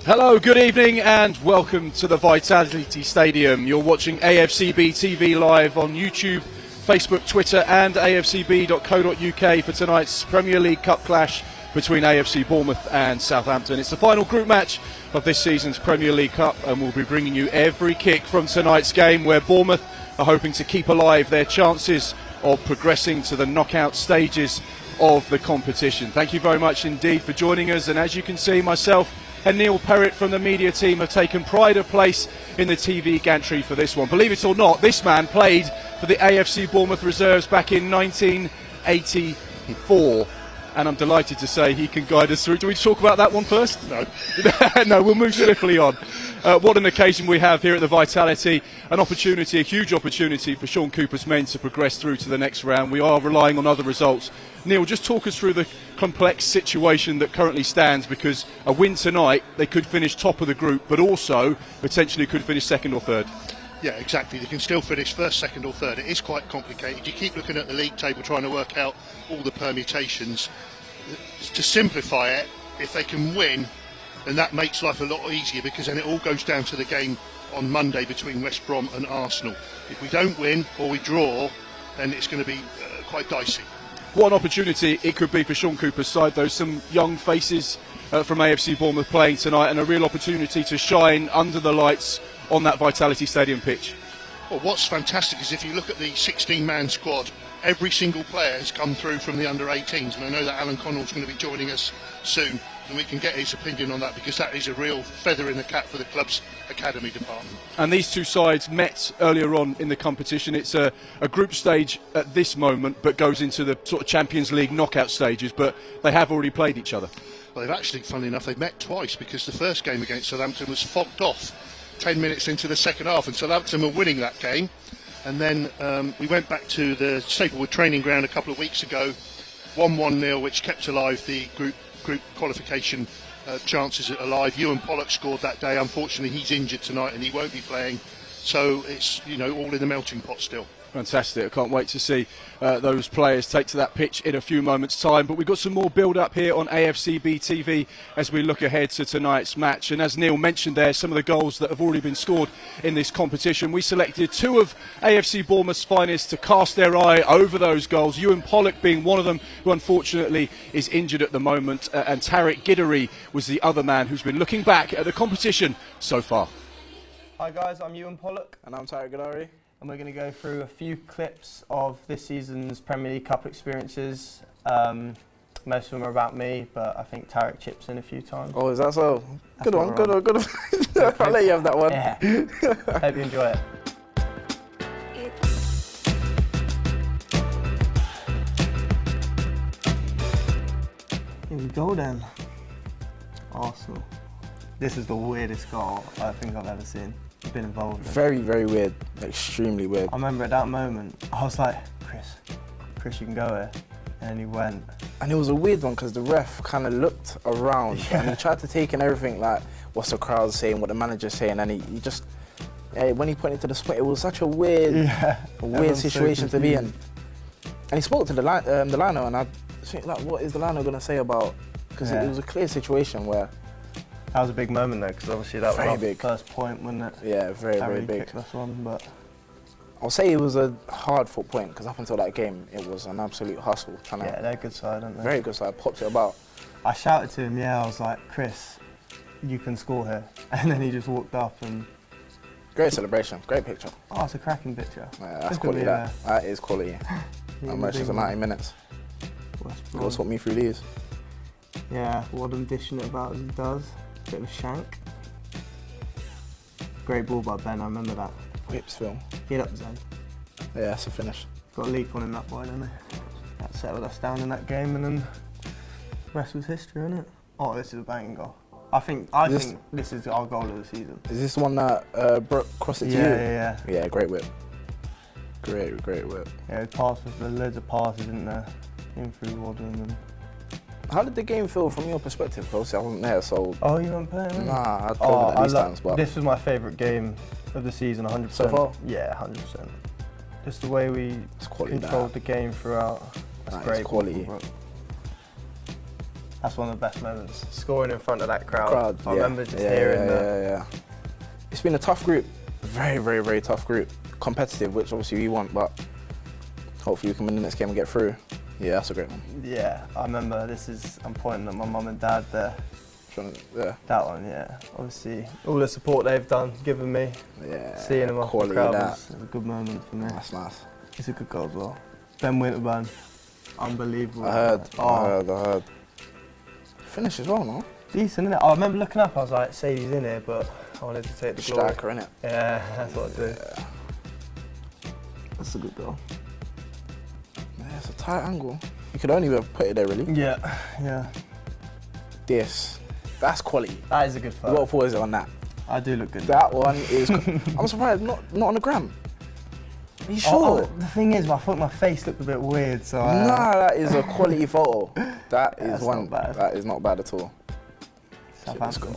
Hello, good evening and welcome to the Vitality Stadium. You're watching AFCB TV live on YouTube, Facebook, Twitter and afcb.co.uk for tonight's Premier League Cup clash between AFC Bournemouth and Southampton. It's the final group match of this season's Premier League Cup and we'll be bringing you every kick from tonight's game, where Bournemouth are hoping to keep alive their chances of progressing to the knockout stages of the competition. Thank you very much indeed for joining us, and as you can see, myself and Neil Perrott from the media team have taken pride of place in the TV gantry for this one. Believe it or not, this man played for the AFC Bournemouth reserves back in 1984, and I'm delighted to say he can guide us through. Do we talk about that one first? No. No, we'll move swiftly on. What an occasion we have here at the Vitality. An opportunity, a huge opportunity for Sean Cooper's men to progress through to the next round. We are relying on other results. Neil, just talk us through the complex situation that currently stands, because a win tonight, they could finish top of the group, but also potentially could finish second or third. Yeah, exactly. They can still finish first, second or third. It is quite complicated. You keep looking at the league table trying to work out all the permutations. To simplify it, if they can win, then that makes life a lot easier, because then it all goes down to the game on Monday between West Brom and Arsenal. If we don't win or we draw, then it's going to be quite dicey. What an opportunity it could be for Sean Cooper's side, though. Some young faces from AFC Bournemouth playing tonight, and a real opportunity to shine under the lights on that Vitality Stadium pitch. Well, what's fantastic is if you look at the 16-man squad, every single player has come through from the under-18s, and I know that Alan Connell's going to be joining us soon, and we can get his opinion on that, because that is a real feather in the cap for the club's academy department. And these two sides met earlier on in the competition. It's a group stage at this moment, but goes into the sort of Champions League knockout stages, but they have already played each other. Well, they've actually, funnily enough, they've met twice, because the first game against Southampton was fogged off 10 minutes into the second half, and Southampton were winning that game. And then we went back to the Staplewood training ground a couple of weeks ago, 1-1-0, which kept alive the group qualification chances alive. Ewan Pollock scored that day. Unfortunately, he's injured tonight and he won't be playing. So it's, all in the melting pot still. Fantastic. I can't wait to see those players take to that pitch in a few moments' time. But we've got some more build-up here on AFCB TV as we look ahead to tonight's match. And as Neil mentioned there, some of the goals that have already been scored in this competition. We selected two of AFC Bournemouth's finest to cast their eye over those goals. Ewan Pollock being one of them, who unfortunately is injured at the moment. And Tariq Giddery was the other man who's been looking back at the competition so far. Hi guys, I'm Ewan Pollock. And I'm Tariq Giddery. And we're going to go through a few clips of this season's Premier League Cup experiences. Most of them are about me, but I think Tariq chips in a few times. Oh, is that so? Good one. I'll let you have that one. Yeah. Hope you enjoy it. Here we go then. Arsenal. This is the weirdest goal I think I've ever seen. Been involved in. Very, very weird. Extremely weird. I remember at that moment, I was like, Chris, you can go here. And he went. And it was a weird one because the ref kind of looked around and he tried to take in everything, like what's the crowd saying, what the manager's saying, and he just, when he pointed to the spot, it was such a weird, situation to be in. And he spoke to the liner, and I think, like, what is the liner going to say about? Because it was a clear situation where. That was a big moment though, because obviously that was our first point, wasn't it? Yeah, very, very big. Kicked us on, but I'll say it was a hard fought point, because up until that game, it was an absolute hustle. Yeah, they're a good side, aren't they? Very good side, popped it about. I shouted to him, I was like, Chris, you can score here. And then he just walked up and... Great celebration, great picture. Oh, it's a cracking picture. Yeah, that's quality, that is quality. I'm actually for 90 minutes. What's what me through these? Yeah, Wadham dishing it about as he does. Bit of a shank. Great ball by Ben, I remember that. Whips film. Get up, Zen. Yeah, that's a finish. Got a leak on him, that boy, didn't he? That settled us down in that game, and then the rest was history, isn't it? Oh, this is a banging goal. I think this is our goal of the season. Is this the one that Brooke crossed it to you? Yeah. Yeah, great whip. Great whip. Yeah, there's loads of passes, isn't there? In through Wadham and... How did the game feel from your perspective? Obviously, I wasn't there, so... Oh, you weren't playing? Nah, I'd covered at these times, but... This was my favourite game of the season, 100%. So far? Yeah, 100%. Just the way we controlled the game throughout. That's great. It's quality. That's one of the best moments. Scoring in front of that crowd. I remember just yeah, hearing yeah, that. Yeah. It's been a tough group. Very, very, very tough group. Competitive, which obviously we want, but hopefully we can win the next game and get through. Yeah, that's a great one. Yeah, I remember I'm pointing at my mum and dad there. Yeah. That one, yeah. Obviously, all the support they've given me. Yeah. Seeing them off the crowd was a good moment for me. That's nice. It's a good goal as well. Ben Winterburn, unbelievable. I heard. Finish as well, no? Decent, innit? I remember looking up, I was like, Sadie's in here, but I wanted to take the glory. Striker, innit? Yeah, that's what I do. Yeah. That's a good goal. Yeah, it's a tight angle. You could only have put it there, really. Yeah. That's quality. That is a good photo. What pause it on that? I do look good. That one is. I'm surprised not on the gram. Are you sure? The thing is, I thought my face looked a bit weird, so. Nah, that is a quality photo. That is that's one. Not bad. That is not bad at all. Southampton.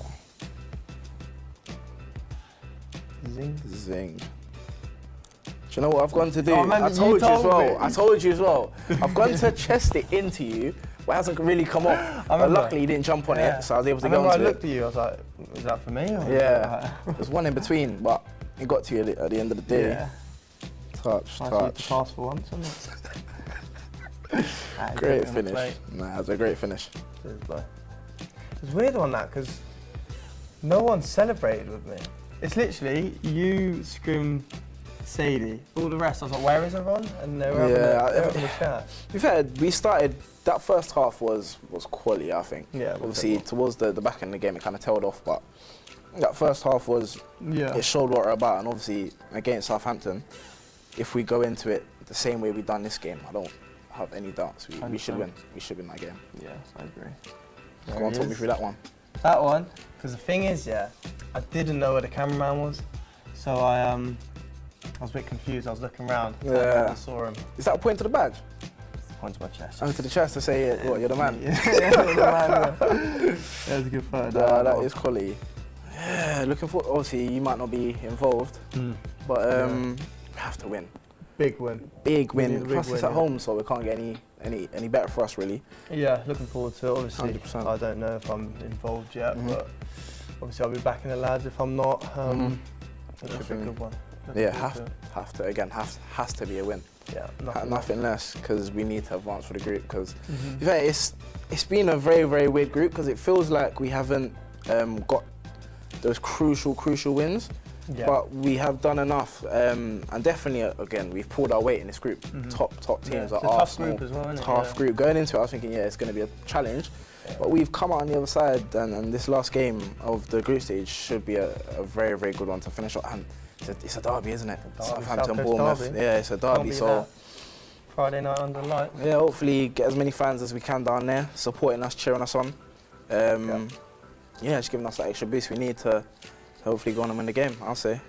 Zing. Do you know what I've gone to do? I told you as well. I've gone to chest it into you, but it hasn't really come off. But luckily, you didn't jump on it, so I was able to go into it. I looked at you, I was like, is that for me? Or yeah. There's one in between, but it got to you at the end of the day. Yeah. Touch. Pass for once, isn't it? Great finish. Nah, that's a great finish. It's weird on that because no one celebrated with me. It's literally you, Scrim, Sadie, all the rest. I was like, where is everyone? And they were having a chat. To be fair, we started, that first half was quality, I think. Yeah. Obviously, towards the back end of the game, it kind of tailed off, but that first half was, it showed what we're about, and obviously, against Southampton, if we go into it the same way we've done this game, I don't have any doubts. We should win. We should win that game. Yes, I agree. Go on, talk me through that one. That one, because the thing is, I didn't know where the cameraman was, so I was a bit confused. I was looking around. Yeah. I saw him. Is that a point to the badge? Point to my chest. To the chest to say, what, you're the man? Yeah, you're the man. That was a good photo. That is quality. Yeah, looking forward. Obviously, you might not be involved, but we have to win. Big win. Big win. Plus, it's at home, so we can't get any better for us, really. Yeah, looking forward to it. Obviously, 100%. I don't know if I'm involved yet, but obviously I'll be backing the lads if I'm not. That's a good one. Have to. Again, has to be a win. Yeah, nothing less, because we need to advance for the group. Because it's been a very, very weird group, because it feels like we haven't got those crucial wins. Yeah. But we have done enough, and definitely, again, we've pulled our weight in this group. Top teams are Arsenal. Tough group as well, isn't it? Tough group. Going into it, I was thinking, it's going to be a challenge. Yeah. But we've come out on the other side, and this last game of the group stage should be a very, very good one to finish off. And it's a derby, isn't it? Southampton, Bournemouth. Derby. Yeah, it's a derby. So Friday night under light. Yeah, hopefully get as many fans as we can down there, supporting us, cheering us on. Just giving us that extra boost we need to hopefully go on and win the game, I'll say.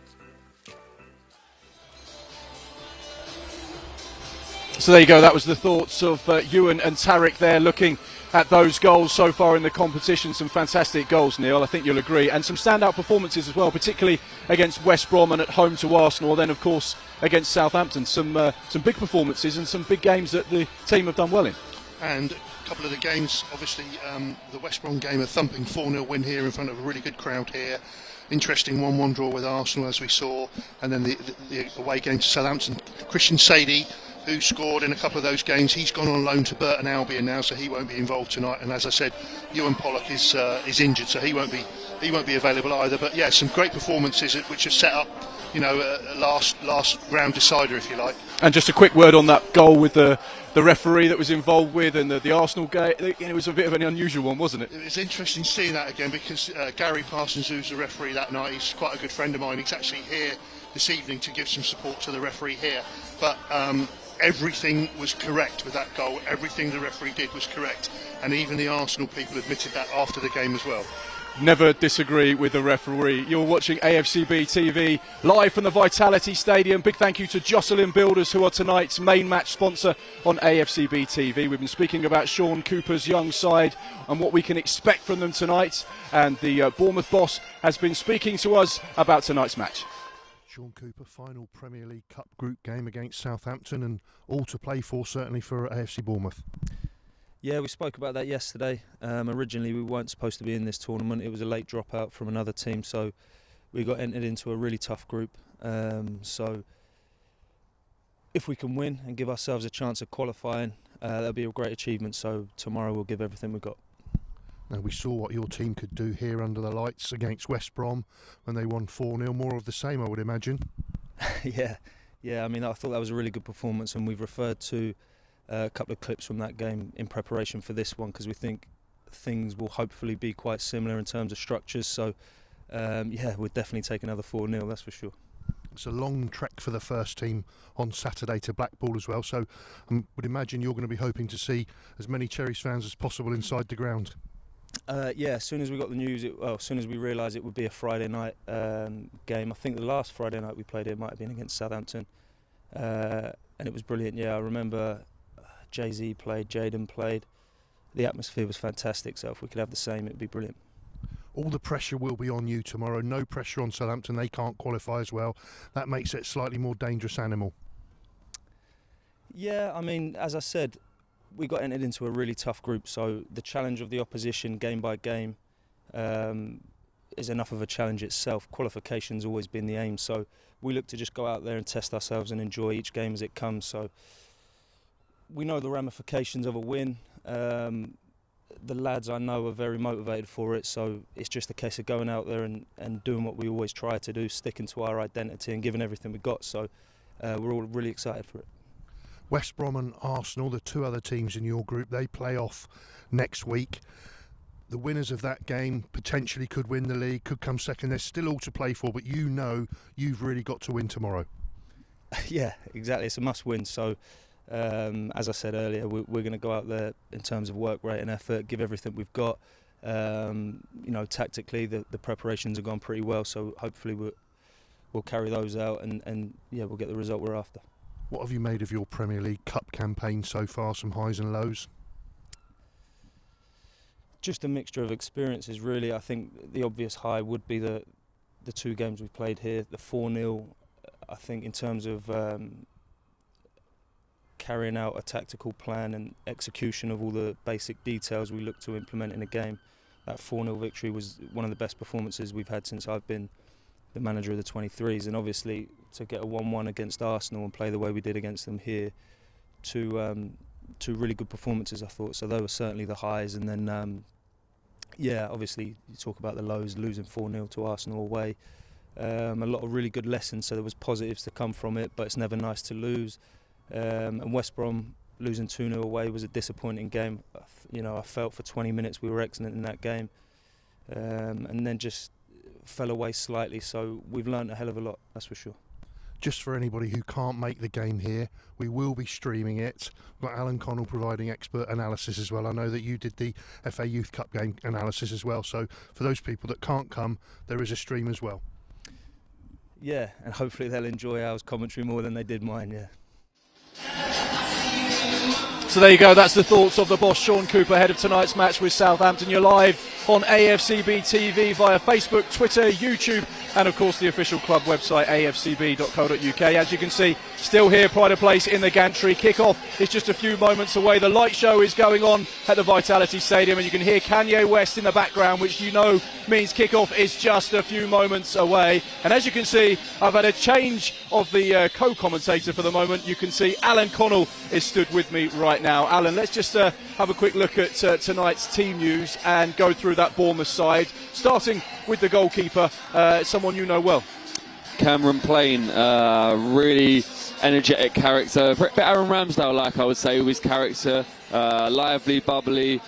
So there you go, that was the thoughts of Ewan and Tarek there, looking at those goals so far in the competition. Some fantastic goals, Neil, I think you'll agree, and some standout performances as well, particularly against West Brom and at home to Arsenal, then of course against Southampton. Some big performances and some big games that the team have done well in. And a couple of the games, obviously the West Brom game, a thumping 4-0 win here in front of a really good crowd here. Interesting 1-1 draw with Arsenal, as we saw, and then the away game to Southampton. Christian Sadie, who scored in a couple of those games, he's gone on loan to Burton Albion now, so he won't be involved tonight. And as I said, Ewan Pollock is injured, so he won't be available either. But yeah, some great performances which have set up, a last round decider, if you like. And just a quick word on that goal with the referee that was involved with, and the Arsenal game. It was a bit of an unusual one, wasn't it? It was interesting seeing that again, because Gary Parsons, who's the referee that night, he's quite a good friend of mine. He's actually here this evening to give some support to the referee here. But everything was correct with that goal. Everything the referee did was correct, and even the Arsenal people admitted that after the game as well. Never disagree with the referee. You're watching AFCB TV live from the Vitality Stadium. Big thank you to Jocelyn Builders, who are tonight's main match sponsor on AFCB TV. We've been speaking about Sean Cooper's young side and what we can expect from them tonight, and the Bournemouth boss has been speaking to us about tonight's match. Sean Cooper, final Premier League Cup group game against Southampton, and all to play for, certainly for AFC Bournemouth. Yeah, we spoke about that yesterday. Originally, we weren't supposed to be in this tournament. It was a late dropout from another team, so we got entered into a really tough group. So if we can win and give ourselves a chance of qualifying, that'll be a great achievement. So tomorrow we'll give everything we've got. Now, we saw what your team could do here under the lights against West Brom when they won 4-0. More of the same, I would imagine. Yeah. I mean, I thought that was a really good performance, and we've referred to a couple of clips from that game in preparation for this one because we think things will hopefully be quite similar in terms of structures. So, we'll definitely take another 4-0, that's for sure. It's a long trek for the first team on Saturday to Blackpool as well, so I would imagine you're going to be hoping to see as many Cherries fans as possible inside the ground. As soon as we got the news, as soon as we realised it would be a Friday night game, I think the last Friday night we played it might have been against Southampton, and it was brilliant. Yeah, I remember Jay-Z played, Jaden played. The atmosphere was fantastic, so if we could have the same, it would be brilliant. All the pressure will be on you tomorrow. No pressure on Southampton. They can't qualify as well. That makes it a slightly more dangerous animal. Yeah, I mean, as I said, we got entered into a really tough group, so the challenge of the opposition game by game is enough of a challenge itself. Qualification's always been the aim, so we look to just go out there and test ourselves and enjoy each game as it comes. So we know the ramifications of a win. The lads I know are very motivated for it, so it's just a case of going out there and doing what we always try to do, sticking to our identity and giving everything we got. So we're all really excited for it. West Brom and Arsenal, the two other teams in your group, they play off next week. The winners of that game potentially could win the league, could come second. There's still all to play for, but you know you've really got to win tomorrow. Yeah, exactly. It's a must-win. So, as I said earlier, we're going to go out there in terms of work rate and effort, give everything we've got. Tactically, the preparations have gone pretty well, so hopefully we'll carry those out and we'll get the result we're after. What have you made of your Premier League Cup campaign so far? Some highs and lows? Just a mixture of experiences, really. I think the obvious high would be the two games we've played here. The 4-0, I think, in terms of carrying out a tactical plan and execution of all the basic details we look to implement in a game. That 4-0 victory was one of the best performances we've had since I've been the manager of the 23s, and obviously to get a 1-1 against Arsenal and play the way we did against them here, two really good performances, I thought. So those were certainly the highs, and then obviously you talk about the lows, losing 4-0 to Arsenal away. A lot of really good lessons, so there was positives to come from it, but it's never nice to lose. And West Brom losing 2-0 away was a disappointing game. I felt for 20 minutes we were excellent in that game, and then just fell away slightly. So we've learned a hell of a lot, that's for sure. Just for anybody who can't make the game here, we will be streaming it. We've got Alan Connell providing expert analysis as well. I know that you did the FA Youth Cup game analysis as well, so for those people that can't come, there is a stream as well. Yeah, and hopefully they'll enjoy ours commentary more than they did mine, yeah. So there you go, that's the thoughts of the boss Sean Cooper ahead of tonight's match with Southampton. You're live on AFCB TV via Facebook, Twitter, YouTube, and of course the official club website afcb.co.uk. As you can see, still here, pride of place in the gantry. Kick-off is just a few moments away. The light show is going on at the Vitality Stadium, and you can hear Kanye West in the background, which you know means kick-off is just a few moments away. And as you can see, I've had a change of the co-commentator for the moment. You can see Alan Connell is stood with me right now. Alan, let's just have a quick look at tonight's team news and go through that Bournemouth side, starting with the goalkeeper, someone you know well. Cameron Plain, really energetic character, a bit Aaron Ramsdale-like, I would say, with his character, lively, bubbly,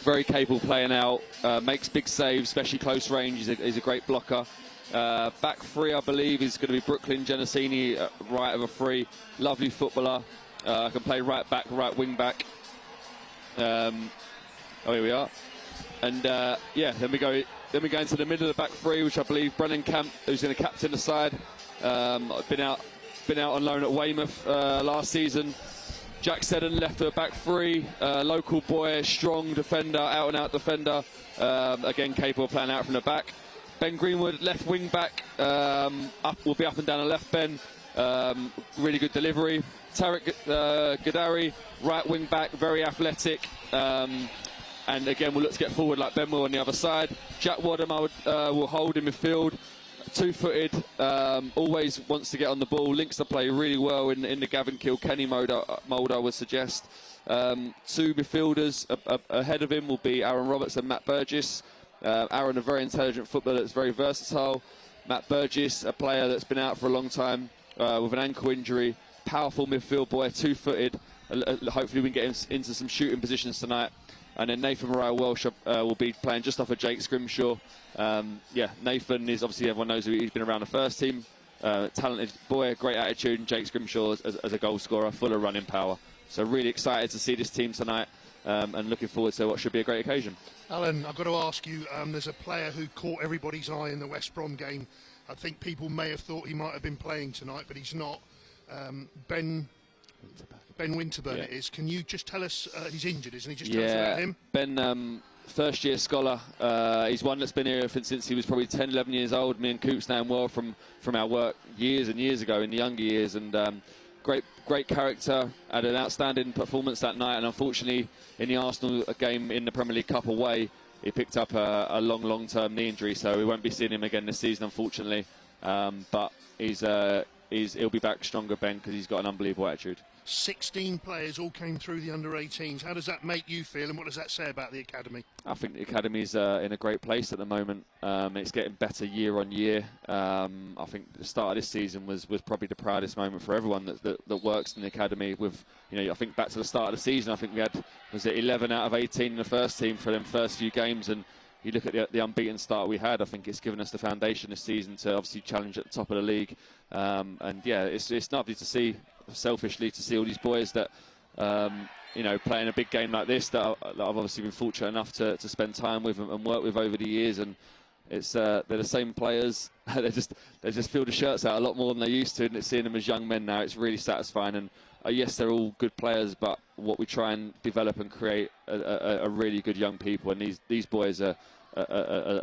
very capable playing out, makes big saves, especially close range. He's a great blocker. Back three, I believe, is going to be Brooklyn Genesini, right of a free, lovely footballer, can play right back, right wing back. Here we are. And then we go into the middle of the back three, which I believe Brennan Camp, who's going to captain the side. Been out on loan at Weymouth last season. Jack Seddon left the back three, local boy, strong defender, out and out defender, again capable of playing out from the back. Ben Greenwood, left wing back, will be up and down the left. Ben, really good delivery. Tarek Gadari, right wing back, very athletic. And again, we'll look to get forward like Ben will on the other side. Jack Wadham will hold in midfield. Two-footed, always wants to get on the ball, links the play really well in the Gavin Kilkenny mould, I would suggest. Two midfielders ahead of him will be Aaron Roberts and Matt Burgess. Aaron, a very intelligent footballer that's very versatile. Matt Burgess, a player that's been out for a long time with an ankle injury. Powerful midfield boy, two-footed. Hopefully we can get him into some shooting positions tonight. And then Nathan Mariah-Welsh will be playing just off of Jake Scrimshaw. Yeah, Nathan is obviously, everyone knows he's been around the first team. Talented boy, great attitude, and Jake Scrimshaw as a goal scorer, full of running power. So really excited to see this team tonight and looking forward to what should be a great occasion. Alan, I've got to ask you, there's a player who caught everybody's eye in the West Brom game. I think people may have thought he might have been playing tonight, but he's not. Ben Winterburn, yeah. It is. Can you just tell us, he's injured, isn't he? Just tell us about him. Ben, first year scholar. He's one that's been here since he was probably 10, 11 years old. Me and Coops know him well from our work years and years ago in the younger years. And great character, had an outstanding performance that night. And unfortunately, in the Arsenal game in the Premier League Cup away, he picked up a long-term knee injury. So we won't be seeing him again this season, unfortunately. But he'll be back stronger, Ben, because he's got an unbelievable attitude. 16 players all came through the under-18s. How does that make you feel, and what does that say about the academy? I think the academy's in a great place at the moment. It's getting better year on year. I think the start of this season was probably the proudest moment for everyone that works in the academy. With, I think back to the start of the season, I think we had 11 out of 18 in the first team for them first few games, and you look at the unbeaten start we had. I think it's given us the foundation this season to obviously challenge at the top of the league. And yeah, it's lovely to see, selfishly, to see all these boys that playing a big game like this that I've obviously been fortunate enough to spend time with and work with over the years. And it's they're the same players. they just fill the shirts out a lot more than they used to, and seeing them as young men now, it's really satisfying. And yes, they're all good players, but what we try and develop and create are really good young people, and these boys are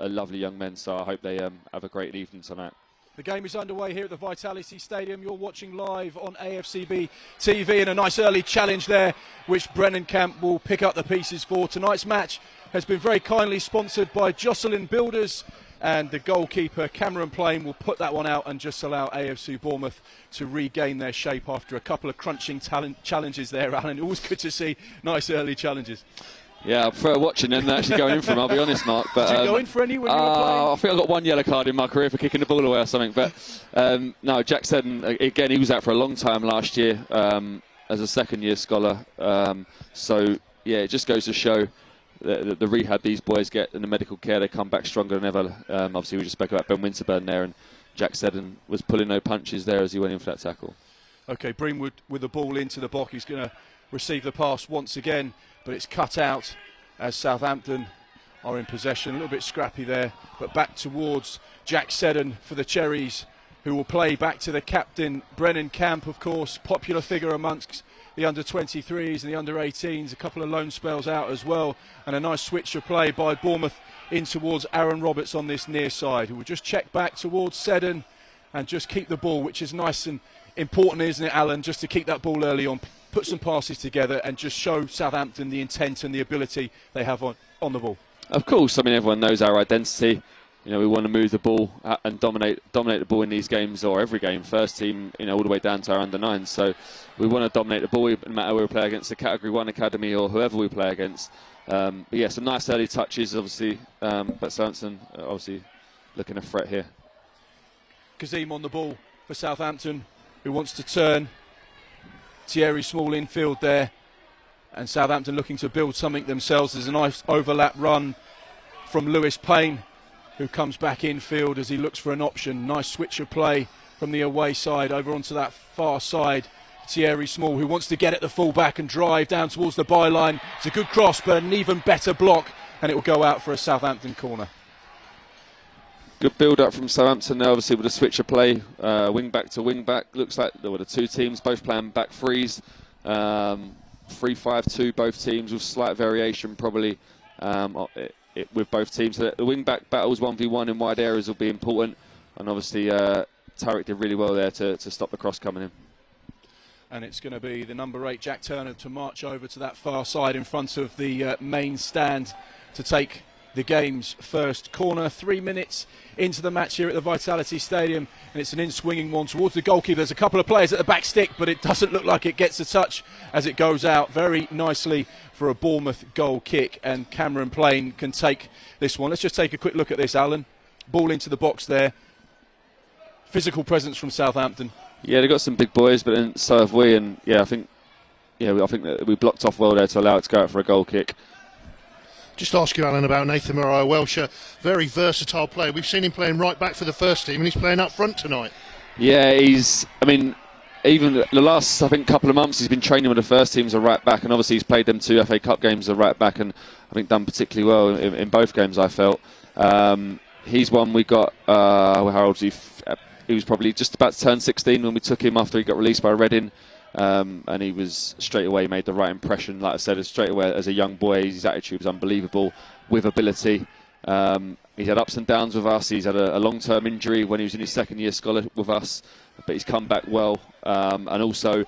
lovely young men. So I hope they have a great evening tonight. The game is underway here at the Vitality Stadium. You're watching live on AFCB TV, and a nice early challenge there, which Brennan Camp will pick up the pieces for. Tonight's match has been very kindly sponsored by Jocelyn Builders, and the goalkeeper, Cameron Plain, will put that one out and just allow AFC Bournemouth to regain their shape after a couple of crunching challenges there, Alan. Always good to see nice early challenges. Yeah, I prefer watching than actually going in for them, I'll be honest, Mark. But, did you go in for any when you were playing? I think I got one yellow card in my career for kicking the ball away or something. But no, Jack Seddon, again, he was out for a long time last year as a second-year scholar. So, yeah, it just goes to show the rehab these boys get and the medical care, they come back stronger than ever. Obviously, we just spoke about Ben Winterburn there, and Jack Seddon was pulling no punches there as he went in for that tackle. OK, Greenwood with the ball into the box. He's going to receive the pass once again, but it's cut out as Southampton are in possession. A little bit scrappy there, but back towards Jack Seddon for the Cherries, who will play back to the captain, Brennan Camp, of course, popular figure amongst the under-23s and the under-18s, a couple of loan spells out as well, and a nice switch of play by Bournemouth in towards Aaron Roberts on this near side, who will just check back towards Seddon and just keep the ball, which is nice and important, isn't it, Alan, just to keep that ball early on, put some passes together and just show Southampton the intent and the ability they have on the ball. Of course, I mean, everyone knows our identity. We want to move the ball and dominate the ball in these games, or every game, first team, all the way down to our under-9s. So we want to dominate the ball, no matter who we play against, the Category 1 Academy or whoever we play against. But yeah, some nice early touches, obviously, but Southampton obviously looking a threat here. Kazim on the ball for Southampton, who wants to turn. Thierry Small infield there, and Southampton looking to build something themselves. There's a nice overlap run from Lewis Payne, who comes back infield as he looks for an option. Nice switch of play from the away side over onto that far side. Thierry Small, who wants to get at the full back and drive down towards the byline. It's a good cross, but an even better block, and it will go out for a Southampton corner. Good build-up from Southampton there, obviously, with a switch of play, wing-back to wing-back. Looks like there were the two teams, both playing back threes. 3-5-2, both teams, with slight variation probably with both teams. So the wing-back battles 1v1 in wide areas will be important. And obviously, Tarek did really well there to stop the cross coming in. And it's going to be the number 8, Jack Turner, to march over to that far side in front of the main stand to take the game's first corner. 3 minutes into the match here at the Vitality Stadium, and it's an in-swinging one towards the goalkeeper. There's a couple of players at the back stick, but it doesn't look like it gets a touch as it goes out very nicely for a Bournemouth goal kick, and Cameron Plain can take this one. Let's just take a quick look at this, Alan. Ball into the box there. Physical presence from Southampton. Yeah, they've got some big boys, but then so have we, and I think that we blocked off well there to allow it to go out for a goal kick. Just ask you, Alan, about Nathan Mariah Welsh, a very versatile player. We've seen him playing right back for the first team, and he's playing up front tonight. Yeah, even the last, I think, couple of months, he's been training with the first team as a right back, and obviously he's played them 2 FA Cup games as a right back, and I think done particularly well in both games, I felt. He's one we got, how old is he? He was probably just about to turn 16 when we took him after he got released by Reading. And he was straight away made the right impression. Like I said, straight away as a young boy, his attitude was unbelievable, with ability. He's had ups and downs with us. He's had a long-term injury when he was in his second year scholar with us, but he's come back well. And also,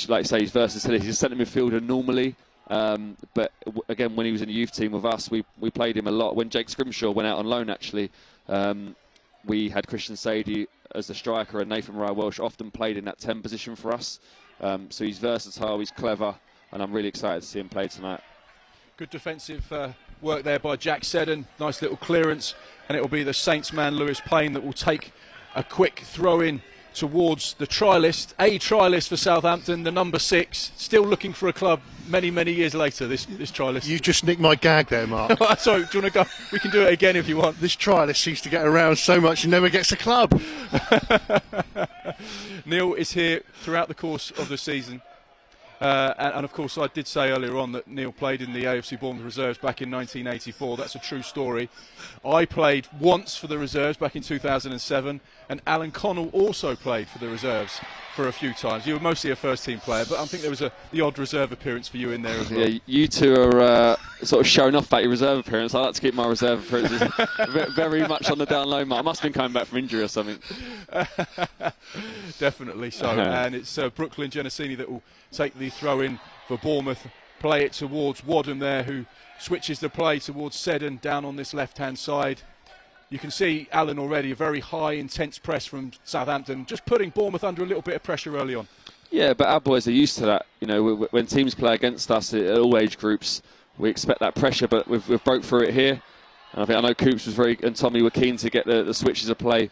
like you say, his versatility. He's a centre midfielder normally, but again, when he was in the youth team with us, we played him a lot. When Jake Scrimshaw went out on loan, actually, we had Christian Sadie as the striker, and Nathan Mariah Welsh often played in that 10 position for us. So he's versatile, he's clever, and I'm really excited to see him play tonight. Good defensive work there by Jack Seddon. Nice little clearance, and it will be the Saints man Lewis Payne that will take a quick throw in towards the trialist, for Southampton, the number 6, still looking for a club many years later, this trialist. You just nicked my gag there, Mark. Sorry, do you want to go? We can do it again if you want. This trialist seems to get around so much and never gets a club. Neil is here throughout the course of the season. And of course, I did say earlier on that Neil played in the AFC Bournemouth reserves back in 1984. That's a true story. I played once for the reserves back in 2007, and Alan Connell also played for the reserves for a few times. You were mostly a first-team player, but I think there was the odd reserve appearance for you in there as well. Yeah, you two are sort of showing off about your reserve appearance. I like to keep my reserve appearances very much on the down low, Mark. I must have been coming back from injury or something. Definitely so. And it's Brooklyn Genesini that will take the throw in for Bournemouth, play it towards Wadham there, who switches the play towards Seddon down on this left-hand side. You can see, Alan, already a very high, intense press from Southampton, just putting Bournemouth under a little bit of pressure early on. Yeah, but our boys are used to that. You know, when teams play against us at all age groups, we expect that pressure, but we've broke through it here. And I know Coops was and Tommy were keen to get the switches of play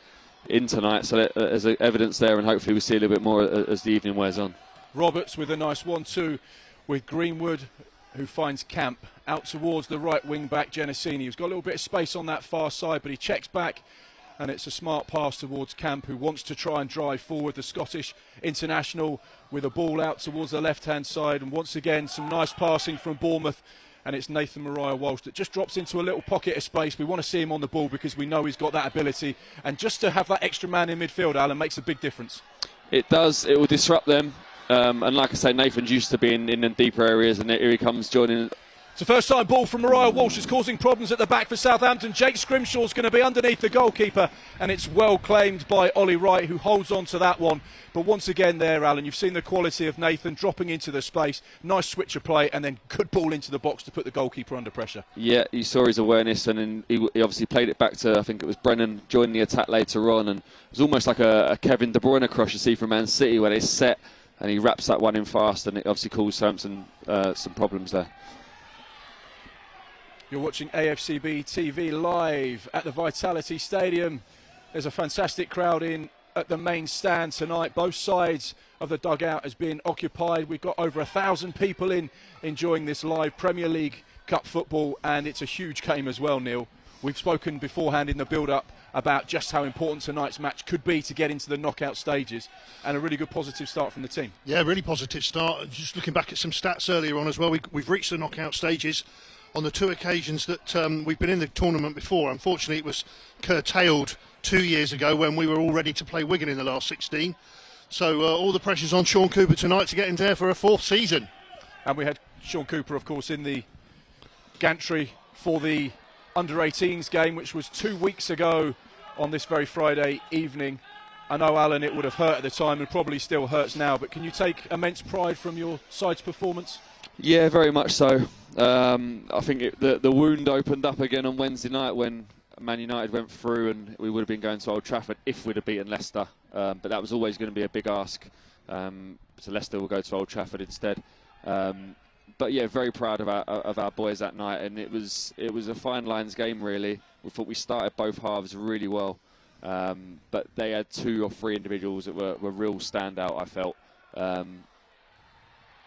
in tonight, so there's evidence there, and hopefully we see a little bit more as the evening wears on. Roberts with a nice 1-2 with Greenwood, who finds Camp out towards the right wing back Genesini, who's got a little bit of space on that far side, but he checks back, and it's a smart pass towards Camp, who wants to try and drive forward. The Scottish international with a ball out towards the left hand side, and once again some nice passing from Bournemouth, and it's Nathan Mariah Welsh that just drops into a little pocket of space. We want to see him on the ball because we know he's got that ability, and just to have that extra man in midfield, Alan, makes a big difference. It does. It will disrupt them. And like I say, Nathan's used to being in the deeper areas, and here he comes joining. It's the first time ball from Mariah Walsh is causing problems at the back for Southampton. Jake Scrimshaw's going to be underneath the goalkeeper, and it's well claimed by Ollie Wright, who holds on to that one. But once again there, Alan, you've seen the quality of Nathan dropping into the space. Nice switch of play, and then good ball into the box to put the goalkeeper under pressure. Yeah, you saw his awareness, and then he obviously played it back to, I think it was Brennan, joining the attack later on. And it was almost like a Kevin De Bruyne cross you see from Man City, where they set, and he wraps that one in fast, and it obviously caused Southampton some problems there. You're watching AFCB TV live at the Vitality Stadium. There's a fantastic crowd in at the main stand tonight. Both sides of the dugout has been occupied. We've got over 1,000 people in enjoying this live Premier League Cup football, and it's a huge game as well, Neil. We've spoken beforehand in the build-up about just how important tonight's match could be to get into the knockout stages, and a really good positive start from the team. Yeah, really positive start. Just looking back at some stats earlier on as well, we've reached the knockout stages on the 2 occasions that we've been in the tournament before. Unfortunately, it was curtailed 2 years ago when we were all ready to play Wigan in the last 16. So all the pressure's on Sean Cooper tonight to get in there for a 4th season. And we had Sean Cooper, of course, in the gantry for the under-18s game, which was 2 weeks ago on this very Friday evening. I know, Alan, it would have hurt at the time and probably still hurts now, but can you take immense pride from your side's performance? Yeah, very much so. I think the wound opened up again on Wednesday night when Man United went through, and we would have been going to Old Trafford if we'd have beaten Leicester. But that was always going to be a big ask. So Leicester will go to Old Trafford instead. But yeah, very proud of our boys that night, and it was a fine lines game really. We thought we started both halves really well, but they had 2 or 3 individuals that were real standout, I felt.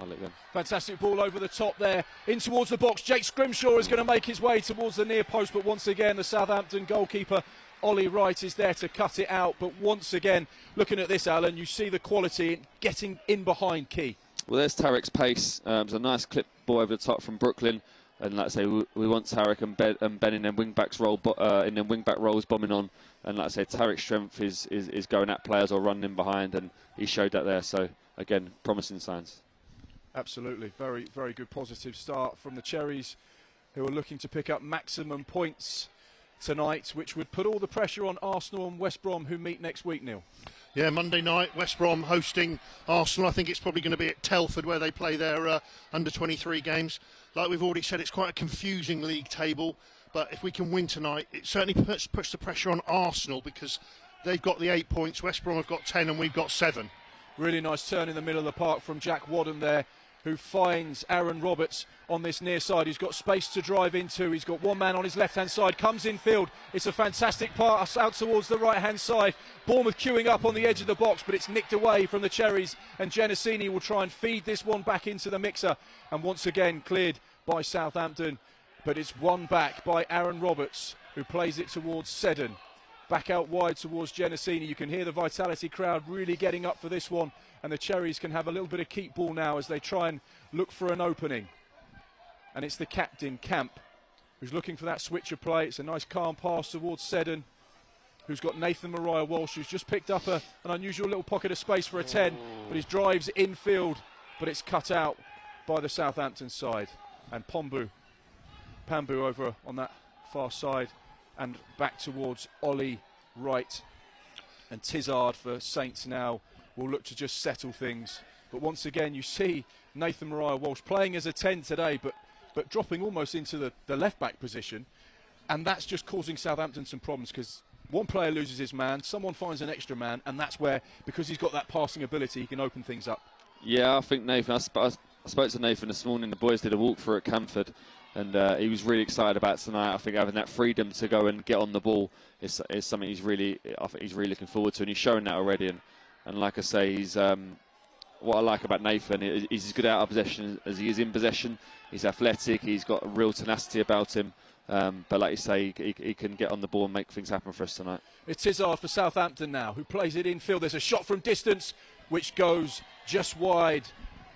I'll let you go. Fantastic ball over the top there, in towards the box. Jake Scrimshaw is going to make his way towards the near post, but once again the Southampton goalkeeper Ollie Wright is there to cut it out. But once again, looking at this, Alan, you see the quality in getting in behind Key. Well, there's Tarek's pace. It was a nice clip ball over the top from Brooklyn, and like I say, we want Tarek and Ben in their wing-backs role, in their wing-back roles, bombing on. And like I say, Tarek's strength is going at players or running behind, and he showed that there. So again, promising signs. Absolutely, very, very good positive start from the Cherries, who are looking to pick up maximum points tonight, which would put all the pressure on Arsenal and West Brom, who meet next week, Neil. Yeah, Monday night, West Brom hosting Arsenal. I think it's probably going to be at Telford where they play their under-23 games. Like we've already said, it's quite a confusing league table, but if we can win tonight, it certainly puts the pressure on Arsenal because they've got the 8 points, West Brom have got 10 and we've got 7. Really nice turn in the middle of the park from Jack Wadden there, who finds Aaron Roberts on this near side. He's got space to drive into. He's got one man on his left-hand side, comes in field. It's a fantastic pass out towards the right-hand side. Bournemouth queuing up on the edge of the box, but it's nicked away from the Cherries, and Genesini will try and feed this one back into the mixer, and once again cleared by Southampton. But it's won back by Aaron Roberts, who plays it towards Seddon. Back out wide towards Genesini. You can hear the Vitality crowd really getting up for this one, and the Cherries can have a little bit of keep ball now as they try and look for an opening. And it's the captain, Camp, who's looking for that switcher play. It's a nice calm pass towards Seddon, who's got Nathan Mariah Walsh, who's just picked up an unusual little pocket of space for a 10, but his drive's infield, but it's cut out by the Southampton side. And Pambu over on that far side, and back towards Ollie Wright. And Tizard for Saints now will look to just settle things. But once again, you see Nathan Mariah Walsh playing as a 10 today, but dropping almost into the left-back position. And that's just causing Southampton some problems, because one player loses his man, someone finds an extra man, and that's where, because he's got that passing ability, he can open things up. Yeah, I think Nathan, I spoke to Nathan this morning. The boys did a walk through at Camford, and he was really excited about tonight. I think having that freedom to go and get on the ball is something he's really looking forward to, and he's shown that already. And like I say, he's what I like about Nathan is he's as good out of possession as he is in possession. He's athletic. He's got a real tenacity about him. But like you say, he can get on the ball and make things happen for us tonight. It's Tizard for Southampton now, who plays it infield. There's a shot from distance, which goes just wide.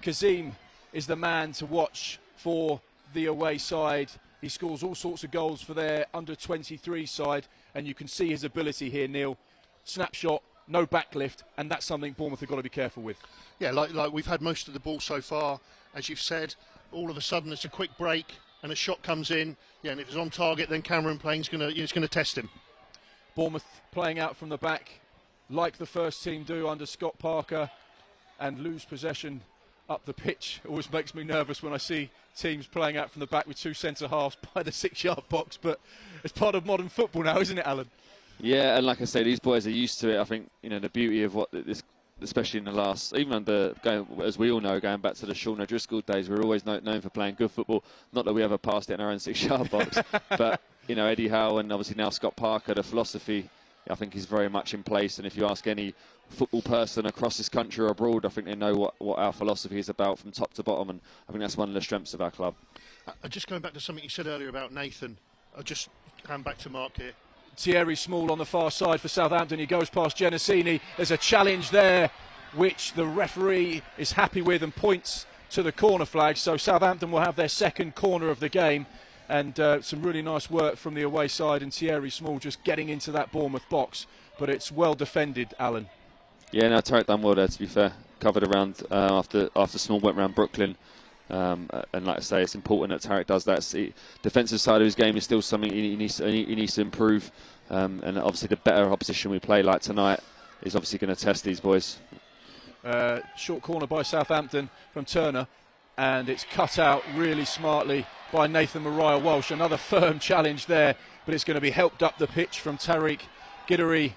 Kazim is the man to watch for the away side. He scores all sorts of goals for their under-23 side, and you can see his ability here, Neil. Snapshot, no backlift, and that's something Bournemouth have got to be careful with. Yeah, like we've had most of the ball so far, as you've said. All of a sudden, it's a quick break, and a shot comes in. Yeah, and if it's on target, then Cameron Plain's going to test him. Bournemouth playing out from the back, like the first team do under Scott Parker, and lose possession up the pitch. It always makes me nervous when I see teams playing out from the back with 2 centre-halves by the 6-yard box, but it's part of modern football now, isn't it, Alan? Yeah, and like I say, these boys are used to it. I think, you know, the beauty of what this, especially in the last, even under, as we all know, going back to the Sean O'Driscoll days, we're always known for playing good football. Not that we ever passed it in our own 6-yard box, but, you know, Eddie Howe and obviously now Scott Parker, the philosophy, I think, is very much in place. And if you ask any football person across this country or abroad, I think they know what our philosophy is about from top to bottom, and I think that's one of the strengths of our club. Just going back to something you said earlier about Nathan, I'll just hand back to Mark here. Thierry Small on the far side for Southampton. He goes past Genesini. There's a challenge there, which the referee is happy with and points to the corner flag. So Southampton will have their second corner of the game. And some really nice work from the away side, and Thierry Small just getting into that Bournemouth box. But it's well defended, Alan. Yeah, no, Tarek done well there, to be fair. Covered around after Small went around Brooklyn. And like I say, it's important that Tarek does that. The defensive side of his game is still something he needs to improve. And obviously, the better opposition we play, like tonight, is obviously going to test these boys. Short corner by Southampton from Turner, and it's cut out really smartly by Nathan Mariah-Walsh. Another firm challenge there, but it's going to be helped up the pitch from Tariq Gidary.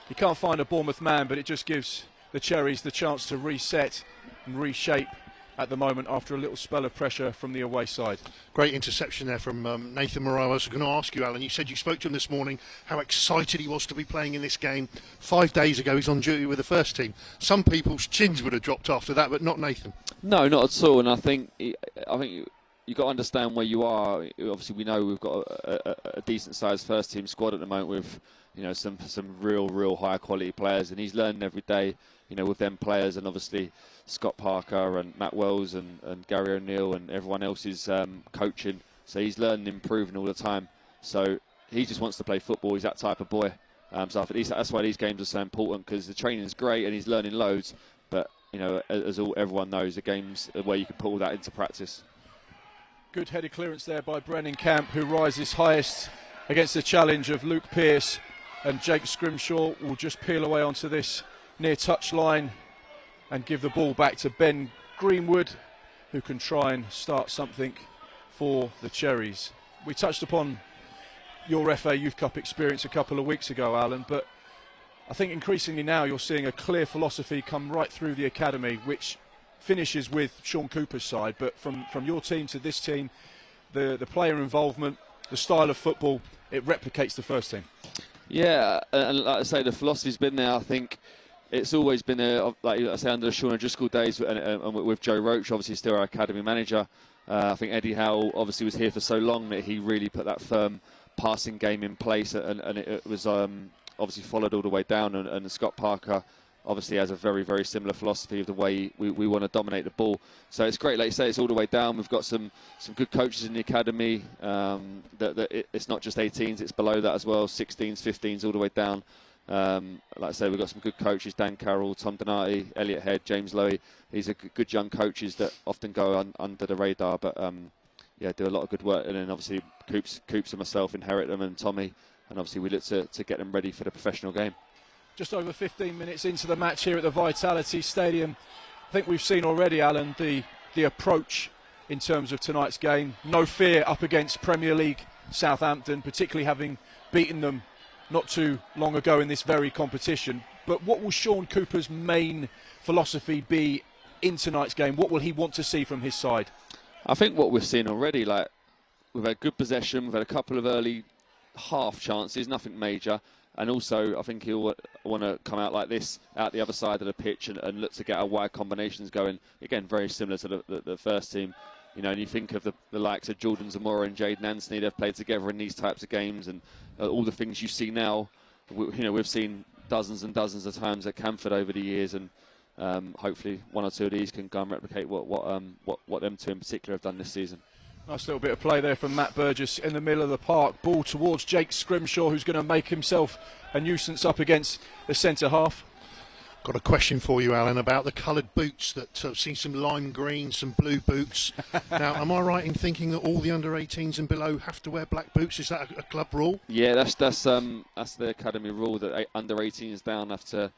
He can't find a Bournemouth man, but it just gives the Cherries the chance to reset and reshape at the moment after a little spell of pressure from the away side. Great interception there from Nathan Morrow. I was going to ask you, Alan, you said you spoke to him this morning, how excited he was to be playing in this game. 5 days ago he's on duty with the first team. Some people's chins would have dropped after that, but not Nathan. No, not at all. And I think you've got to understand where you are. Obviously, we know we've got a decent sized first team squad at the moment with some real high quality players, and he's learning every day with them players, and obviously Scott Parker and Matt Wells and Gary O'Neill and everyone else is coaching, so he's learning and improving all the time. So he just wants to play football. He's that type of boy. So I think that's why these games are so important, because the training is great and he's learning loads, but as everyone knows, the games are where you can put all that into practice. Good headed clearance there by Brennan Camp, who rises highest against the challenge of Luke Pearce, and Jake Scrimshaw will just peel away onto this near touch line and give the ball back to Ben Greenwood, who can try and start something for the Cherries. We touched upon your FA Youth Cup experience a couple of weeks ago, Alan, but I think increasingly now you're seeing a clear philosophy come right through the academy, which finishes with Sean Cooper's side, but from your team to this team, the player involvement, the style of football, it replicates the first team. Yeah, and like I say, the philosophy's been there. I think it's always been like I say, under the Sean O'Driscoll days, and with Joe Roach, obviously still our academy manager. I think Eddie Howe obviously was here for so long that he really put that firm passing game in place, and it was obviously followed all the way down. And Scott Parker obviously has a very similar philosophy of the way we want to dominate the ball. So it's great, like you say, it's all the way down. We've got some good coaches in the academy. It's not just 18s, it's below that as well, 16s, 15s, all the way down. Like I say, we've got some good coaches: Dan Carroll, Tom Donati, Elliot Head, James Lowy. These are good young coaches that often go under the radar, but do a lot of good work. And then obviously Coops and myself inherit them, and Tommy, and obviously we look to get them ready for the professional game. Just over 15 minutes into the match here at the Vitality Stadium. I think we've seen already, Alan, the approach in terms of tonight's game. No fear up against Premier League Southampton, particularly having beaten them not too long ago in this very competition. But what will Sean Cooper's main philosophy be in tonight's game? What will he want to see from his side? I think what we've seen already, like we've had good possession, we've had a couple of early half chances, nothing major. And also, I think he'll want to come out like this, out the other side of the pitch, and look to get our wide combinations going. Again, very similar to the first team. And you think of the likes of Jordan Zamora and Jayden Anthony, they've played together in these types of games, and all the things you see now, we've seen dozens and dozens of times at Camford over the years, and hopefully one or two of these can go and replicate what them two in particular have done this season. Nice little bit of play there from Matt Burgess in the middle of the park. Ball towards Jake Scrimshaw, who's going to make himself a nuisance up against the centre half. Got a question for you, Alan, about the coloured boots that I've seen some lime green, some blue boots. Now, am I right in thinking that all the under-18s and below have to wear black boots? Is that a club rule? Yeah, that's the academy rule, that under-18s down have to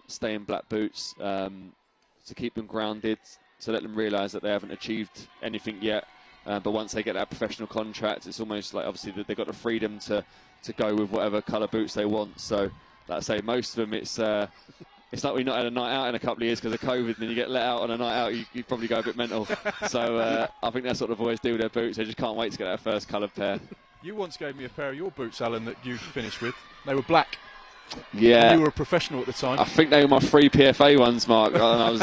stay in black boots to keep them grounded, to let them realise that they haven't achieved anything yet. But once they get that professional contract, it's almost like obviously they've got the freedom to go with whatever colour boots they want. So, like I say, most of them, it's like we've not had a night out in a couple of years because of COVID, and then you get let out on a night out, you probably go a bit mental. So I think that's what the boys do with their boots. They just can't wait to get that first coloured pair. You once gave me a pair of your boots, Alan, that you finished with. They were black. Yeah. And you were a professional at the time. I think they were my free PFA ones, Mark. I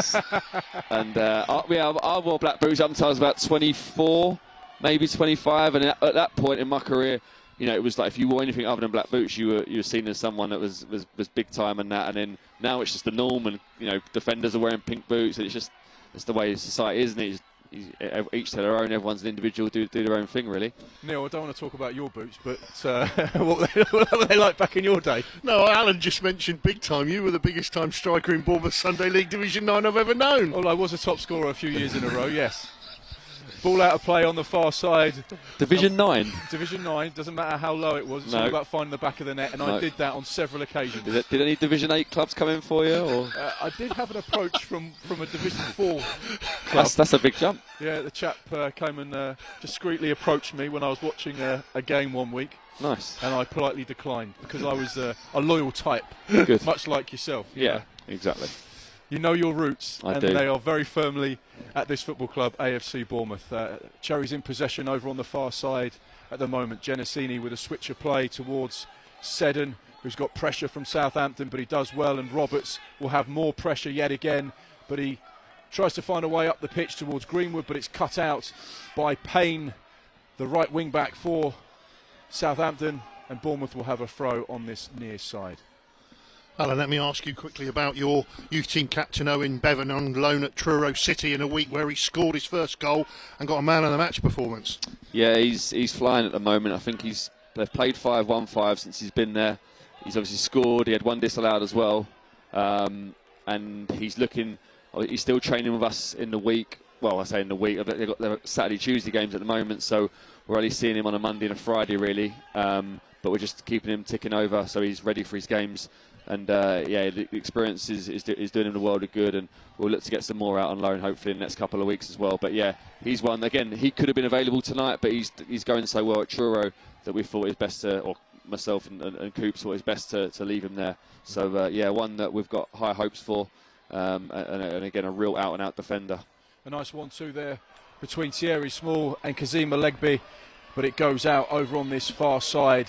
wore black boots up until I was about 24, maybe 25, and at that point in my career, it was like if you wore anything other than black boots, you were seen as someone that was big time and that. And then now it's just the norm, and defenders are wearing pink boots, and it's the way society is, isn't it? Each to their own, everyone's an individual, do their own thing, really. Neil, I don't want to talk about your boots, but what were they like back in your day? No, Alan just mentioned big time. You were the biggest time striker in Bournemouth Sunday League Division 9 I've ever known. Well, I was a top scorer a few years in a row, yes. Ball out of play on the far side. Division 9. Division 9, doesn't matter how low it was, it's No. all about finding the back of the net, and I No. did that on several occasions. Did any Division 8 clubs come in for you? Or? I did have an approach from a Division 4 club. That's a big jump. Yeah, the chap came and discreetly approached me when I was watching a game one week, Nice. and I politely declined because I was a loyal type, Good. much like yourself. Yeah, exactly. You know your roots, I and do. they are very firmly at this football club, AFC Bournemouth. Cherry's in possession over on the far side at the moment. Genesini with a switch of play towards Seddon, who's got pressure from Southampton, but he does well, and Roberts will have more pressure yet again, but he tries to find a way up the pitch towards Greenwood, but it's cut out by Payne, the right wing back for Southampton, and Bournemouth will have a throw on this near side. Alan, let me ask you quickly about your youth team captain Owen Bevan on loan at Truro City in a week where he scored his first goal and got a man of the match performance. Yeah, he's flying at the moment. I think they've played 5-1-5 since he's been there. He's obviously scored. He had one disallowed as well, and he's still training with us in the week. Well, I say in the week. They've got Saturday, Tuesday games at the moment, so we're only seeing him on a Monday and a Friday really. But we're just keeping him ticking over, so he's ready for his games. And the experience is doing him the world of good, and we'll look to get some more out on loan hopefully in the next couple of weeks as well. But yeah, he's one again. He could have been available tonight, but he's going so well at Truro that we thought it's best to, or myself and Coops thought it's best to leave him there. So one that we've got high hopes for, and again a real out and out defender. A nice 1-2 there between Thierry Small and Kazima Legby, but it goes out over on this far side,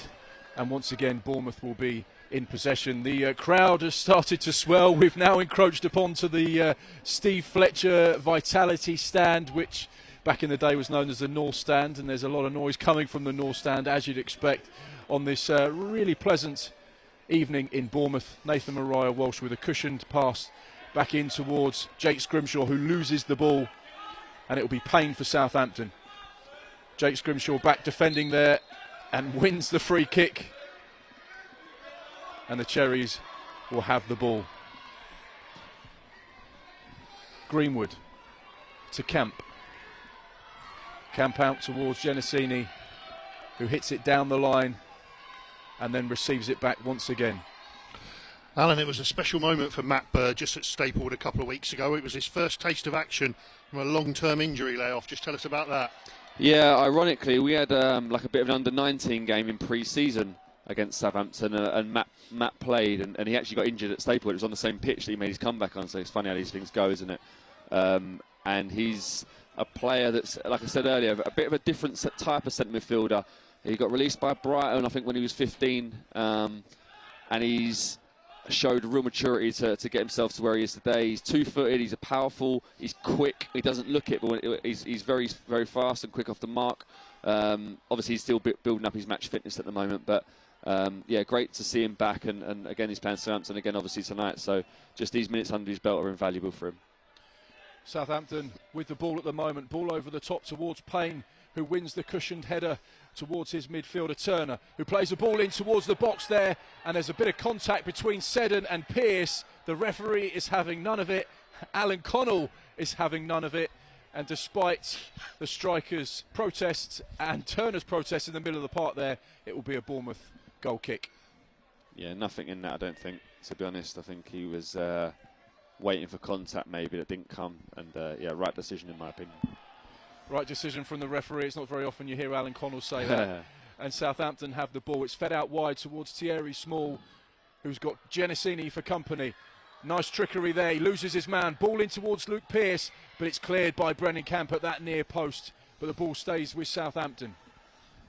and once again Bournemouth will be in possession. The crowd has started to swell. We've now encroached upon to the Steve Fletcher Vitality stand, which back in the day was known as the North Stand, and there's a lot of noise coming from the North Stand, as you'd expect, on this really pleasant evening in Bournemouth. Nathan Mariah Walsh with a cushioned pass back in towards Jake Scrimshaw, who loses the ball, and it will be Payne for Southampton. Jake Scrimshaw back defending there and wins the free kick, and the Cherries will have the ball. Greenwood to Camp. Camp out towards Genesini, who hits it down the line and then receives it back once again. Alan, it was a special moment for Matt Burgess at Staplewood a couple of weeks ago. It was his first taste of action from a long-term injury layoff. Just tell us about that. Yeah, ironically, we had like a bit of an under-19 game in pre-season against Southampton, and Matt played, and he actually got injured at Staplewood. It was on the same pitch that he made his comeback on, so it's funny how these things go, isn't it? And he's a player that's, like I said earlier, a bit of a different type of centre midfielder. He got released by Brighton, I think, when he was 15, and he's showed real maturity to get himself to where he is today. He's two-footed, he's powerful, he's quick. He doesn't look it, but he's very, very fast and quick off the mark. Obviously, he's still building up his match fitness at the moment, but great to see him back. And again, he's playing Southampton again, obviously, tonight. So just these minutes under his belt are invaluable for him. Southampton with the ball at the moment. Ball over the top towards Payne, who wins the cushioned header towards his midfielder Turner, who plays the ball in towards the box there, and there's a bit of contact between Seddon and Pearce. The referee is having none of it. Alan Connell is having none of it, and despite the striker's protest and Turner's protest in the middle of the park there, it will be a Bournemouth goal kick. Yeah, nothing in that, I don't think, to be honest. I think he was waiting for contact maybe that didn't come, and right decision in my opinion. Right decision from the referee. It's not very often you hear Alan Connell say that. And Southampton have the ball. It's fed out wide towards Thierry Small, who's got Genesini for company. Nice trickery there. He loses his man. Ball in towards Luke Pearce, but it's cleared by Brennan Camp at that near post. But the ball stays with Southampton.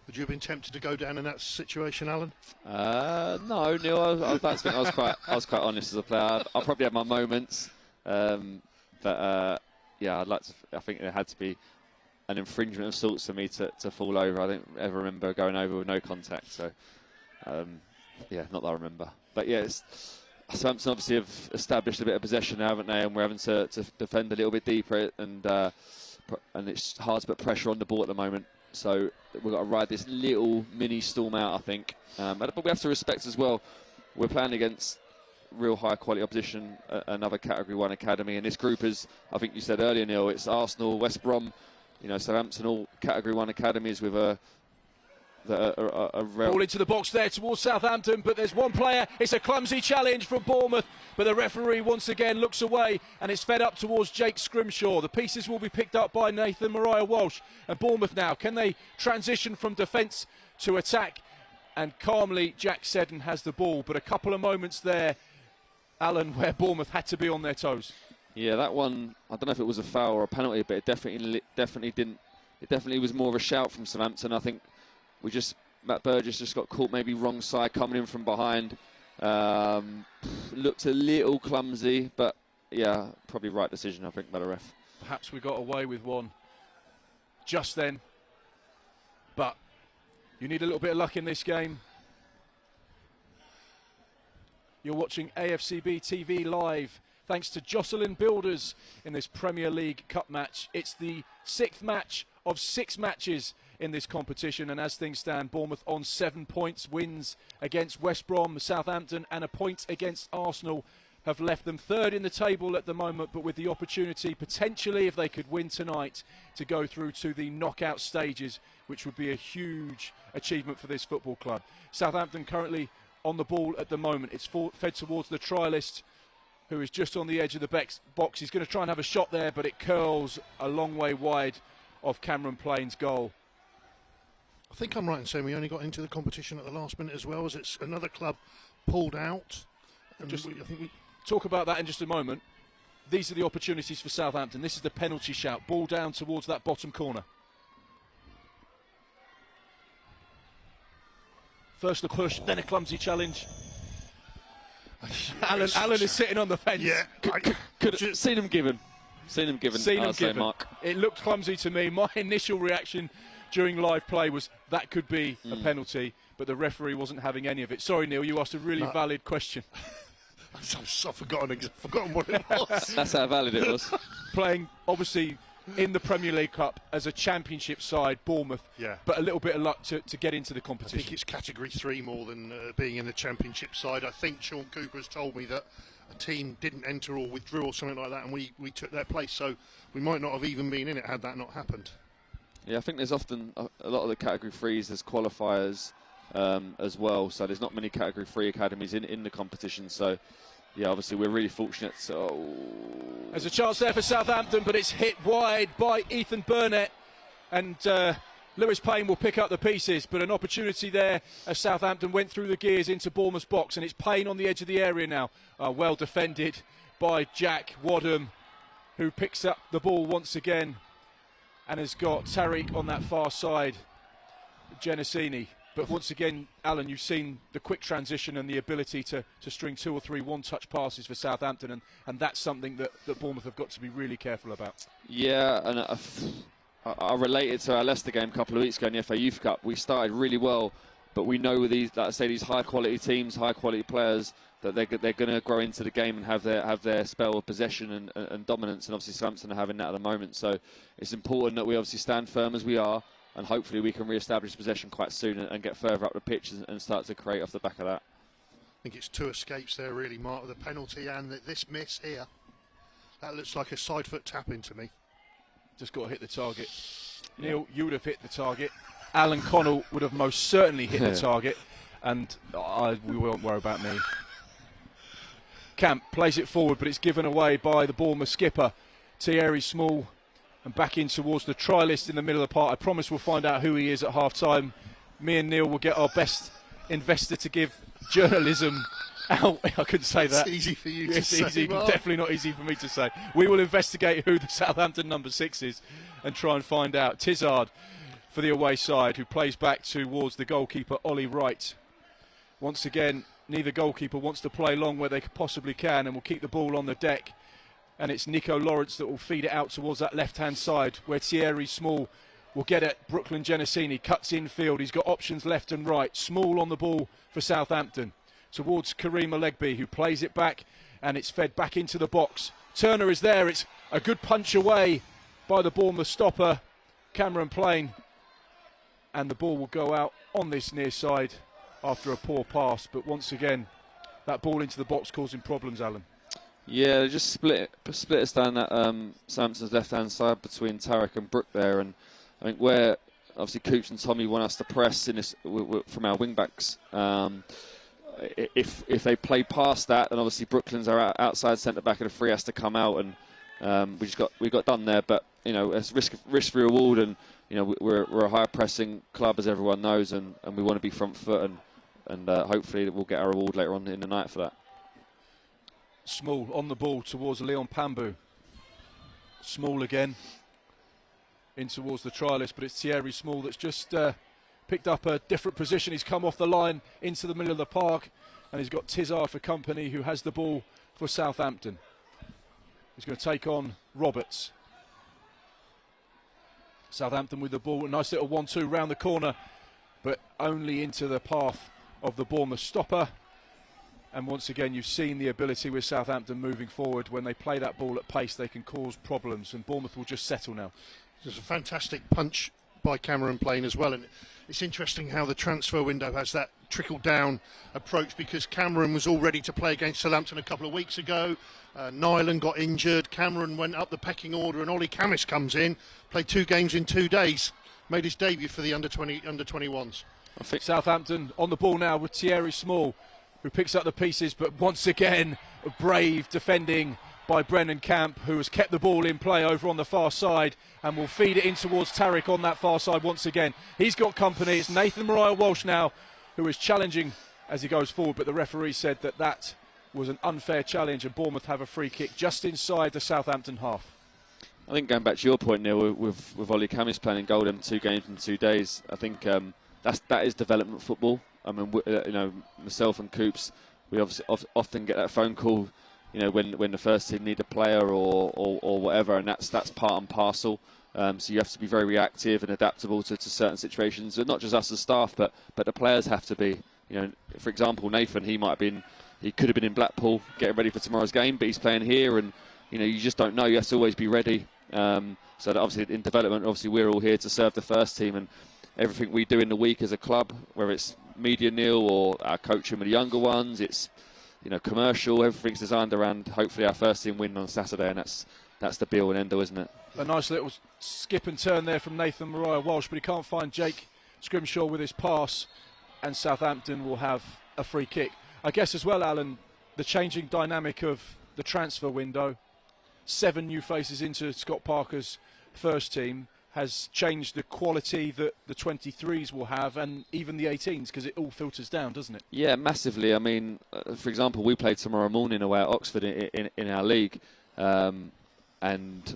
Would you have been tempted to go down in that situation, Alan? No, Neil. I don't think I was quite honest as a player. I'll probably have my moments, but I'd like to. I think there had to be an infringement of sorts for me to fall over. I don't ever remember going over with no contact. So, not that I remember. But Southampton obviously have established a bit of possession now, haven't they? And we're having to defend a little bit deeper, and it's hard to put pressure on the ball at the moment. So we've got to ride this little mini storm out, I think. But we have to respect as well, we're playing against real high quality opposition, another Category 1 academy, and this group is, I think you said earlier, Neil, it's Arsenal, West Brom, Southampton all Category 1 academies with a Ball into the box there towards Southampton, but there's one player. It's a clumsy challenge from Bournemouth, but the referee once again looks away and it's fed up towards Jake Scrimshaw. The pieces will be picked up by Nathan Mariah-Walsh. And Bournemouth now, can they transition from defence to attack? And calmly, Jack Seddon has the ball, but a couple of moments there, Alan, where Bournemouth had to be on their toes. Yeah, that one, I don't know if it was a foul or a penalty, but it definitely didn't. It definitely was more of a shout from Southampton. I think Matt Burgess just got caught maybe wrong side coming in from behind. Looked a little clumsy, but yeah, probably right decision, I think, by the ref. Perhaps we got away with one just then, but you need a little bit of luck in this game. You're watching AFCB TV live thanks to Jocelyn Builders in this Premier League Cup match. It's the 6th match of 6 matches in this competition, and as things stand, Bournemouth on 7 points. Wins against West Brom, Southampton and a point against Arsenal have left them 3rd in the table at the moment, but with the opportunity potentially, if they could win tonight, to go through to the knockout stages, which would be a huge achievement for this football club. Southampton currently on the ball at the moment. It's fed towards the trialist, who is just on the edge of the box. He's going to try and have a shot there, but it curls a long way wide of Cameron Plain's goal. I think I'm right in saying we only got into the competition at the last minute as well, as it's another club pulled out. And I think we talk about that in just a moment. These are the opportunities for Southampton. This is the penalty shout. Ball down towards that bottom corner. First the push, then a clumsy challenge. Alan is sitting on the fence. Yeah, could have seen him given. Mark. It looked clumsy to me. My initial reaction during live play was that could be a penalty, but the referee wasn't having any of it. Sorry, Neil, you asked a really valid question. I've forgotten what it was. That's how valid it was. Playing, obviously, in the Premier League Cup as a championship side, Bournemouth, but a little bit of luck to get into the competition. I think it's Category 3 more than being in the championship side. I think Sean Cooper has told me that a team didn't enter or withdrew or something like that, and we took their place, so we might not have even been in it had that not happened. Yeah, I think there's often a lot of the Category 3s, there's qualifiers as well, so there's not many Category 3 academies in the competition, so yeah, obviously we're really fortunate. So there's a chance there for Southampton, but it's hit wide by Ethan Burnett, and Lewis Payne will pick up the pieces, but an opportunity there as Southampton went through the gears into Bournemouth's box, and it's Payne on the edge of the area now. Well defended by Jack Wadham, who picks up the ball once again and has got Tariq on that far side, Genesini. But once again, Alan, you've seen the quick transition and the ability to string 2 or 3 one-touch passes for Southampton, and that's something that Bournemouth have got to be really careful about. Yeah, and I related to our Leicester game a couple of weeks ago in the FA Youth Cup. We started really well, but we know with these, like I say, these high-quality teams, high-quality players, that they're going to grow into the game and have their spell of possession and dominance, and obviously Southampton are having that at the moment. So it's important that we obviously stand firm as we are, and hopefully we can re-establish possession quite soon and get further up the pitch and start to create off the back of that. I think it's 2 escapes there really, Mark, the penalty and this miss here. That looks like a side foot tap-in to me. Just got to hit the target. Neil, you would have hit the target. Alan Connell would have most certainly hit the target, and we won't worry about me. Camp plays it forward, but it's given away by the Bournemouth skipper, Thierry Small, and back in towards the trialist in the middle of the park. I promise we'll find out who he is at half-time. Me and Neil will get our best investor to give journalism out. I couldn't say that. It's easy for you to say, easy, Mark. definitely not easy for me to say. We will investigate who the Southampton number 6 is and try and find out. Tizard for the away side, who plays back towards the goalkeeper, Ollie Wright. Once again, neither goalkeeper wants to play long where they possibly can, and will keep the ball on the deck. And it's Nico Lawrence that will feed it out towards that left-hand side, where Thierry Small will get it. Brooklyn Genesini cuts infield. He's got options left and right. Small on the ball for Southampton. Towards Kareem Alegbe, who plays it back, and it's fed back into the box. Turner is there. It's a good punch away by the Bournemouth stopper, Cameron Plain. And the ball will go out on this near side after a poor pass. But once again, that ball into the box causing problems, Alan. Yeah, they just split us down that Southampton's left-hand side between Tarek and Brook there, and I think where obviously Coops and Tommy want us to press in this from our wing-backs. If they play past that, then obviously Brooklyn's our outside centre-back and the free has to come out, and we got done there. But you know, it's risk for reward, and you know we're a high-pressing club, as everyone knows, and we want to be front foot, and hopefully we'll get our reward later on in the night for that. Small on the ball towards Leon Pambu. Small again in towards the trialist, but it's Thierry Small that's just picked up a different position. He's come off the line into the middle of the park, and he's got Tizar for company, who has the ball for Southampton. He's going to take on Roberts. Southampton with the ball, a nice little 1-2 round the corner, but only into the path of the Bournemouth stopper. And once again, you've seen the ability with Southampton moving forward. When they play that ball at pace, they can cause problems, and Bournemouth will just settle now. There's a fantastic punch by Cameron Plain as well, and it's interesting how the transfer window has that trickle-down approach, because Cameron was all ready to play against Southampton a couple of weeks ago. Nyland got injured, Cameron went up the pecking order, and Ollie Camis comes in, played 2 games in 2 days, made his debut for the under-21s. I think Southampton on the ball now with Thierry Small, who picks up the pieces, but once again a brave defending by Brennan Camp, who has kept the ball in play over on the far side and will feed it in towards Tarek on that far side once again. He's got company. It's Nathan Mariah Walsh now who is challenging as he goes forward, but the referee said that that was an unfair challenge, and Bournemouth have a free kick just inside the Southampton half. I think going back to your point, Neil, with Ollie Camis playing in goal in 2 games in 2 days, I think that is development football. I mean, you know, myself and Coops, we obviously often get that phone call, you know, when the first team need a player or whatever, and that's part and parcel. So you have to be very reactive and adaptable to certain situations. And not just us as staff, but the players have to be. You know, for example, Nathan, he could have been in Blackpool getting ready for tomorrow's game, but he's playing here, and you know, you just don't know. You have to always be ready. So that obviously in development, obviously we're all here to serve the first team, and everything we do in the week as a club, whether it's media Neil or our coaching with the younger ones, it's, you know, commercial, everything's designed around hopefully our first team win on Saturday, and that's the be all and end all, isn't it? A nice little skip and turn there from Nathan Mariah Walsh, but he can't find Jake Scrimshaw with his pass, and Southampton will have a free kick. I guess as well, Alan, the changing dynamic of the transfer window, 7 new faces into Scott Parker's first team, has changed the quality that the 23s will have, and even the 18s, because it all filters down, doesn't it? Yeah, massively. I mean, for example, we play tomorrow morning away at Oxford in our league, and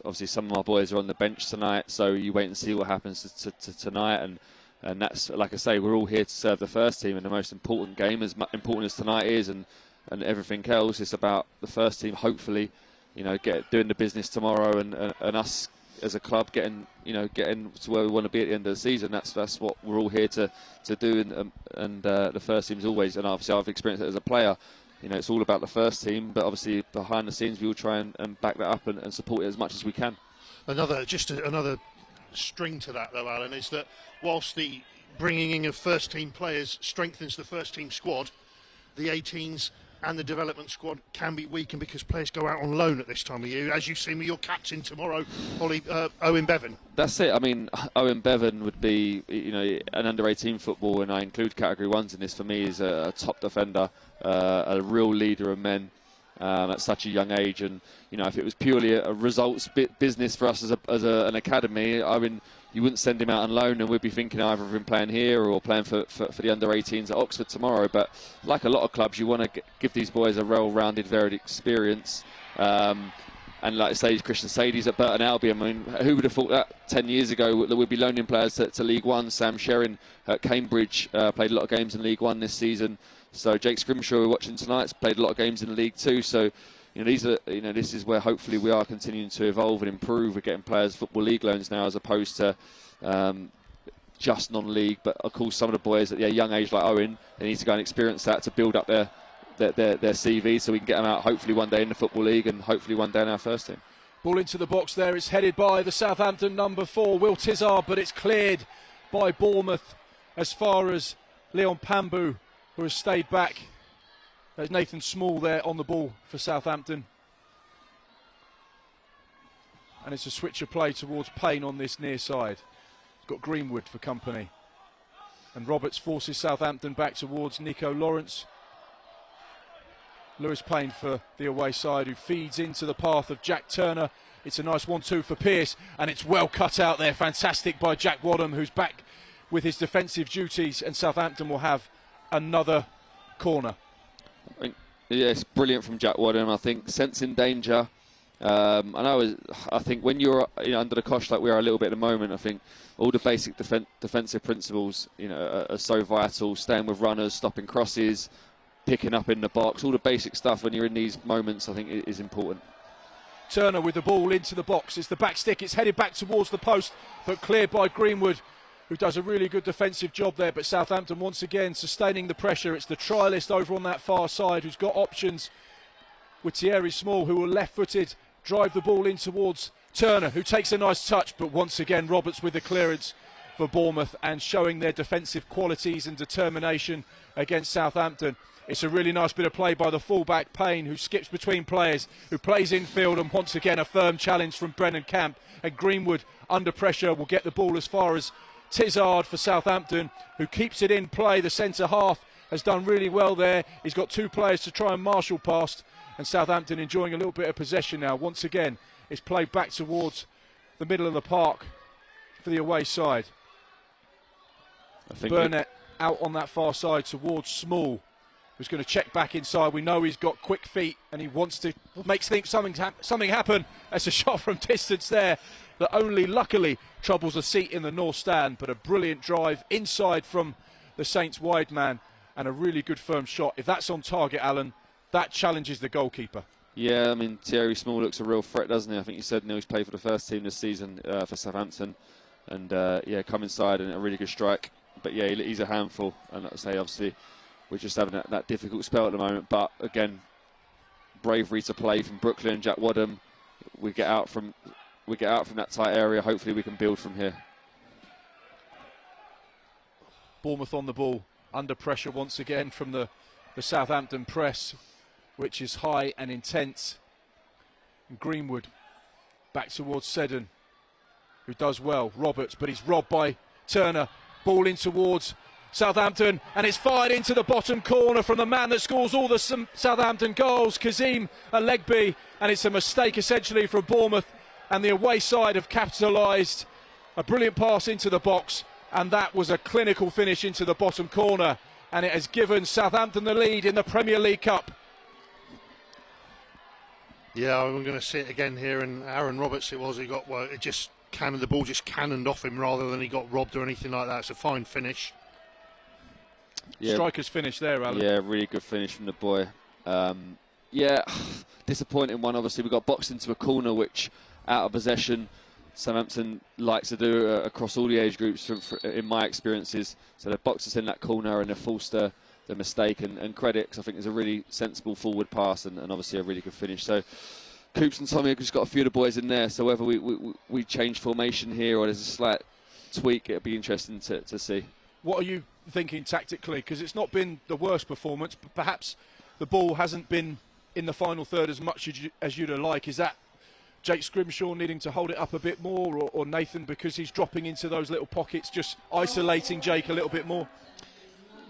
obviously some of our boys are on the bench tonight, so you wait and see what happens to tonight, and that's, like I say, we're all here to serve the first team, and the most important game, as important as tonight is, and everything else, it's about the first team hopefully, you know, doing the business tomorrow, and us as a club getting to where we want to be at the end of the season. That's what we're all here to do, and the first team is always, and obviously I've experienced it as a player, you know, it's all about the first team, but obviously behind the scenes we will try and back that up and support it as much as we can. Another String to that though, Alan, is that whilst the bringing in of first team players strengthens the first team squad, the 18s and the development squad can be weakened because players go out on loan at this time of year, as you see with your captain tomorrow, Owen Bevan. That's it. I mean, Owen Bevan would be, you know, an under-18 football, and I include category 1s in this. For me, is a top defender, a real leader of men at such a young age. And you know, if it was purely a results business for us as an academy, I mean, you wouldn't send him out on loan, and we'd be thinking either of him playing here or playing for the under-18s at Oxford tomorrow. But like a lot of clubs, you want to give these boys a well-rounded, varied experience. And like I say, Christian Sadie's at Burton Albion. I mean, who would have thought that 10 years ago that we'd be loaning players to League One? Sam Sherrin at Cambridge played a lot of games in League One this season. So Jake Scrimshaw, we're watching tonight's played a lot of games in League Two. So you know, this is where hopefully we are continuing to evolve and improve. We're getting players Football League loans now, as opposed to just non-league. But of course, some of the boys at a young age like Owen, they need to go and experience that to build up their CV, so we can get them out hopefully one day in the Football League and hopefully one day in our first team. Ball into the box there. It's headed by the Southampton number 4, Will Tizard, but it's cleared by Bournemouth as far as Leon Pambu, who has stayed back. There's Nathan Small there on the ball for Southampton. And it's a switch of play towards Payne on this near side. He's got Greenwood for company. And Roberts forces Southampton back towards Nico Lawrence. Lewis Payne for the away side, who feeds into the path of Jack Turner. It's a nice 1-2 for Pearce, and it's well cut out there. Fantastic by Jack Wadham, who's back with his defensive duties, and Southampton will have another corner. Yes, brilliant from Jack Wadham. I think sensing danger. I think when you're under the cosh like we are a little bit at the moment, I think all the basic defensive principles are so vital. Staying with runners, stopping crosses, picking up in the box, all the basic stuff when you're in these moments, I think is important. Turner with the ball into the box. It's the back stick. It's headed back towards the post, but cleared by Greenwood, who does a really good defensive job there. But Southampton once again sustaining the pressure. It's the trialist over on that far side who's got options with Thierry Small, who are left-footed, drive the ball in towards Turner, who takes a nice touch. But once again, Roberts with the clearance for Bournemouth and showing their defensive qualities and determination against Southampton. It's a really nice bit of play by the fullback Payne, who skips between players, who plays infield, and once again a firm challenge from Brennan Camp. And Greenwood, under pressure, will get the ball as far as Tizard for Southampton, who keeps it in play. The centre half has done really well there. He's got two players to try and marshal past, and Southampton enjoying a little bit of possession now. Once again, it's played back towards the middle of the park for the away side. Burnett out on that far side towards Small, who's going to check back inside. We know he's got quick feet and he wants to make something happen. That's a shot from distance there that only luckily troubles a seat in the North Stand, but a brilliant drive inside from the Saints wide man and a really good firm shot. If that's on target, Alan, that challenges the goalkeeper. Yeah, I mean, Thierry Small looks a real threat, doesn't he? I think you said he's played for the first team this season for Southampton, and come inside and a really good strike. But yeah, he's a handful, and like I say, obviously we're just having that difficult spell at the moment. But again, bravery to play from Brooklyn and Jack Wadham. We get out from that tight area. Hopefully, we can build from here. Bournemouth on the ball, under pressure once again from the Southampton press, which is high and intense. And Greenwood back towards Seddon, who does well. Roberts, but he's robbed by Turner. Ball in towards Southampton, and it's fired into the bottom corner from the man that scores all the Southampton goals, Kazim Alegbe, and it's a mistake essentially from Bournemouth, and the away side have capitalised. A brilliant pass into the box, and that was a clinical finish into the bottom corner, and it has given Southampton the lead in the Premier League Cup. Yeah, I'm going to see it again here, and Aaron Roberts the ball just cannoned off him rather than he got robbed or anything like that. It's a fine finish. Yeah. Striker's finish there, Alan. Yeah, really good finish from the boy. Disappointing one. Obviously, we got boxed into a corner, which out of possession, Southampton likes to do across all the age groups, in my experiences. So they boxed us in that corner and they forced the mistake and credit, because I think it's a really sensible forward pass and obviously a really good finish. So Coops and Tommy have just got a few of the boys in there. So whether we change formation here or there's a slight tweak, it'll be interesting to see. What are you thinking tactically? Because it's not been the worst performance, but perhaps the ball hasn't been in the final third as much as you'd like. Is that Jake Scrimshaw needing to hold it up a bit more, or Nathan because he's dropping into those little pockets, just isolating Jake a little bit more?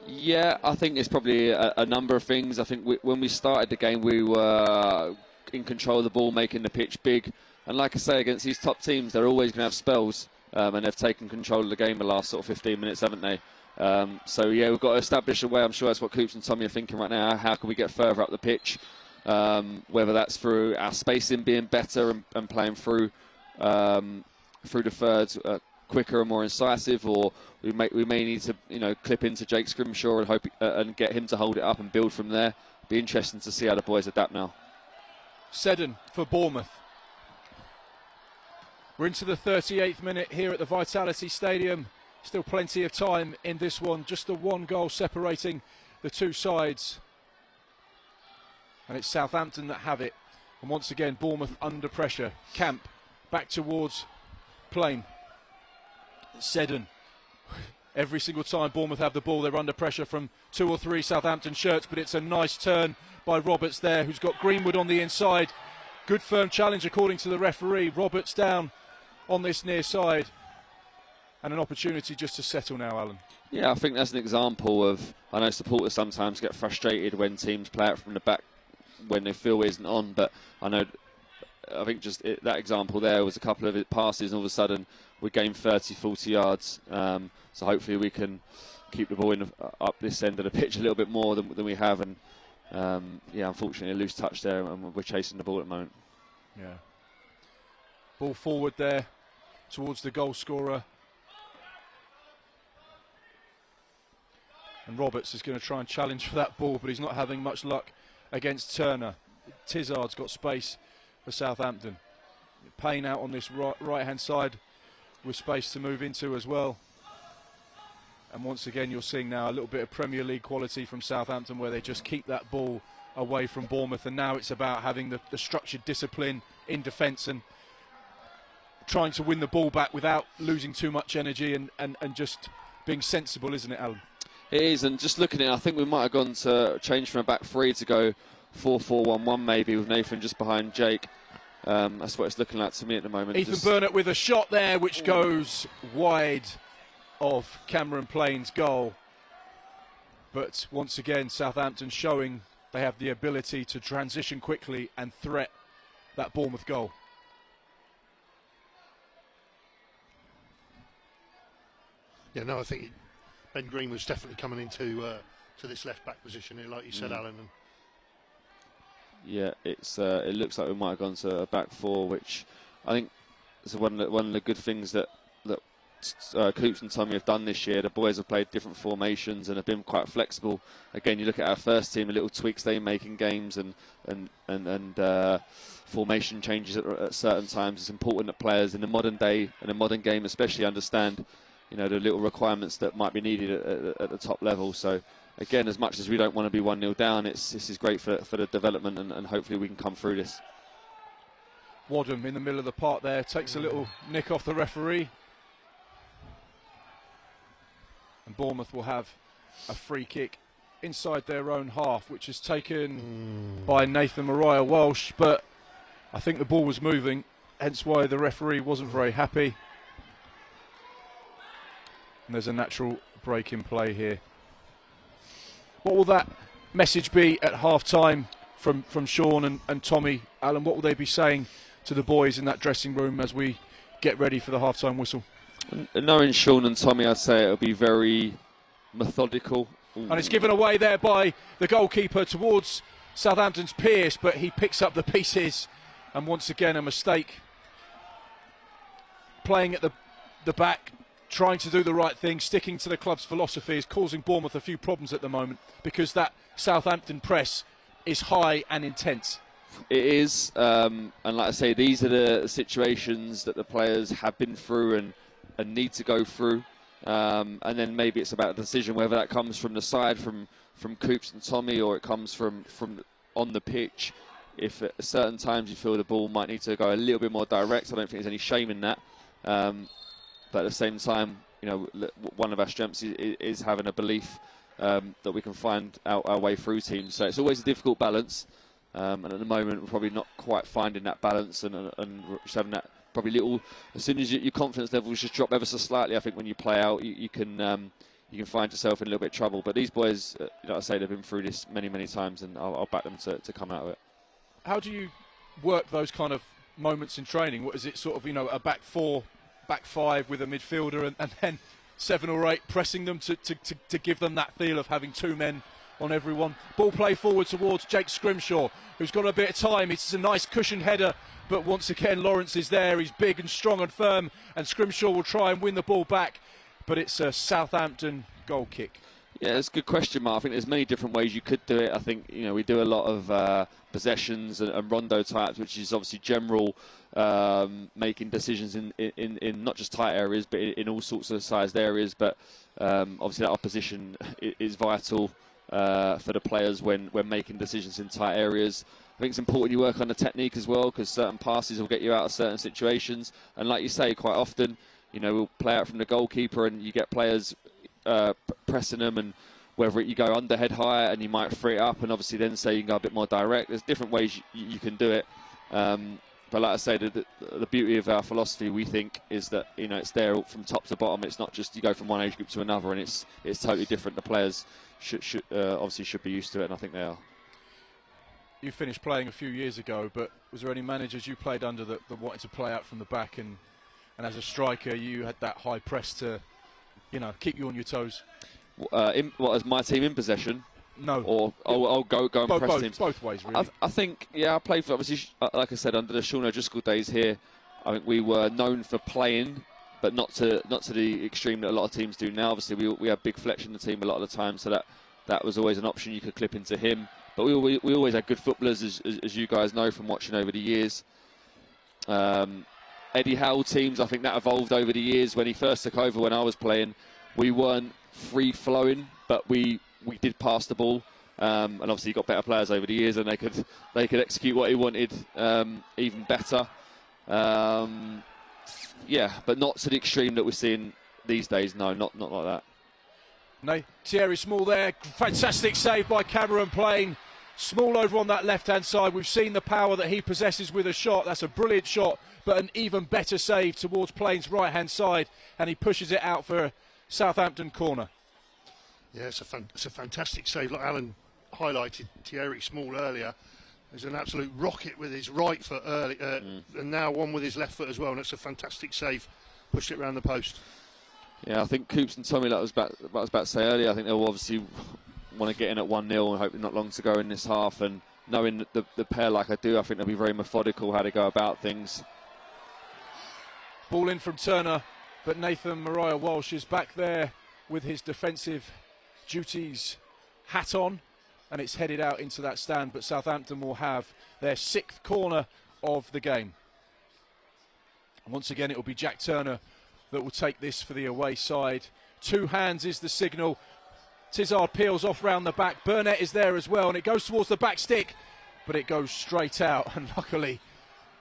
Yeah, I think it's probably a number of things. I think when we started the game, we were in control of the ball, making the pitch big. And like I say, against these top teams, they're always going to have spells. And they've taken control of the game the last sort of 15 minutes, haven't they? So yeah, we've got to establish a way. I'm sure that's what Coops and Tommy are thinking right now. How can we get further up the pitch? Whether that's through our spacing being better and playing through the thirds quicker and more incisive, or we may need to clip into Jake Scrimshaw and hope and get him to hold it up and build from there. Be interesting to see how the boys adapt now. Seddon for Bournemouth. We're into the 38th minute here at the Vitality Stadium. Still plenty of time in this one. Just the one goal separating the two sides. And it's Southampton that have it. And once again, Bournemouth under pressure. Camp back towards Plain. Seddon. Every single time Bournemouth have the ball, they're under pressure from 2 or 3 Southampton shirts. But it's a nice turn by Roberts there, who's got Greenwood on the inside. Good firm challenge according to the referee. Roberts down on this near side. And an opportunity just to settle now, Alan. Yeah, I think that's an example of, I know supporters sometimes get frustrated when teams play out from the back when they feel it isn't on, but I think just that example there was a couple of passes and all of a sudden we gained 30, 40 yards. So hopefully we can keep the ball up this end of the pitch a little bit more than we have. And yeah, unfortunately a loose touch there and we're chasing the ball at the moment. Yeah. Ball forward there towards the goal scorer. And Roberts is going to try and challenge for that ball, but he's not having much luck against Turner. Tizard's got space for Southampton. Payne out on this right-hand side with space to move into as well. And once again, you're seeing now a little bit of Premier League quality from Southampton where they just keep that ball away from Bournemouth. And now it's about having the structured discipline in defence and trying to win the ball back without losing too much energy and just being sensible, isn't it, Alan? It is, and just looking at it, I think we might have gone to change from a back three to go 4-4-1-1 maybe with Nathan just behind Jake. That's what it's looking like to me at the moment. Ethan Burnett with a shot there which goes wide of Cameron Plain's goal. But once again, Southampton showing they have the ability to transition quickly and threat that Bournemouth goal. Yeah, no, I think Ben Green was definitely coming into to this left back position here, like you said, Alan. And yeah, it looks like we might have gone to a back four, which I think is one of the good things that Coops and Tommy have done this year. The boys have played different formations and have been quite flexible. Again, you look at our first team, the little tweaks they make in games and formation changes at certain times. It's important that players in the modern day and the modern game especially understand, you know, the little requirements that might be needed at the top level. So again, as much as we don't want to be 1-0 down, this is great for the development and hopefully we can come through this. Wadham in the middle of the park there takes a little nick off the referee. And Bournemouth will have a free kick inside their own half, which is taken by Nathan Mariah Welsh, but I think the ball was moving, hence why the referee wasn't very happy. And there's a natural break in play here. What will that message be at half-time from Sean and Tommy? Alan, what will they be saying to the boys in that dressing room as we get ready for the half-time whistle? Knowing Sean and Tommy, I'd say it'll be very methodical. And it's given away there by the goalkeeper towards Southampton's Pearce, but he picks up the pieces, and once again a mistake. Playing at the back, trying to do the right thing, sticking to the club's philosophy is causing Bournemouth a few problems at the moment because that Southampton press is high and intense. It is, and like I say, these are the situations that the players have been through and need to go through. And then maybe it's about a decision whether that comes from the side, from Coops and Tommy, or it comes from on the pitch. If at certain times you feel the ball might need to go a little bit more direct, I don't think there's any shame in that. But at the same time, you know, one of our strengths is having a belief that we can find our way through teams. So it's always a difficult balance. And at the moment, we're probably not quite finding that balance and just having that probably little. As soon as your confidence levels just drop ever so slightly, I think when you play out, you can find yourself in a little bit of trouble. But these boys, like I say, they've been through this many times, and I'll back them to come out of it. How do you work those kind of moments in training? What is it, sort of, you know, a back four, back five with a midfielder, and then 7 or 8 pressing them to give them that feel of having 2 men on everyone? Ball play forward towards Jake Scrimshaw, who's got a bit of time. It's a nice cushioned header, but once again Lawrence is there. He's big and strong and firm, and Scrimshaw will try and win the ball back, but it's a Southampton goal kick. Yeah, it's a good question, Mark. I think there's many different ways you could do it. I think, you know, we do a lot of possessions and rondo types, which is obviously general making decisions in not just tight areas, but in all sorts of sized areas. But obviously that opposition is vital for the players when making decisions in tight areas. I think it's important you work on the technique as well, because certain passes will get you out of certain situations. And like you say, quite often, you know, we'll play out from the goalkeeper and you get players pressing them, and whether you go under head high and you might free it up and obviously then say you can go a bit more direct. There's different ways you can do it. But like I say, the beauty of our philosophy, we think, is that it's there from top to bottom. It's not just you go from one age group to another, and it's totally different. The players obviously should be used to it, and I think they are. You finished playing a few years ago, but was there any managers you played under that wanted to play out from the back, and as a striker you had that high press to keep you on your toes? What, as my team in possession? No. Or I'll go and press teams. Both ways, really. I think, I played for, obviously, like I said, under the Sean O'Driscoll days here. I think we were known for playing, but not to the extreme that a lot of teams do now. Obviously, we have Big Fletch in the team a lot of the time, so that was always an option. You could clip into him. But we always had good footballers, as you guys know from watching over the years. Eddie Howe teams, I think that evolved over the years. When he first took over, when I was playing, we weren't free-flowing, but we did pass the ball, and obviously he got better players over the years, and they could execute what he wanted even better. Yeah, but not to the extreme that we're seeing these days. No, not like that. No, Thierry Small there, fantastic save by Cameron Plain. Small over on that left-hand side. We've seen the power that he possesses with a shot. That's a brilliant shot, but an even better save towards Plain's right-hand side, and he pushes it out for a Southampton corner. Yeah, it's a fantastic save. Like Alan highlighted Thierry Small earlier. There's an absolute rocket with his right foot early, and now one with his left foot as well, and it's a fantastic save. Pushed it round the post. Yeah, I think Coops and Tommy, like I was about to say earlier, I think they'll obviously want to get in at 1-0 and hoping not long to go in this half. And knowing the pair like I do, I think they'll be very methodical how they go about things. Ball in from Turner, but Nathan Mariah Walsh is back there with his defensive duties hat on, and it's headed out into that stand, but Southampton will have their 6th corner of the game. And once again, it will be Jack Turner that will take this for the away side. 2 hands is the signal. Tizard peels off round the back. Burnett is there as well, and it goes towards the back stick, but it goes straight out. And luckily,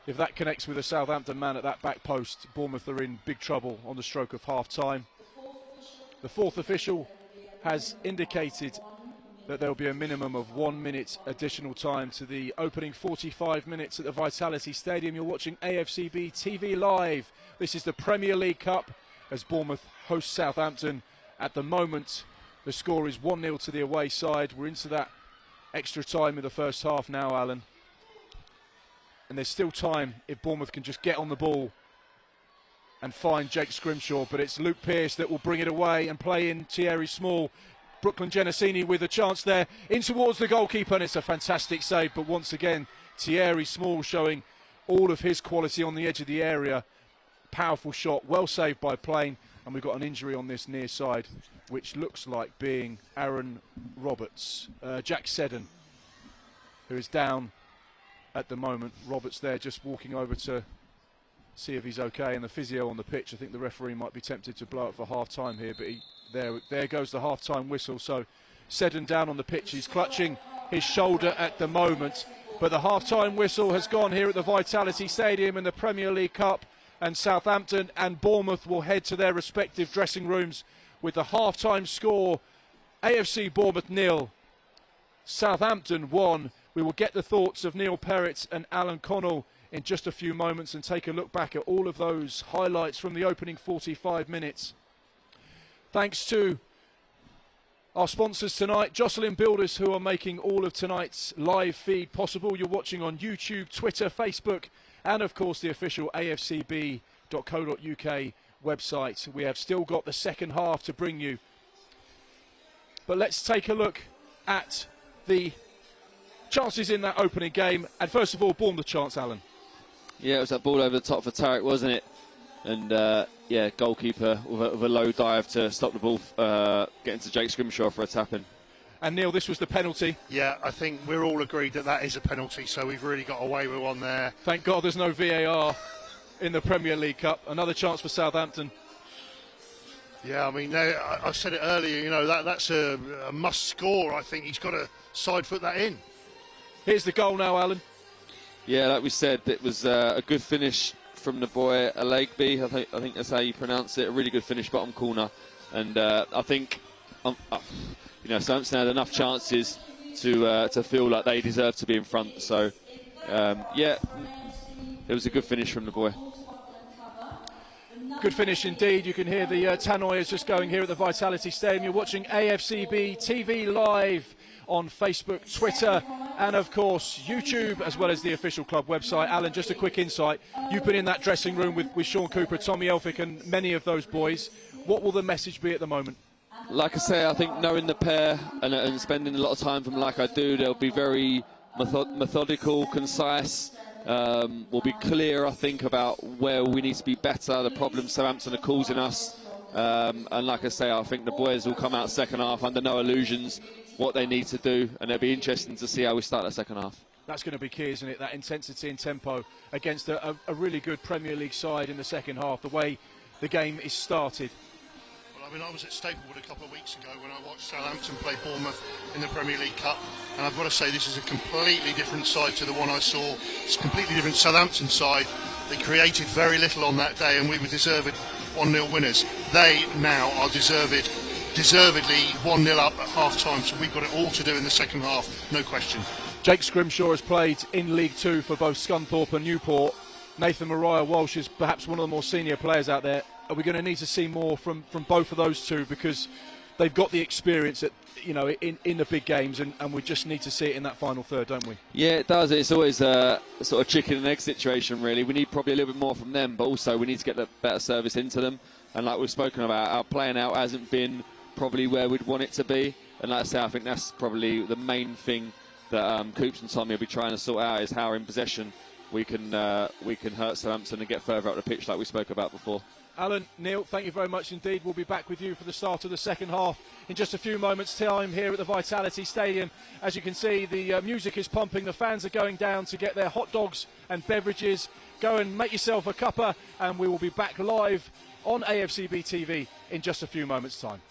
if that connects with a Southampton man at that back post, Bournemouth are in big trouble on the stroke of half-time. The 4th official has indicated that there will be a minimum of 1 minute additional time to the opening 45 minutes at the Vitality Stadium. You're watching AFCB TV Live. This is the Premier League Cup as Bournemouth hosts Southampton. At the moment, the score is 1-0 to the away side. We're into that extra time in the first half now, Alan. And there's still time if Bournemouth can just get on the ball and find Jake Scrimshaw, but it's Luke Pearce that will bring it away and play in Thierry Small. Brooklyn Genesini with a chance there, in towards the goalkeeper, and it's a fantastic save, but once again, Thierry Small showing all of his quality on the edge of the area. Powerful shot, well saved by Plain, and we've got an injury on this near side, which looks like being Aaron Roberts. Jack Seddon, who is down at the moment. Roberts there just walking over to see if he's okay, and the physio on the pitch. I think the referee might be tempted to blow it for half-time here, but there goes the half-time whistle. So Seddon down on the pitch. He's clutching his shoulder at the moment, but the half-time whistle has gone here at the Vitality Stadium in the Premier League Cup, and Southampton and Bournemouth will head to their respective dressing rooms with the half-time score: AFC Bournemouth 0, Southampton 1. We will get the thoughts of Neil Perrott and Alan Connell in just a few moments and take a look back at all of those highlights from the opening 45 minutes. Thanks to our sponsors tonight, Jocelyn Builders, who are making all of tonight's live feed possible. You're watching on YouTube, Twitter, Facebook, and of course the official afcb.co.uk website. We have still got the second half to bring you. But let's take a look at the chances in that opening game. And first of all, Bournemouth chance, Alan. Yeah, it was that ball over the top for Tarek, wasn't it? And yeah, goalkeeper with a low dive to stop the ball getting to Jake Scrimshaw for a tap-in. And Neil, this was the penalty. Yeah, I think we're all agreed that is a penalty, so we've really got away with one there. Thank God there's no VAR in the Premier League Cup. Another chance for Southampton. Yeah, I mean, I said it earlier, you know, that's a must score. I think he's got to side foot that in. Here's the goal now, Alan. Yeah, like we said, it was a good finish from the boy Alegby. I think that's how you pronounce it. A really good finish, bottom corner. And I think, you know, Southampton had enough chances to feel like they deserve to be in front. So, yeah, it was a good finish from the boy. Good finish indeed. You can hear the tannoy is just going here at the Vitality Stadium. You're watching AFCB TV live on Facebook, Twitter, and of course YouTube, as well as the official club website. Alan, just a quick insight. You've been in that dressing room with Sean Cooper, Tommy Elphick, and many of those boys. What will the message be at the moment? Like I say, I think knowing the pair and spending a lot of time from like I do, they'll be very methodical, concise. We'll be clear, I think, about where we need to be better, the problems Southampton are causing us. And like I say, I think the boys will come out second half under no illusions what they need to do, and it'll be interesting to see how we start the second half. That's going to be key, isn't it? That intensity and tempo against a really good Premier League side in the second half, the way the game is started. I mean, I was at Staplewood a couple of weeks ago when I watched Southampton play Bournemouth in the Premier League Cup, and I've got to say this is a completely different side to the one I saw. It's a completely different Southampton side. They created very little on that day, and we were deserved 1-0 winners. They now are deservedly 1-0 up at half-time, so we've got it all to do in the second half, no question. Jake Scrimshaw has played in League Two for both Scunthorpe and Newport. Nathan Mariah Walsh is perhaps one of the more senior players out there. Are we going to need to see more from both of those two, because they've got the experience at, you know, in the big games, and we just need to see it in that final third, don't we? Yeah, it does. It's always a sort of chicken and egg situation, really. We need probably a little bit more from them, but also we need to get the better service into them. And like we've spoken about, our playing out hasn't been probably where we'd want it to be. And like I say, I think that's probably the main thing that Coops and Tommy will be trying to sort out, is how in possession we can hurt Southampton and get further up the pitch like we spoke about before. Alan, Neil, thank you very much indeed. We'll be back with you for the start of the second half in just a few moments' time here at the Vitality Stadium. As you can see, the music is pumping, the fans are going down to get their hot dogs and beverages. Go and make yourself a cuppa, and we will be back live on AFCB TV in just a few moments' time.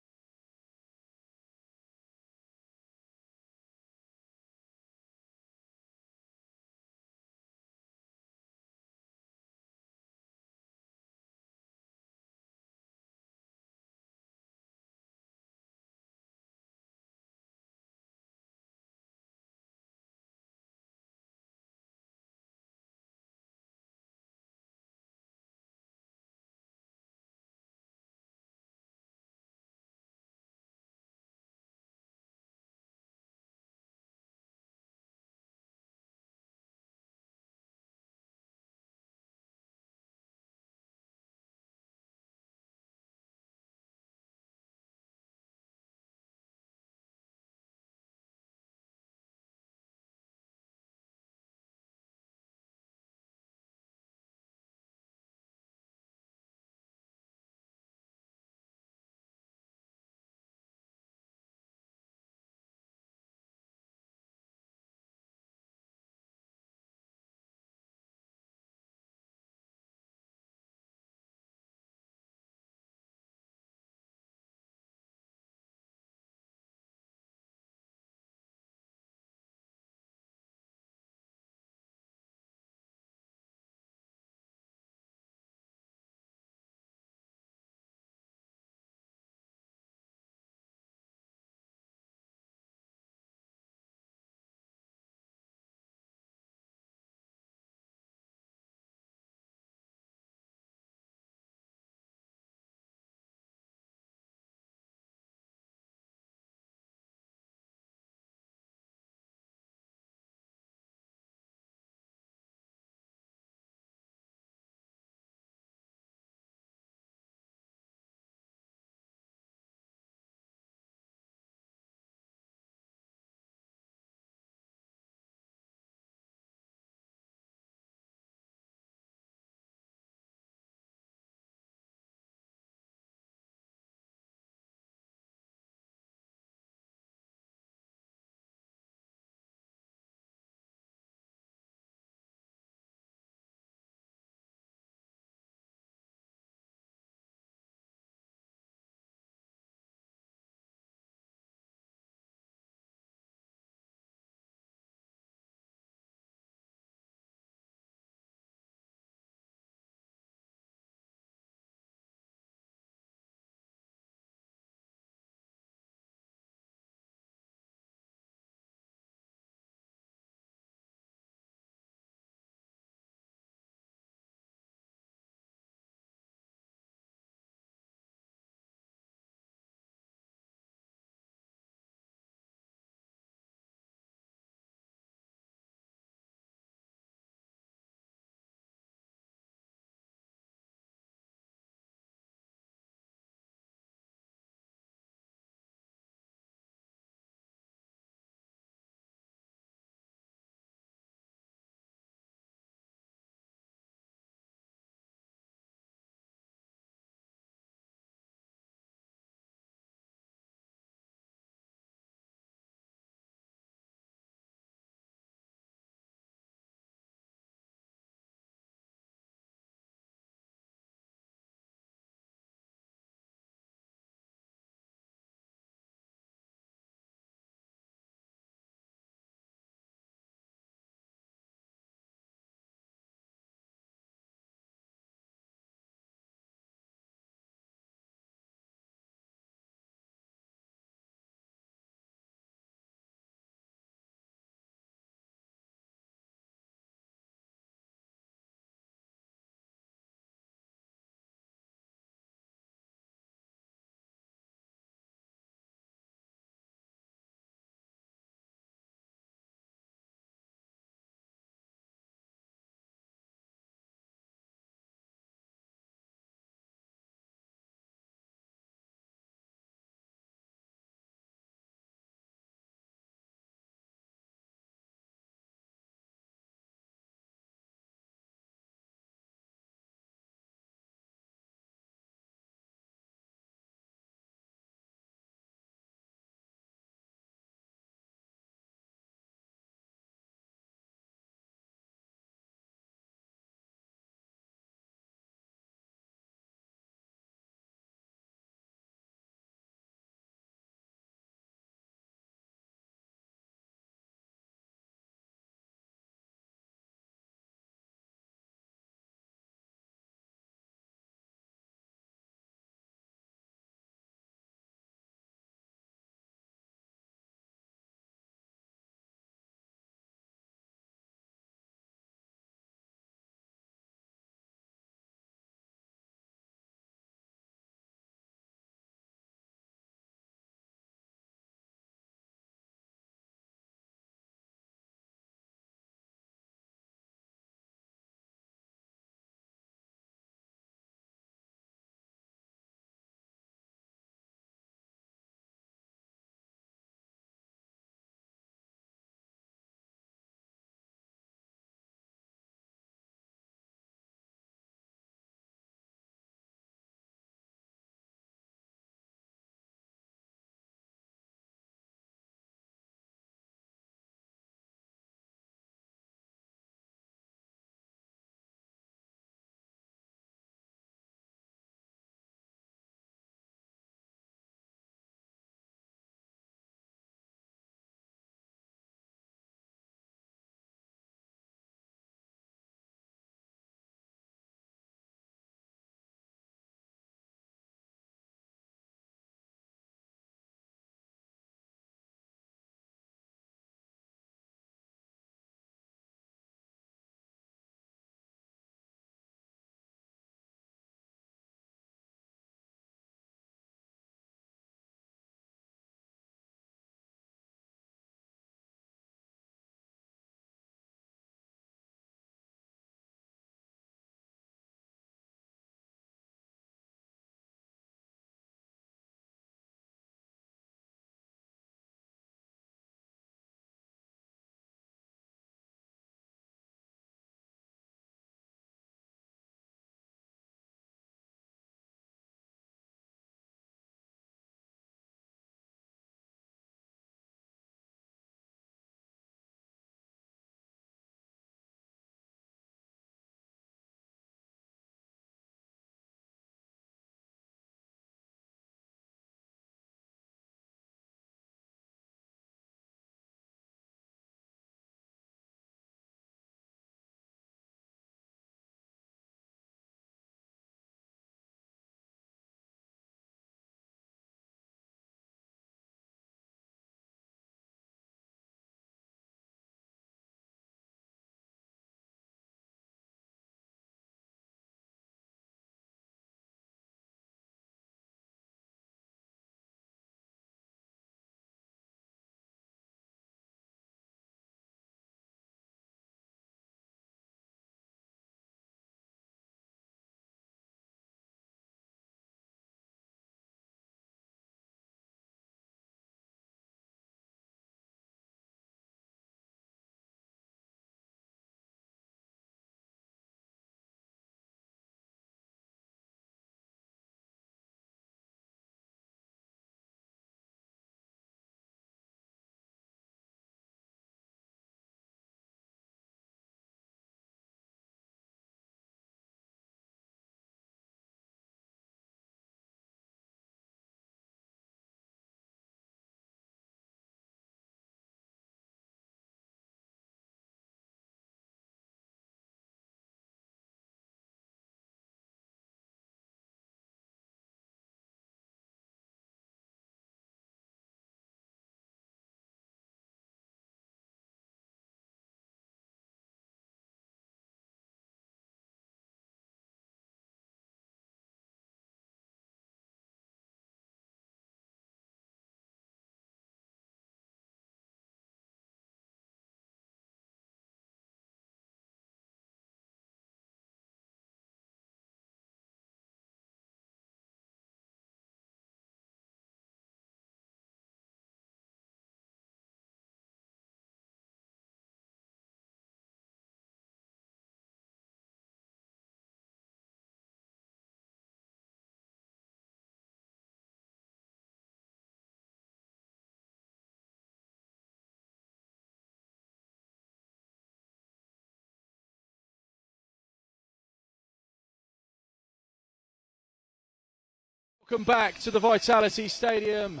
Welcome back to the Vitality Stadium.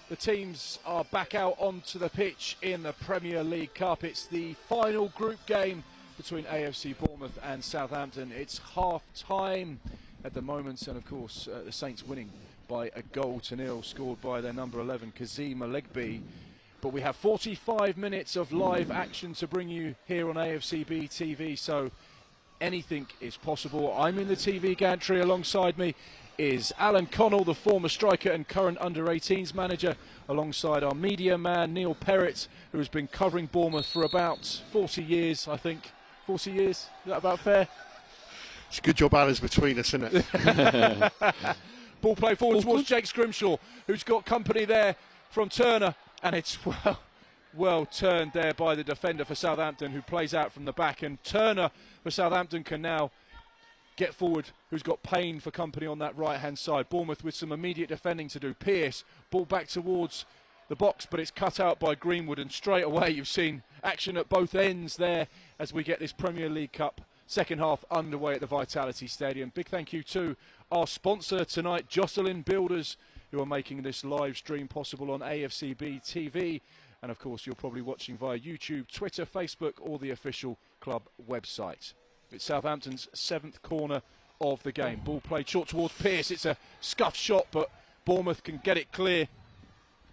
The teams are back out onto the pitch in the Premier League Cup. It's the final group game between AFC Bournemouth and Southampton. It's half-time at the moment, and of course the Saints winning by 1-0, scored by their number 11, Kazim Alegbi. But we have 45 minutes of live action to bring you here on AFCB TV, so anything is possible. I'm in the TV gantry. Alongside me is Alan Connell, the former striker and current under-18s manager, alongside our media man Neil Perrott, who has been covering Bournemouth for about 40 years, I think. 40 years? Is that about fair? It's a good job Alan's between us, isn't it? Ball play forward towards Jake Scrimshaw, who's got company there from Turner, and it's well turned there by the defender for Southampton, who plays out from the back, and Turner for Southampton can now get forward, who's got Payne for company on that right hand side. Bournemouth with some immediate defending to do. Pearce, ball back towards the box, but it's cut out by Greenwood, and straight away you've seen action at both ends there as we get this Premier League Cup second half underway at the Vitality Stadium. Big thank you to our sponsor tonight, Jocelyn Builders, who are making this live stream possible on AFCB TV, and of course you're probably watching via YouTube, Twitter, Facebook, or the official club website. It's Southampton's 7th corner of the game. Ball played short towards Pearce. It's a scuffed shot, but Bournemouth can get it clear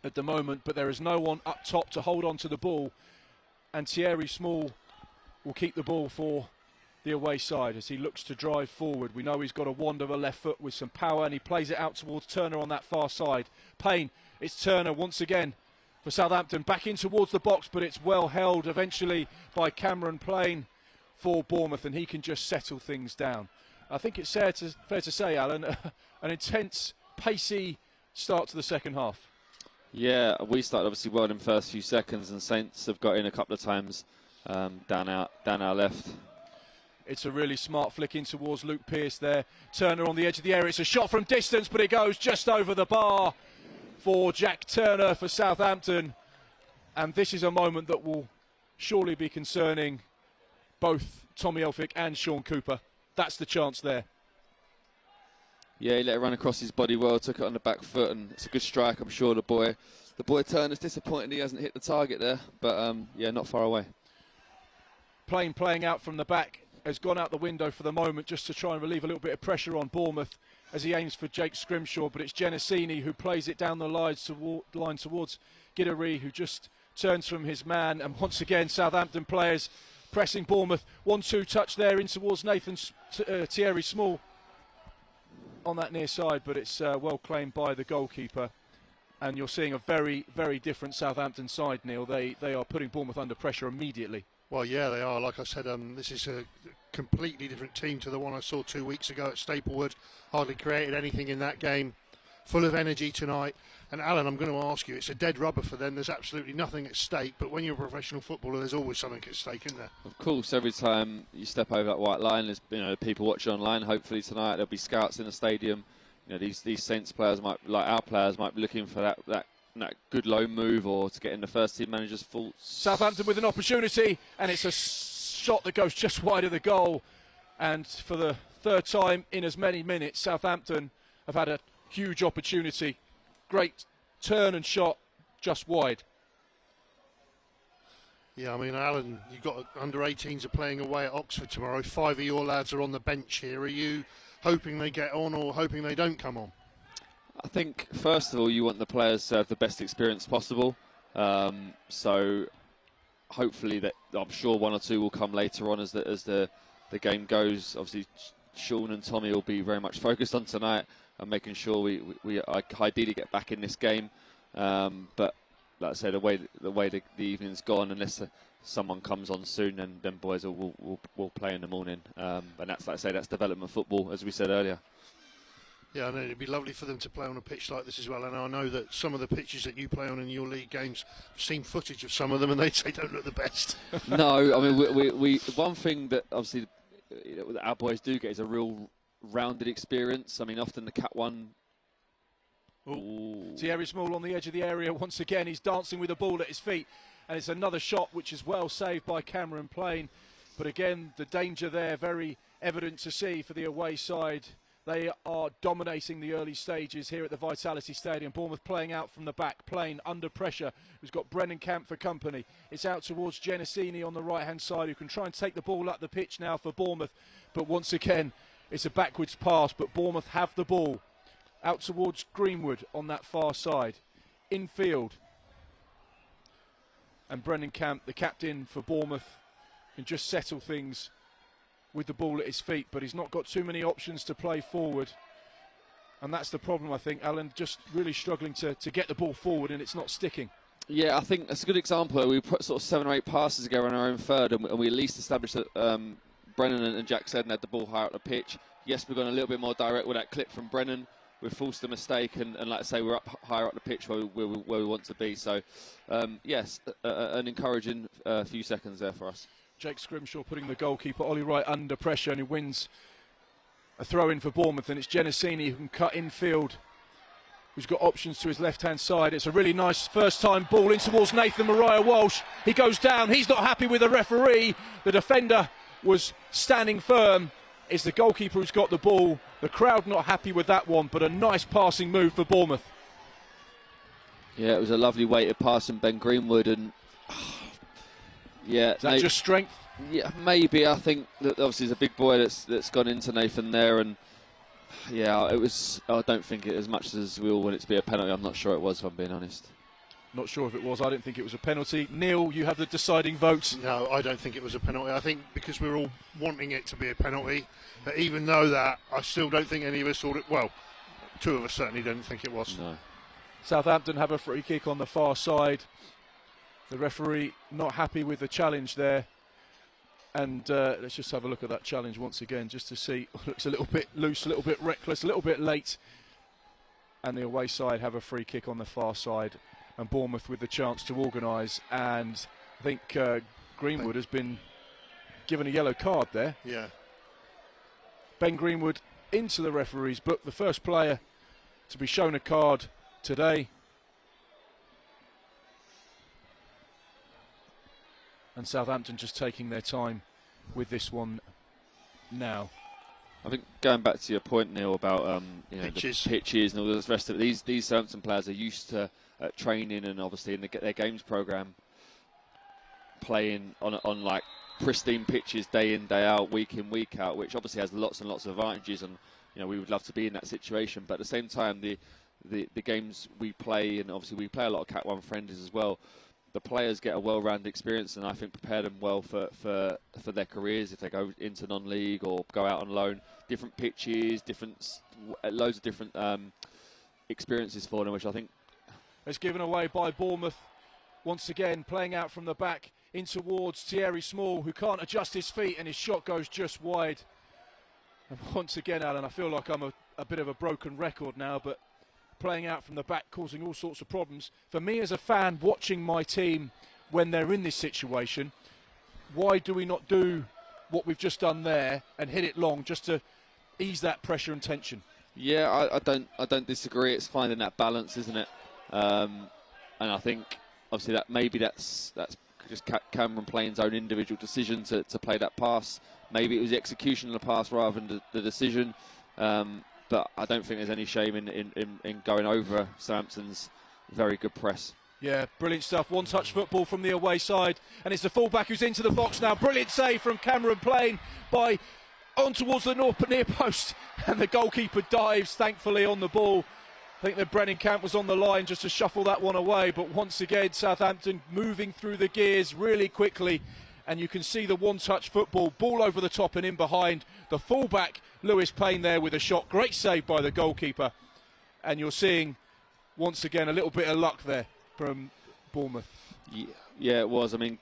at the moment, but there is no one up top to hold on to the ball, and Thierry Small will keep the ball for the away side as he looks to drive forward. We know he's got a wand of a left foot with some power, and he plays it out towards Turner on that far side. Payne, it's Turner once again for Southampton, back in towards the box, but it's well held eventually by Cameron Payne for Bournemouth, and he can just settle things down. I think it's fair to say, Alan, an intense, pacey start to the second half. Yeah, we started obviously well in the first few seconds, and Saints have got in a couple of times down our left. It's a really smart flick in towards Luke Pearce there. Turner on the edge of the area. It's a shot from distance, but it goes just over the bar for Jack Turner for Southampton. And this is a moment that will surely be concerning both Tommy Elphick and Sean Cooper. That's the chance there. Yeah, he let it run across his body well, took it on the back foot, and it's a good strike. I'm sure the boy Turner's disappointed he hasn't hit the target there, but yeah, not far away. Playing out from the back has gone out the window for the moment, just to try and relieve a little bit of pressure on Bournemouth as he aims for Jake Scrimshaw, but it's Genesini who plays it down the line towards Gidary, who just turns from his man, and once again Southampton players pressing Bournemouth. 1-2 touch there in towards Thierry Small on that near side, but it's well claimed by the goalkeeper. And you're seeing a very, very different Southampton side, Neil. They are putting Bournemouth under pressure immediately. Well, yeah, they are. Like I said, this is a completely different team to the one I saw 2 weeks ago at Staplewood. Hardly created anything in that game. Full of energy tonight. And Alan, I'm going to ask you, it's a dead rubber for them. There's absolutely nothing at stake. But when you're a professional footballer, there's always something at stake, isn't there? Of course, every time you step over that white line, there's people watching online. Hopefully tonight there'll be scouts in the stadium. These Saints players might, like our players, might be looking for that good low move or to get in the first team manager's faults. Southampton with an opportunity, and it's a shot that goes just wide of the goal. And for the third time in as many minutes, Southampton have had a huge opportunity. Great turn and shot, just wide. Yeah, I mean, Alan, you've got under-18s are playing away at Oxford tomorrow. 5 of your lads are on the bench here. Are you hoping they get on or hoping they don't come on? I think, first of all, you want the players to have the best experience possible. So hopefully, I'm sure 1 or 2 will come later on as the game goes. Obviously, Sean and Tommy will be very much focused on tonight and making sure we ideally get back in this game. But like I said, the way the evening's gone, unless someone comes on soon, then boys will play in the morning. And that's, like I say, that's development football, as we said earlier. Yeah, I know it'd be lovely for them to play on a pitch like this as well. And I know that some of the pitches that you play on in your league games, I've seen footage of some of them, and they don't look the best. No, I mean we one thing that obviously our boys do get is a real rounded experience. I mean, often the Cat 1. Thierry Small on the edge of the area once again. He's dancing with the ball at his feet, and it's another shot which is well saved by Cameron Payne. But again, the danger there very evident to see for the away side They are dominating the early stages here at the Vitality Stadium. Bournemouth playing out from the back, playing under pressure. Who's got Brennan Camp for company. It's out towards Genesini on the right-hand side, who can try and take the ball up the pitch now for Bournemouth. But once again, it's a backwards pass, but Bournemouth have the ball. Out towards Greenwood on that far side. Infield. And Brennan Camp, the captain for Bournemouth, can just settle things with the ball at his feet, but he's not got too many options to play forward. And that's the problem, I think, Alan, just really struggling to get the ball forward, and it's not sticking. Yeah, I think that's a good example. We put sort of 7 or 8 passes together in our own third, and we at least established that Brennan and Jack Seddon had the ball higher up the pitch. Yes, we've gone a little bit more direct with that clip from Brennan. We've forced a mistake, and like I say, we're up higher up the pitch where we want to be. So, yes, an encouraging few seconds there for us. Jake Scrimshaw putting the goalkeeper, Ollie Wright, under pressure, and he wins a throw-in for Bournemouth, and it's Genesini who can cut infield, who's got options to his left-hand side. It's a really nice first-time ball in towards Nathan Mariah-Walsh. He goes down. He's not happy with the referee. The defender was standing firm. It's the goalkeeper who's got the ball. The crowd not happy with that one, but a nice passing move for Bournemouth. Yeah, it was a lovely weighted pass from Ben Greenwood, and yeah, is that just strength? Yeah, maybe. I think that obviously there's a big boy that's gone into Nathan there, and yeah, it was. I don't think it as much as we all want it to be a penalty. I'm not sure it was, if I'm being honest. Not sure if it was. I didn't think it was a penalty. Neil, you have the deciding vote. No, I don't think it was a penalty. I think because we're all wanting it to be a penalty, but even though that, I still don't think any of us thought it. Well, 2 of us certainly didn't think it was. No. Southampton have a free kick on the far side. The referee not happy with the challenge there. And let's just have a look at that challenge once again, just to see. Looks a little bit loose, a little bit reckless, a little bit late. And the away side have a free kick on the far side. And Bournemouth with the chance to organise. And I think Greenwood has been given a yellow card there. Yeah. Ben Greenwood into the referee's book, the first player to be shown a card today. And Southampton just taking their time with this one now. I think going back to your point, Neil, about pitches. The pitches and all the rest of it, these Southampton players are used to training and obviously in their games programme playing on like pristine pitches day in, day out, week in, week out, which obviously has lots and lots of advantages, and we would love to be in that situation. But at the same time, the games we play, and obviously we play a lot of Cat 1 friendlies as well, the players get a well-rounded experience, and I think prepare them well for their careers if they go into non-league or go out on loan. Different pitches, loads of different experiences for them, which I think is given away by Bournemouth. Once again, playing out from the back in towards Thierry Small, who can't adjust his feet, and his shot goes just wide. And once again, Alan, I feel like I'm a bit of a broken record now, but playing out from the back, causing all sorts of problems. For me as a fan, watching my team when they're in this situation, why do we not do what we've just done there and hit it long just to ease that pressure and tension? Yeah, I don't disagree. It's finding that balance, isn't it? And I think obviously that's just Cameron Plain's own individual decision to play that pass. Maybe it was the execution of the pass rather than the decision. But I don't think there's any shame in going over Southampton's very good press. Yeah, brilliant stuff. One-touch football from the away side, and it's the full-back who's into the box now. Brilliant save from Cameron Plain on towards the near post, and the goalkeeper dives, thankfully, on the ball. I think that Brennan Camp was on the line just to shuffle that one away, but once again, Southampton moving through the gears really quickly, and you can see the one-touch football, ball over the top and in behind. The full-back, Lewis Payne, there with a shot. Great save by the goalkeeper, and you're seeing, once again, a little bit of luck there from Bournemouth. Yeah, it was. I mean,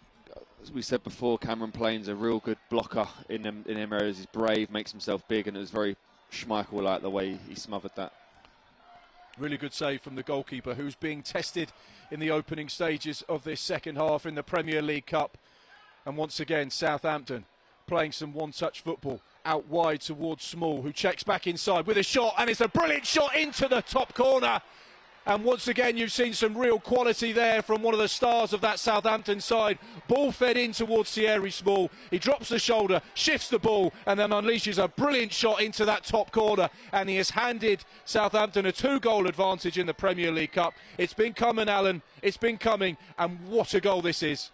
as we said before, Cameron Plain's a real good blocker in them areas. He's brave, makes himself big, and it was very Schmeichel-like the way he smothered that. Really good save from the goalkeeper, who's being tested in the opening stages of this second half in the Premier League Cup. And once again, Southampton playing some one-touch football out wide towards Small, who checks back inside with a shot, and it's a brilliant shot into the top corner. And once again, you've seen some real quality there from one of the stars of that Southampton side. Ball fed in towards Thierry Small. He drops the shoulder, shifts the ball, and then unleashes a brilliant shot into that top corner. And he has handed Southampton a 2-goal advantage in the Premier League Cup. It's been coming, Alan. It's been coming. And what a goal this is.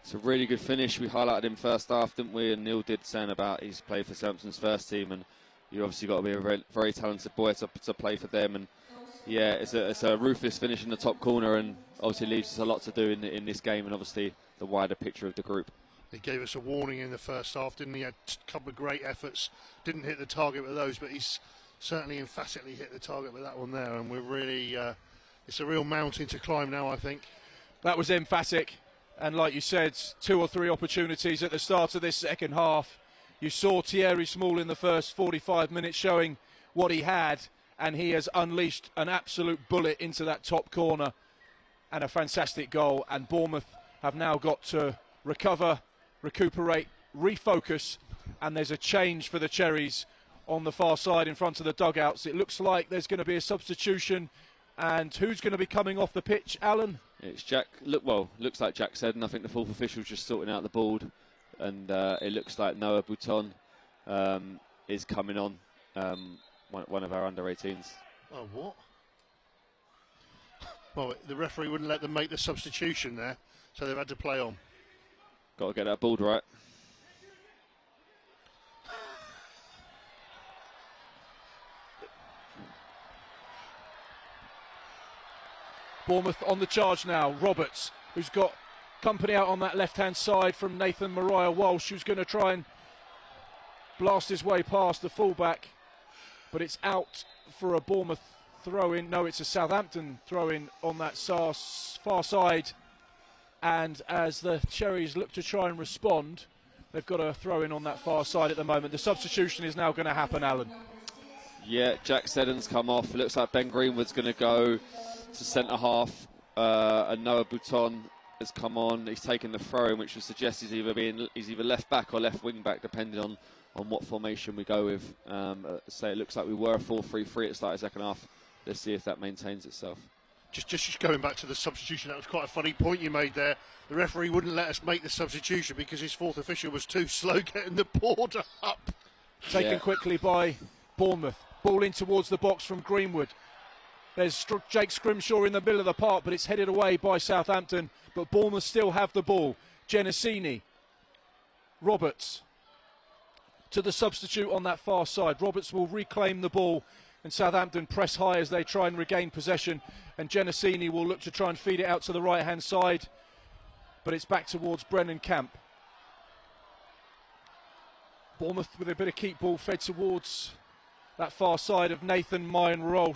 It's a really good finish. We highlighted him first half, didn't we? And Neil did saying about he's played for Southampton's first team, and you obviously got to be a very, very talented boy to play for them. And yeah, it's a ruthless finish in the top corner, and obviously leaves us a lot to do in this game, and obviously the wider picture of the group. He gave us a warning in the first half, didn't he? Had a couple of great efforts, didn't hit the target with those, but he's certainly emphatically hit the target with that one there, and we're really, it's a real mountain to climb now, I think. That was emphatic, and like you said, 2 or 3 opportunities at the start of this second half. You saw Thierry Small in the first 45 minutes showing what he had, and he has unleashed an absolute bullet into that top corner, and a fantastic goal. And Bournemouth have now got to recover, recuperate, refocus, and there's a change for the Cherries on the far side in front of the dugouts. It looks like there's going to be a substitution, and who's going to be coming off the pitch, Alan? It's Jack. Looks like Jack said, and I think the fourth official's just sorting out the board, and it looks like Noah Bouton is coming on. One of our under-18s. Oh, what? Well, the referee wouldn't let them make the substitution there, so they've had to play on. Got to get that board right. Bournemouth on the charge now. Roberts, who's got company out on that left-hand side from Nathan Mariah Walsh, who's going to try and blast his way past the fullback. But it's out for a Bournemouth throw-in. No, it's a Southampton throw-in on that far side. And as the Cherries look to try and respond, they've got a throw-in on that far side at the moment. The substitution is now going to happen, Alan. Yeah, Jack Seddon's come off. It looks like Ben Greenwood's going to go to centre-half. And Noah Bouton has come on. He's taken the throw-in, which would suggest he's either left back or left wing-back, depending on what formation we go with. So it looks like we were 4-3-3 at the start of the second half. Let's see if that maintains itself. Just going back to the substitution, that was quite a funny point you made there. The referee wouldn't let us make the substitution because his fourth official was too slow getting the board up. Taken quickly by Bournemouth. Ball in towards the box from Greenwood. There's Jake Scrimshaw in the middle of the park, but it's headed away by Southampton. But Bournemouth still have the ball. Genesini. Roberts. To the substitute on that far side. Roberts will reclaim the ball, and Southampton press high as they try and regain possession, and Genesini will look to try and feed it out to the right hand side, but it's back towards Brennan Camp. Bournemouth with a bit of keep ball fed towards that far side of Nathan Mayan Roll.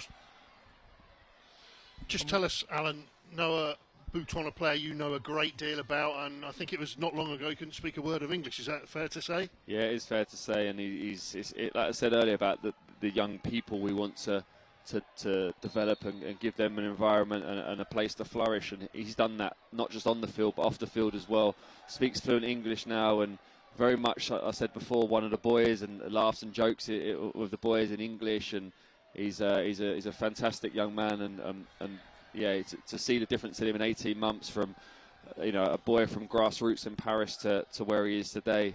Just tell us, Alan, Noah Bouton, a player you know a great deal about, and I think it was not long ago he couldn't speak a word of English. Is that fair to say? Yeah, it is fair to say, and he's like I said earlier about the young people we want to develop and give them an environment and a place to flourish, and he's done that not just on the field but off the field as well. Speaks fluent English now, and very much, like I said before, one of the boys, and laughs and jokes with the boys in English, and he's a fantastic young man, and yeah, to see the difference in him in 18 months from a boy from grassroots in Paris to where he is today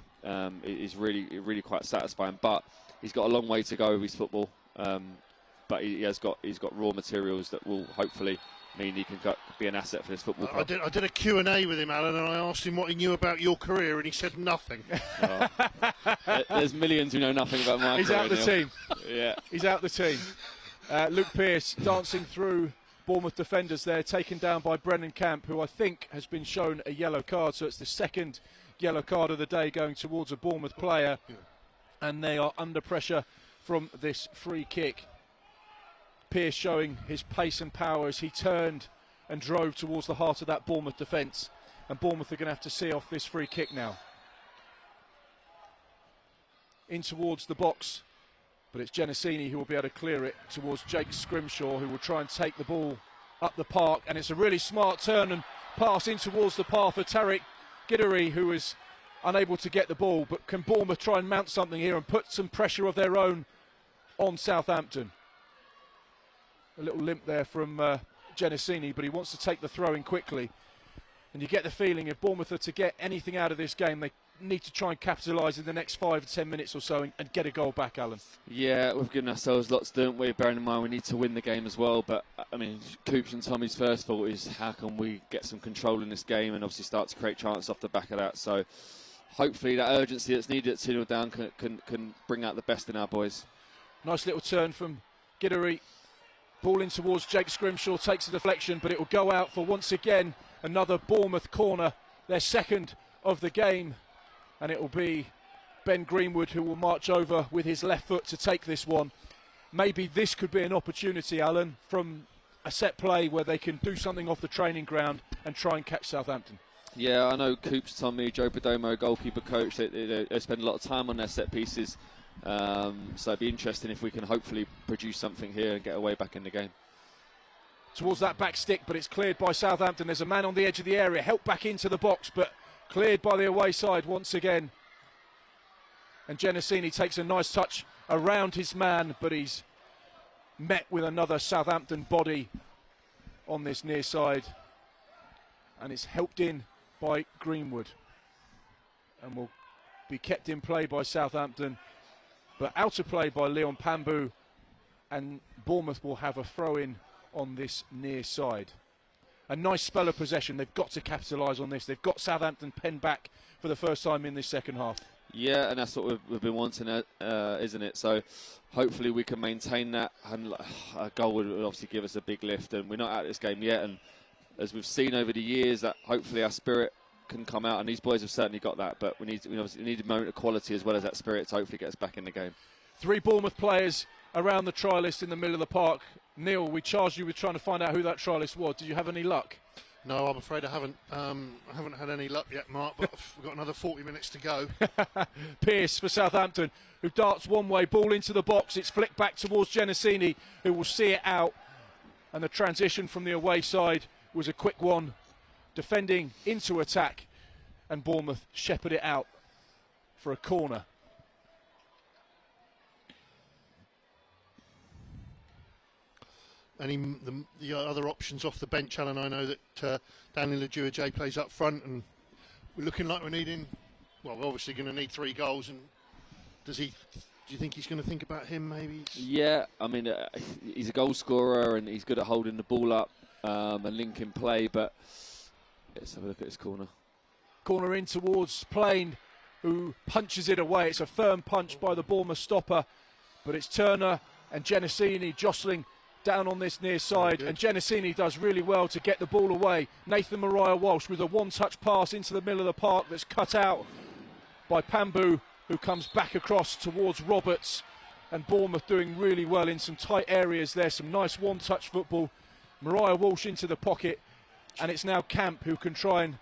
is really quite satisfying. But he's got a long way to go with his football. But he's got raw materials that will hopefully mean he can be an asset for this football club. I did a Q&A with him, Alan, and I asked him what he knew about your career, and he said nothing. There's millions who know nothing about my career. He's out the team. Yeah, he's out the team. Luke Pearce dancing through Bournemouth defenders there, taken down by Brennan Camp, who I think has been shown a yellow card, so it's the second yellow card of the day going towards a Bournemouth player, and they are under pressure from this free kick. Pearce showing his pace and power as he turned and drove towards the heart of that Bournemouth defence, and Bournemouth are going to have to see off this free kick now. In towards the box, but it's Genesini who will be able to clear it towards Jake Scrimshaw, who will try and take the ball up the park, and it's a really smart turn and pass in towards the path of Tariq Gideri, who is unable to get the ball. But can Bournemouth try and mount something here and put some pressure of their own on Southampton? A little limp there from Genesini, but he wants to take the throw in quickly. And you get the feeling if Bournemouth are to get anything out of this game, they need to try and capitalise in the next 5 to 10 minutes or so and get a goal back, Alan. Yeah, we've given ourselves lots, don't we? Bearing in mind we need to win the game as well. But, I mean, Coops and Tommy's first thought is how can we get some control in this game and obviously start to create chances off the back of that. So hopefully that urgency that's needed at 2-0 down can bring out the best in our boys. Nice little turn from Giddery. Ball in towards Jake Scrimshaw, takes a deflection, but it will go out for once again another Bournemouth corner, their second of the game. And it will be Ben Greenwood who will march over with his left foot to take this one. Maybe this could be an opportunity, Alan, from a set play where they can do something off the training ground and try and catch Southampton. Yeah, I know Coops, Tommy, Joe Perdomo, goalkeeper coach, they spend a lot of time on their set pieces. So it'd be interesting if we can hopefully produce something here and get away back in the game. Towards that back stick, but it's cleared by Southampton. There's a man on the edge of the area, helped back into the box, but cleared by the away side once again. And Genesini takes a nice touch around his man, but he's met with another Southampton body on this near side. And it's helped in by Greenwood. And will be kept in play by Southampton, but out of play by Leon Pambu. And Bournemouth will have a throw-in on this near side. A nice spell of possession. They've got to capitalise on this. They've got Southampton penned back for the first time in this second half. Yeah, and that's what we've been wanting, isn't it? So hopefully we can maintain that. And a goal would obviously give us a big lift. And we're not out of this game yet. And as we've seen over the years, that hopefully our spirit can come out. And these boys have certainly got that. But we need a moment of quality as well as that spirit to hopefully get us back in the game. 3 Bournemouth players around the try list in the middle of the park. Neil, we charged you with trying to find out who that try list was. Did you have any luck? No, I'm afraid I haven't. I haven't had any luck yet, Mark. But we've got another 40 minutes to go. Pearce for Southampton, who darts one way, ball into the box. It's flicked back towards Genesini, who will see it out. And the transition from the away side was a quick one, defending into attack, and Bournemouth shepherd it out for a corner. The other options off the bench, Alan? I know that Daniel Ajuajay plays up front, and we're looking like we're needing. Well, we're obviously going to need 3 goals. And do you think he's going to think about him? Maybe. Yeah, I mean he's a goal scorer and he's good at holding the ball up and linking play. But let's have a look at this corner. Corner in towards Plain, who punches it away. It's a firm punch by the Bournemouth stopper, but it's Turner and Genesini jostling down on this near side, and Genesini does really well to get the ball away. Nathan Mariah-Walsh with a one-touch pass into the middle of the park that's cut out by Pambu, who comes back across towards Roberts, and Bournemouth doing really well in some tight areas there. Some nice one-touch football. Mariah-Walsh into the pocket, and it's now Camp who can try and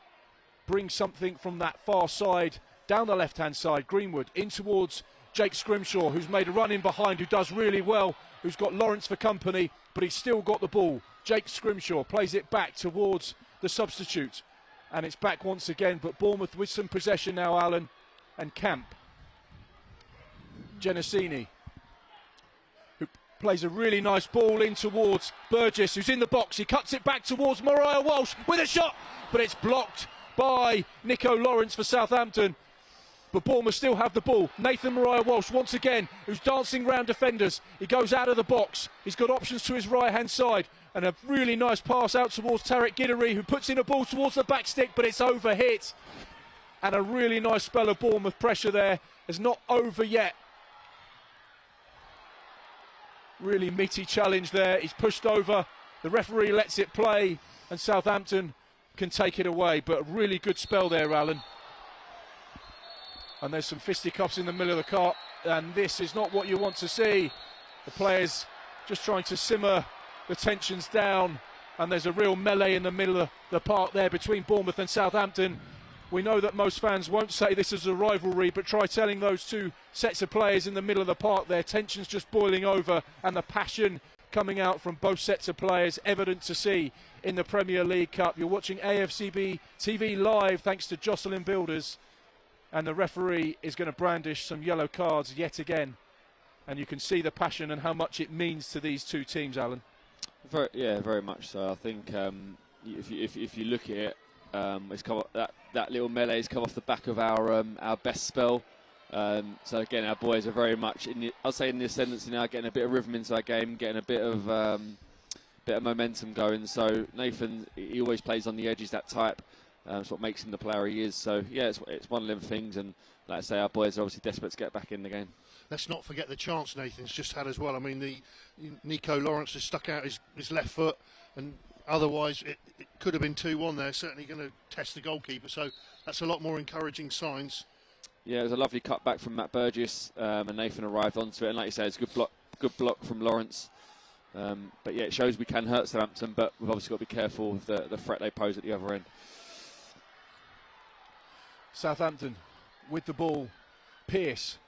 bring something from that far side down the left-hand side. Greenwood in towards Jake Scrimshaw, who's made a run in behind, who does really well, who's got Lawrence for company, but he's still got the ball. Jake Scrimshaw plays it back towards the substitute, and it's back once again, but Bournemouth with some possession now, Alan, and Camp. Genesini, who plays a really nice ball in towards Burgess, who's in the box. He cuts it back towards Mariah-Walsh with a shot, but it's blocked by Nico Lawrence for Southampton. But Bournemouth still have the ball. Nathan Mariah-Walsh once again, who's dancing round defenders. He goes out of the box. He's got options to his right-hand side. And a really nice pass out towards Tarek Giddery, who puts in a ball towards the back stick, but it's overhit. And a really nice spell of Bournemouth pressure there. It's not over yet. Really meaty challenge there. He's pushed over. The referee lets it play, and Southampton can take it away. But a really good spell there, Alan. And there's some fisticuffs in the middle of the court, and this is not what you want to see. The players just trying to simmer the tensions down, and there's a real melee in the middle of the park there between Bournemouth and Southampton. We know that most fans won't say this is a rivalry, but try telling those two sets of players in the middle of the park there. Tensions just boiling over, and the passion coming out from both sets of players, evident to see in the Premier League Cup. You're watching AFCB TV live thanks to Jocelyn Builders. And the referee is going to brandish some yellow cards yet again. And you can see the passion and how much it means to these two teams, Alan. Very much so. I think if you look at it, it's come that little melee's come off the back of our best spell. So again, our boys are very much in the ascendancy now, getting a bit of rhythm into our game, getting a bit of momentum going. So Nathan, he always plays on the edges, that type. It's what makes him the player he is. So yeah, it's one of them things, and like I say, our boys are obviously desperate to get back in the game. Let's not forget the chance Nathan's just had as well. I mean, Nico Lawrence has stuck out his left foot, and otherwise it could have been 2-1 there. Certainly going to test the goalkeeper, so that's a lot more encouraging signs. Yeah, it was a lovely cut back from Matt Burgess, and Nathan arrived onto it. And like you say, it's a good block from Lawrence. But yeah, it shows we can hurt Southampton, but we've obviously got to be careful with the threat they pose at the other end. Southampton with the ball. Pearce,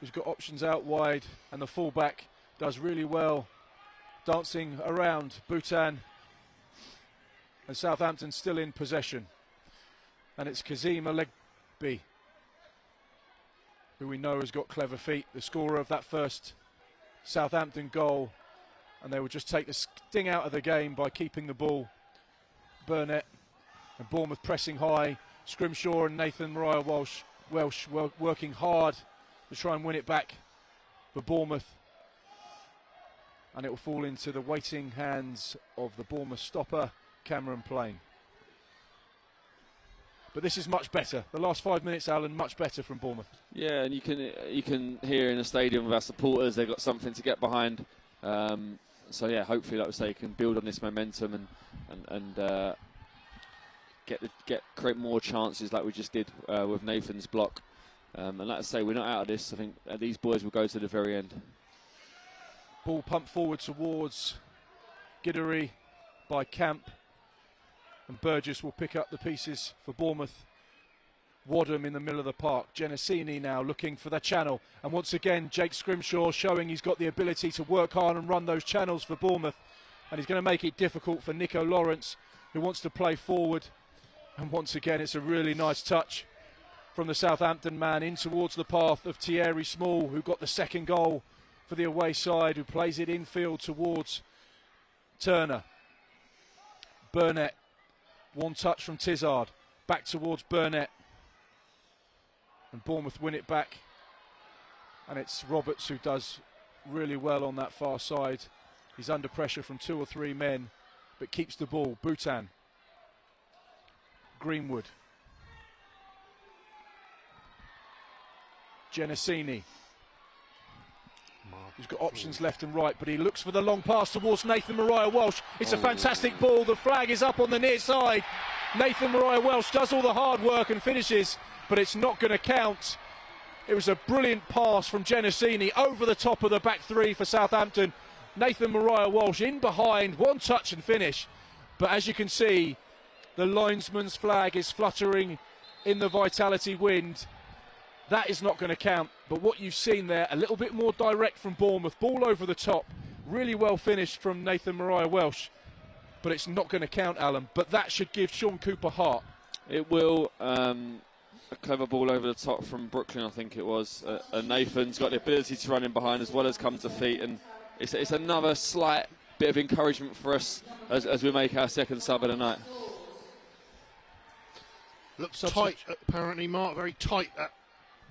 who's got options out wide, and the fullback does really well, dancing around Bhutan. And Southampton still in possession. And it's Kazim Alegbi, who we know has got clever feet, the scorer of that first Southampton goal. And they will just take the sting out of the game by keeping the ball. Burnett and Bournemouth pressing high. Scrimshaw and Nathan Mariah Welsh working hard to try and win it back for Bournemouth. And it will fall into the waiting hands of the Bournemouth stopper, Cameron Plain. But this is much better. The last 5 minutes, Alan, much better from Bournemouth. Yeah, and you can hear in the stadium with our supporters, they've got something to get behind. So yeah, hopefully, like we say, can build on this momentum and create more chances like we just did with Nathan's block. And like I say, we're not out of this. I think these boys will go to the very end. Ball pumped forward towards Giddery by Camp. And Burgess will pick up the pieces for Bournemouth. Wadham in the middle of the park. Genesini now looking for the channel. And once again, Jake Scrimshaw showing he's got the ability to work hard and run those channels for Bournemouth. And he's going to make it difficult for Nico Lawrence, who wants to play forward. And once again, it's a really nice touch from the Southampton man in towards the path of Thierry Small, who got the second goal for the away side, who plays it infield towards Turner. Burnett. One touch from Tizard, back towards Burnett, and Bournemouth win it back. And it's Roberts who does really well on that far side. He's under pressure from 2 or 3 men, but keeps the ball. Bhutan, Greenwood, Genesini, who's got options left and right, but he looks for the long pass towards Nathan Mariah Welsh. It's a fantastic ball. The flag is up on the near side. Nathan Mariah Welsh does all the hard work and finishes, but it's not going to count. It was a brilliant pass from Genesini over the top of the back three for Southampton. Nathan Mariah Welsh in behind, one touch and finish. But as you can see, the linesman's flag is fluttering in the Vitality wind. That is not going to count, but what you've seen there, a little bit more direct from Bournemouth, ball over the top, really well finished from Nathan Mariah Welsh, but it's not going to count, Alan. But that should give Sean Cooper heart. It will. A clever ball over the top from Brooklyn, I think it was. And Nathan's got the ability to run in behind as well as come to feet, and it's another slight bit of encouragement for us as we make our second sub of the night. Looks tight, apparently, Mark.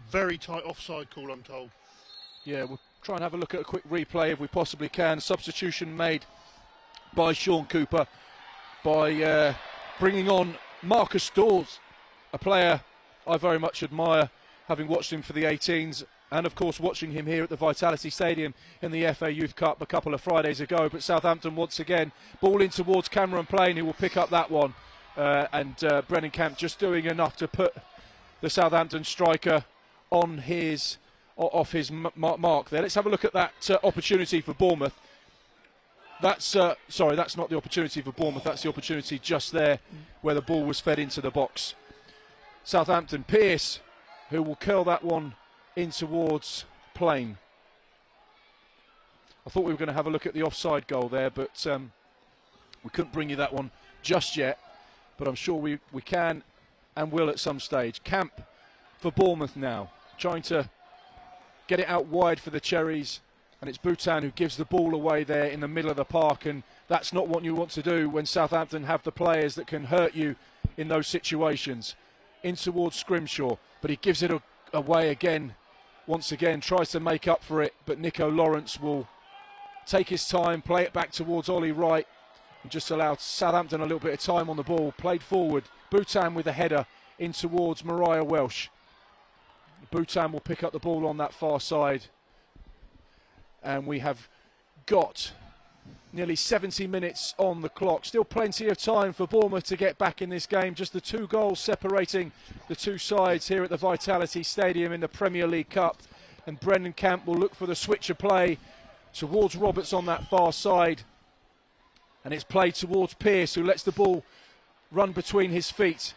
Very tight offside call, I'm told. Yeah, we'll try and have a look at a quick replay if we possibly can. Substitution made by Sean Cooper by bringing on Marcus Dawes, a player I very much admire, having watched him for the 18s and of course watching him here at the Vitality Stadium in the FA Youth Cup a couple of Fridays ago. But Southampton once again, ball in towards Cameron Plain, who will pick up that one, and Brennan Camp just doing enough to put the Southampton striker off his mark there. Let's have a look at that opportunity for Bournemouth. That's not the opportunity for Bournemouth, that's the opportunity just there where the ball was fed into the box. Southampton, Pearce, who will curl that one in towards Plain. I thought we were going to have a look at the offside goal there, but we couldn't bring you that one just yet, but I'm sure we can and will at some stage. Camp for Bournemouth now, trying to get it out wide for the Cherries. And it's Bhutan who gives the ball away there in the middle of the park, and that's not what you want to do when Southampton have the players that can hurt you in those situations. In towards Scrimshaw, but he gives it away again, once again, tries to make up for it, but Nico Lawrence will take his time, play it back towards Ollie Wright, and just allow Southampton a little bit of time on the ball. Played forward, Bhutan with a header in towards Mariah Welsh. Bhutan will pick up the ball on that far side, and we have got nearly 70 minutes on the clock. Still plenty of time for Bournemouth to get back in this game. Just the 2 goals separating the two sides here at the Vitality Stadium in the Premier League Cup. And Brendan Camp will look for the switch of play towards Roberts on that far side. And it's played towards Pearce, who lets the ball run between his feet.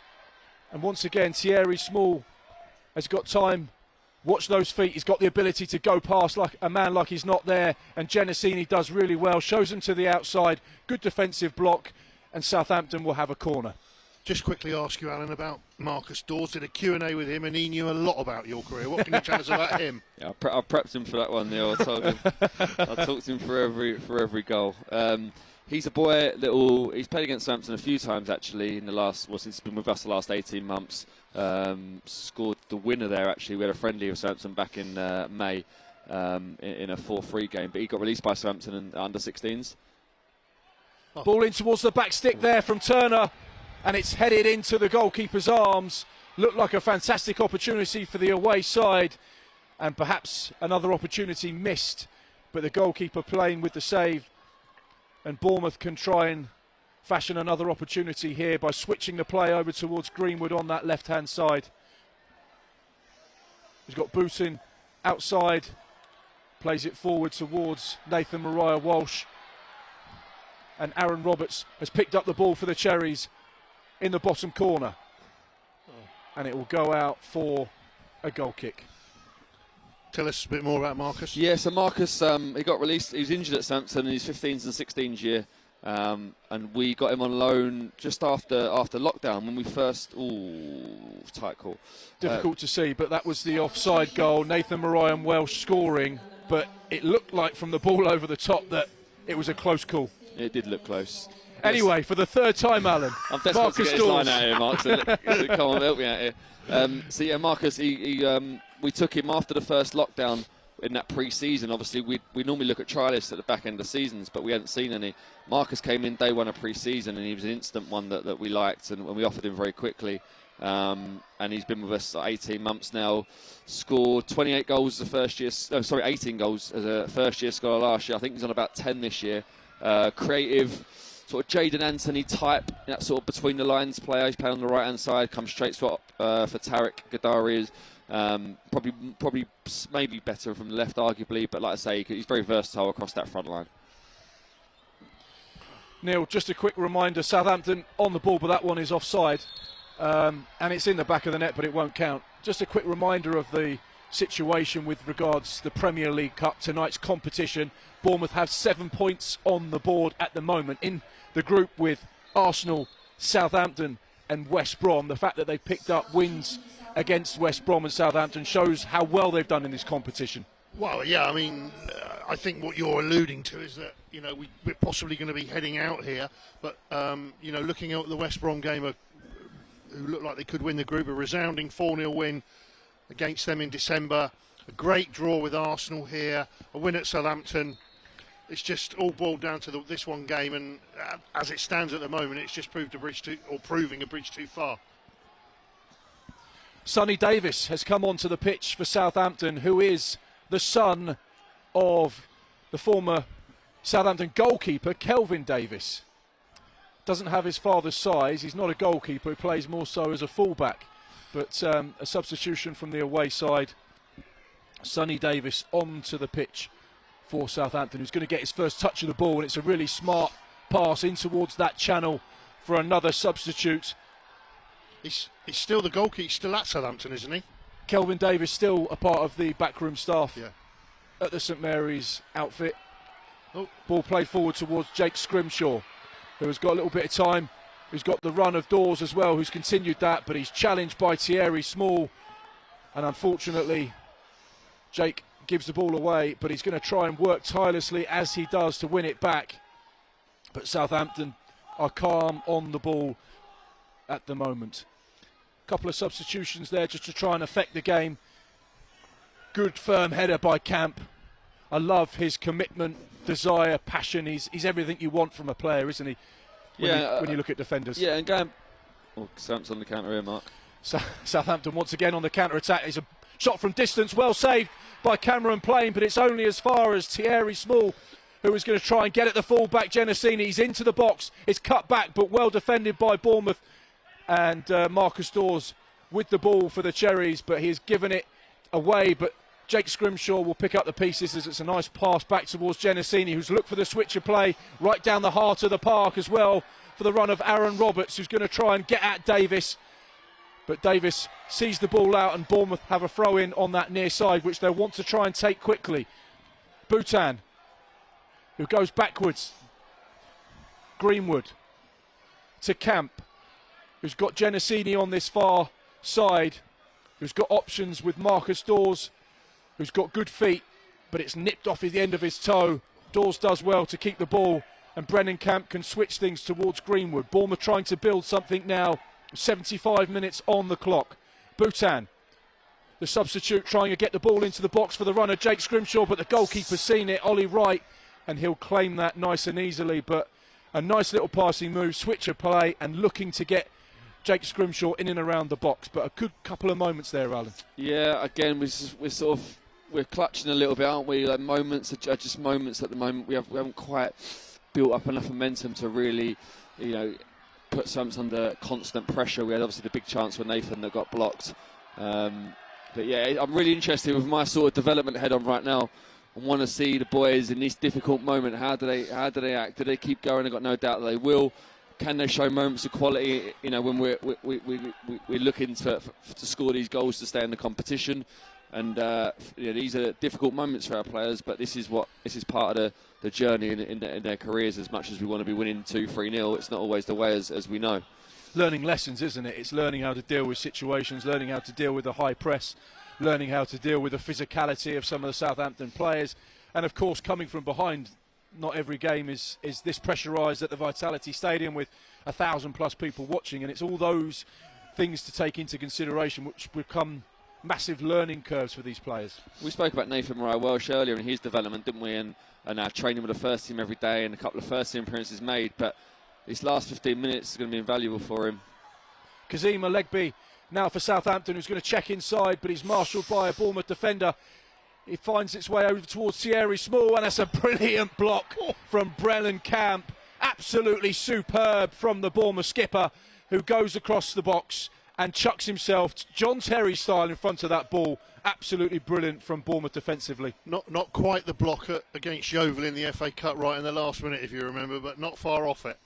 And once again, Thierry Small has got time. Watch those feet. He's got the ability to go past like a man like he's not there. And Genesini does really well. Shows him to the outside. Good defensive block. And Southampton will have a corner. Just quickly ask you, Alan, about Marcus Dawes. Did a Q&A with him, and he knew a lot about your career. What can you tell us about him? Yeah, I prepped him for that one, Neil. I told him. I talked to him for every goal. He's a boy that he's played against Southampton a few times actually in the last, since he's been with us the last 18 months. Scored the winner there actually. We had a friendly with Southampton back in May in a 4-3 game, but he got released by Southampton in under 16s. Oh. Ball in towards the back stick there from Turner, and it's headed into the goalkeeper's arms. Looked like a fantastic opportunity for the away side, and perhaps another opportunity missed, but the goalkeeper playing with the save. And Bournemouth can try and fashion another opportunity here by switching the play over towards Greenwood on that left-hand side. He's got Bhutan outside, plays it forward towards Nathan Mariah Walsh. And Aaron Roberts has picked up the ball for the Cherries in the bottom corner. And it will go out for a goal kick. Tell us a bit more about Marcus. Yeah, so Marcus, he got released. He was injured at Southampton in his 15s and 16s year, and we got him on loan just after lockdown when we first. Tight call. Difficult to see, but that was the offside goal. Nathan Mariah Welsh scoring, but it looked like from the ball over the top that it was a close call. It did look close. Anyway, for the third time, Alan. I'm desperate to get this line out here, Mark. So come on, help me out here. So yeah, Marcus, we took him after the first lockdown in that pre-season. Obviously, we normally look at trialists at the back end of seasons, but we hadn't seen any. Marcus came in day one of pre-season, and he was an instant one that we liked, and we offered him very quickly. And he's been with us 18 months now. Scored 28 goals as a first year. 18 goals as a first-year scholar last year. I think he's on about 10 this year. Creative, sort of Jadon Anthony type, that sort of between the lines player. He's playing on the right hand side, comes straight swap for Tariq Gadari. Probably maybe better from the left, arguably, but like I say, he's very versatile across that front line. Neil, just a quick reminder: Southampton on the ball, but that one is offside, and it's in the back of the net, but it won't count. Just a quick reminder of the situation with regards to the Premier League Cup, tonight's competition. Bournemouth have 7 points on the board at the moment in the group with Arsenal, Southampton and West Brom. The fact that they've picked up wins against West Brom and Southampton shows how well they've done in this competition. Well, yeah, I mean, I think what you're alluding to is that, we're possibly going to be heading out here, but, looking at the West Brom game, who looked like they could win the group, a resounding 4-0 win against them in December, a great draw with Arsenal here, a win at Southampton. It's just all boiled down to this one game, and as it stands at the moment, it's just proving a bridge too far. Sonny Davis has come onto the pitch for Southampton, who is the son of the former Southampton goalkeeper, Kelvin Davis. Doesn't have his father's size, he's not a goalkeeper, he plays more so as a fullback. But a substitution from the away side. Sonny Davis onto the pitch for Southampton, who's going to get his first touch of the ball, and it's a really smart pass in towards that channel for another substitute. He's still the goalkeeper, he's still at Southampton, isn't he? Kelvin Davis still a part of the backroom staff at the St Mary's outfit. Ball played forward towards Jake Scrimshaw, who has got a little bit of time, who's got the run of Dawes as well, who's continued that, but he's challenged by Thierry Small, and unfortunately Jake gives the ball away, but he's going to try and work tirelessly as he does to win it back. But Southampton are calm on the ball at the moment. Couple of substitutions there just to try and affect the game. Good firm header by Camp. I love his commitment, desire, passion. He's everything you want from a player, isn't he? When you look at defenders. Yeah, and going. Oh, Sam's on the counter here, Mark. Southampton once again on the counter-attack. It's a shot from distance, well saved by Cameron Plain, but it's only as far as Thierry Small, who is going to try and get at the full-back Genesini. He's into the box. It's cut back, but well defended by Bournemouth. And Marcus Dawes with the ball for the Cherries, but he's given it away. But Jake Scrimshaw will pick up the pieces as it's a nice pass back towards Genesini, who's looked for the switch of play right down the heart of the park as well for the run of Aaron Roberts, who's going to try and get at Davis. But Davis sees the ball out, and Bournemouth have a throw-in on that near side, which they'll want to try and take quickly. Bhutan, who goes backwards. Greenwood to Camp, who's got Genesini on this far side, who's got options with Marcus Dawes, who's got good feet, but it's nipped off at the end of his toe. Dawes does well to keep the ball, and Brennan Camp can switch things towards Greenwood. Bournemouth trying to build something now. 75 minutes on the clock. Bhutan, the substitute, trying to get the ball into the box for the runner Jake Scrimshaw, but the goalkeeper's seen it, Ollie Wright, and he'll claim that nice and easily. But a nice little passing move, switch of play, and looking to get Jake Scrimshaw in and around the box. But a good couple of moments there, Alan. Yeah, again, we're clutching a little bit, aren't we? Like moments are just moments at the moment. We haven't quite built up enough momentum to really, put something under constant pressure. We had obviously the big chance for Nathan that got blocked. But yeah, I'm really interested with my sort of development head on right now. I want to see the boys in this difficult moment. How do they act? Do they keep going? I've got no doubt that they will. Can they show moments of quality? When we're looking to score these goals to stay in the competition. And these are difficult moments for our players, but this is part of the journey in their careers. As much as we want to be winning 2-3-0, it's not always the way as we know. Learning lessons, isn't it? It's learning how to deal with situations, learning how to deal with the high press, learning how to deal with the physicality of some of the Southampton players, and of course coming from behind. Not every game is this pressurised at the Vitality Stadium with 1,000+ people watching, and it's all those things to take into consideration which become massive learning curves for these players. We spoke about Nathan Murray-Welsh earlier and his development, didn't we? And our training with the first team every day and a couple of first team appearances made. But this last 15 minutes is going to be invaluable for him. Kazim Alegbe now for Southampton, who's going to check inside, but he's marshalled by a Bournemouth defender. It finds its way over towards Thierry Small, and that's a brilliant block from Brennan Camp. Absolutely superb from the Bournemouth skipper, who goes across the box and chucks himself John Terry style in front of that ball. Absolutely brilliant from Bournemouth defensively. Not quite the blocker against Yeovil in the FA Cup right in the last minute, if you remember, but not far off it.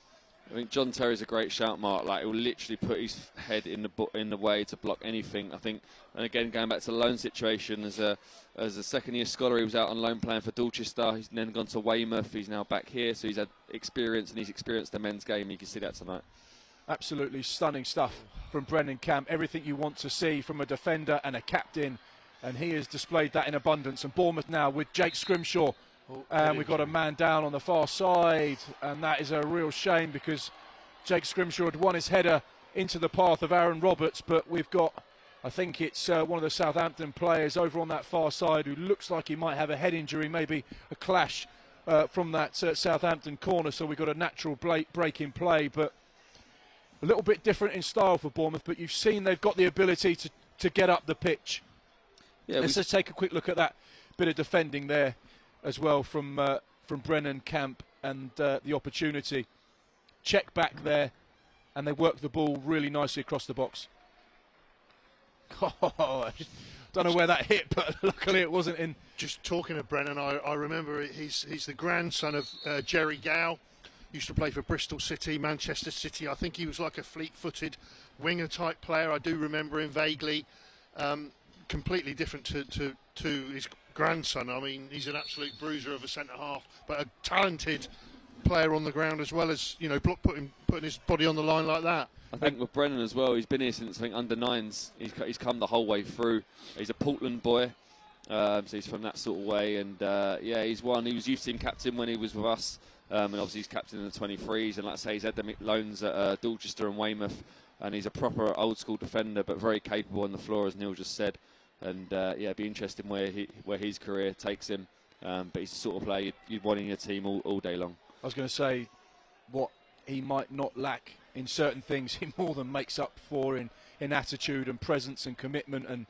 I think John Terry's a great shout, Mark. Like, he'll literally put his head in the way to block anything. I think, and again, going back to the loan situation, as a second-year scholar, he was out on loan playing for Dorchester. He's then gone to Weymouth. He's now back here, so he's had experience, and he's experienced the men's game. You can see that tonight. Absolutely Stunning stuff from Brennan Camp. Everything you want to see from a defender and a captain, and he has displayed that in abundance. And Bournemouth now with Jake Scrimshaw. And we've got a man down on the far side, and that is a real shame because Jake Scrimshaw had won his header into the path of Aaron Roberts, but we've got, I think it's one of the Southampton players over on that far side who looks like he might have a head injury, maybe a clash from that Southampton corner, so we've got a natural break in play, but a little bit different in style for Bournemouth, but you've seen they've got the ability to get up the pitch. Yeah, let's just take a quick look at that bit of defending there as well from Brennan Camp, and the opportunity. Check back there, and they work the ball really nicely across the box. Oh, don't know where that hit, but luckily it wasn't in. Just talking of Brennan, I remember he's the grandson of Jerry Gow. Used to play for Bristol City, Manchester City. I think he was like a fleet-footed winger-type player. I do remember him vaguely. Completely different to his grandson. I mean, he's an absolute bruiser of a centre-half, but a talented player on the ground as well as, putting his body on the line like that. I think with Brennan as well, he's been here since, I think, under-9s. He's come the whole way through. He's a Portland boy. So he's from that sort of way, and yeah, he's one. He was youth team captain when he was with us, and obviously he's captain in the 23s. And like I say, he's had the loans at Dorchester and Weymouth, and he's a proper old school defender, but very capable on the floor, as Neil just said. And yeah, it'd be interesting where his career takes him. But he's the sort of player you'd want in your team all day long. I was going to say, what he might not lack in certain things, he more than makes up for in attitude and presence and commitment. And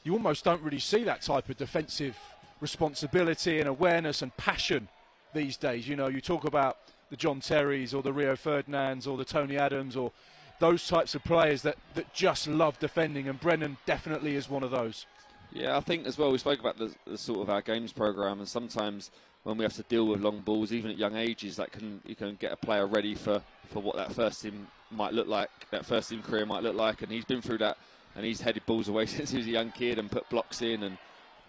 you almost don't really see that type of defensive responsibility and awareness and passion these days. You know, you talk about the John Terrys or the Rio Ferdinands or the Tony Adams or those types of players that just love defending, and Brennan definitely is one of those. Yeah, I think as well, we spoke about the sort of our games programme, and sometimes when we have to deal with long balls, even at young ages, you can get a player ready for what that first team might look like, that first team career might look like, and he's been through that, and he's headed balls away since he was a young kid and put blocks in and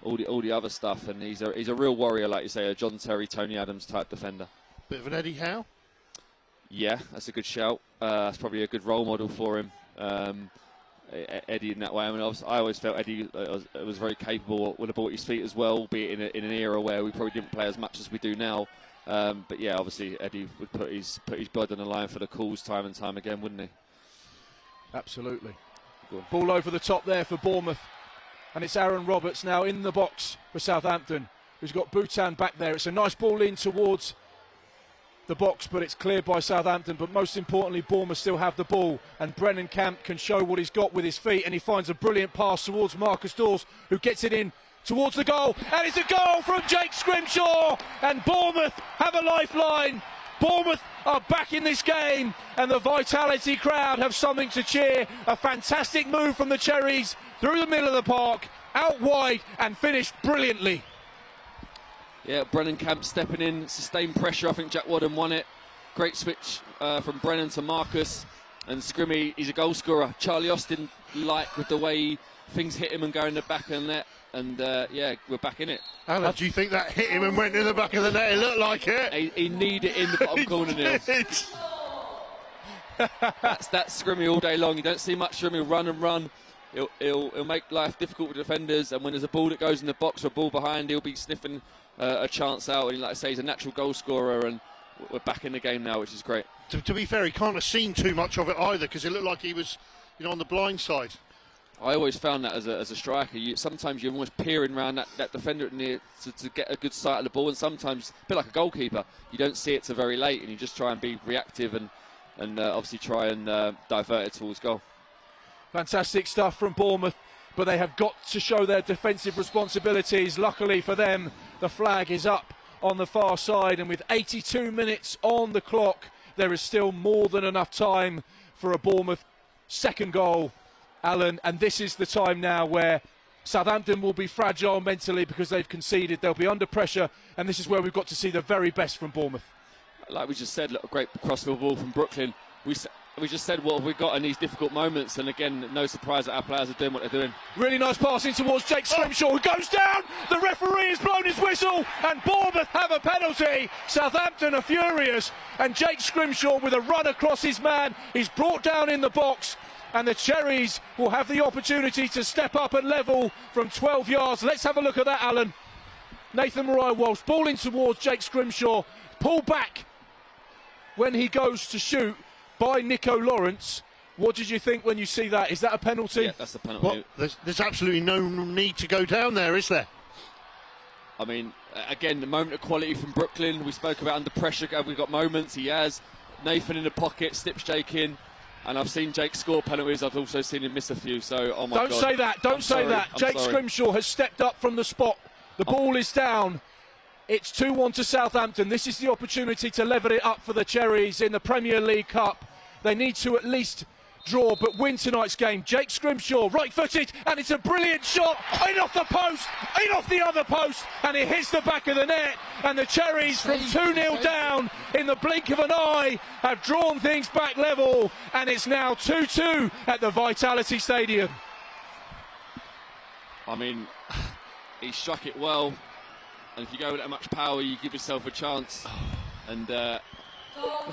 all the other stuff, and he's a real warrior, like you say, a John Terry, Tony Adams type defender. Bit of an Eddie Howe? Yeah, that's a good shout. That's probably a good role model for him. Eddie in that way. I mean, I always felt Eddie was very capable with the ball at his feet as well, albeit in an era where we probably didn't play as much as we do now. But yeah, obviously Eddie would put his blood on the line for the calls time and time again, wouldn't he? Absolutely. Ball over the top there for Bournemouth, and it's Aaron Roberts now in the box for Southampton, who's got Bhutan back there. It's a nice ball in towards the box, but it's cleared by Southampton. But most importantly, Bournemouth still have the ball, and Brennan Camp can show what he's got with his feet, and he finds a brilliant pass towards Marcus Dawes, who gets it in towards the goal, and it's a goal from Jake Scrimshaw, and Bournemouth have a lifeline. Bournemouth are back in this game, and the Vitality crowd have something to cheer. A fantastic move from the Cherries through the middle of the park, out wide, and finished brilliantly. Yeah, Brennan Camp stepping in, sustained pressure. I think Jack Wadden won it. Great switch from Brennan to Marcus. And Scrimmy, he's a goal scorer. Charlie Austin, with the way things hit him and go in the back of the net. And yeah, we're back in it. Alan, do you think that hit him and went in the back of the net? It looked like it. He needed it in the bottom corner, Neil. That's Scrimmy all day long. You don't see much from him. Run and run. He'll make life difficult for defenders. And when there's a ball that goes in the box or a ball behind, he'll be sniffing a chance out. And like I say, he's a natural goal scorer. And we're back in the game now, which is great. To be fair, he can't have seen too much of it either, because it looked like he was, on the blind side. I always found that as a striker, sometimes you're almost peering around that defender to get a good sight of the ball, and sometimes, a bit like a goalkeeper, you don't see it till very late, and you just try and be reactive and obviously try and divert it towards goal. Fantastic stuff from Bournemouth, but they have got to show their defensive responsibilities. Luckily for them, the flag is up on the far side, and with 82 minutes on the clock, there is still more than enough time for a Bournemouth second goal, Alan, and this is the time now where Southampton will be fragile mentally because they've conceded. They'll be under pressure, and this is where we've got to see the very best from Bournemouth. Like we just said, look, a great crossfield ball from Brooklyn. We just said what have we got in these difficult moments, and again, no surprise that our players are doing what they're doing. Really nice passing towards Jake Scrimshaw, who goes down. The referee has blown his whistle, and Bournemouth have a penalty. Southampton are furious, and Jake Scrimshaw with a run across his man. He's brought down in the box, and the Cherries will have the opportunity to step up and level from 12 yards. Let's have a look at that, Alan. Nathan Mariah-Walsh, ball in towards Jake Scrimshaw, pull back when he goes to shoot by Nico Lawrence. What did you think when you see that? Is that a penalty? Yeah, that's a penalty. Well, there's absolutely no need to go down there, is there? I mean, again, the moment of quality from Brooklyn. We spoke about under pressure. We've got moments. He has. Nathan in the pocket, slips Jake in. And I've seen Jake score penalties. I've also seen him miss a few. So, oh my God. Don't say that. Don't say that. Jake Scrimshaw has stepped up from the spot. The ball is down. It's 2-1 to Southampton. This is the opportunity to level it up for the Cherries in the Premier League Cup. They need to at least draw, but win tonight's game. Jake Scrimshaw, right-footed, and it's a brilliant shot. In off the post, in off the other post, and it hits the back of the net. And the Cherries, from 2-0 down in the blink of an eye, have drawn things back level, and it's now 2-2 at the Vitality Stadium. I mean, he struck it well. And if you go with that much power, you give yourself a chance. And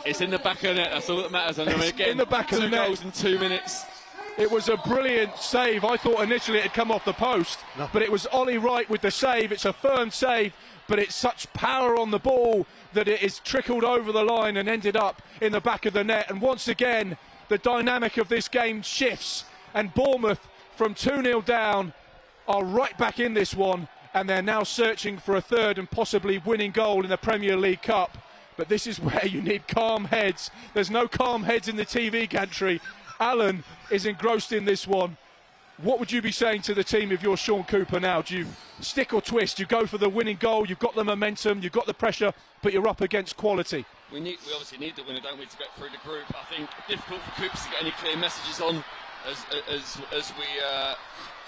it's in the back of the net. That's all that matters. And I mean, again, in the back of the net. 2 goals in 2 minutes. It was a brilliant save. I thought initially it had come off the post, but it was Ollie Wright with the save. It's a firm save, but it's such power on the ball that it is trickled over the line and ended up in the back of the net. And once again, the dynamic of this game shifts, and Bournemouth, from 2-0 down, are right back in this one, and they're now searching for a third and possibly winning goal in the Premier League Cup. But this is where you need calm heads. There's no calm heads in the TV gantry. Alan is engrossed in this one. What would you be saying to the team if you're Sean Cooper now? Do you stick or twist? You go for the winning goal, you've got the momentum, you've got the pressure, but you're up against quality. We obviously need the winner, don't we, to get through the group. I think it's difficult for Cooper to get any clear messages on as we...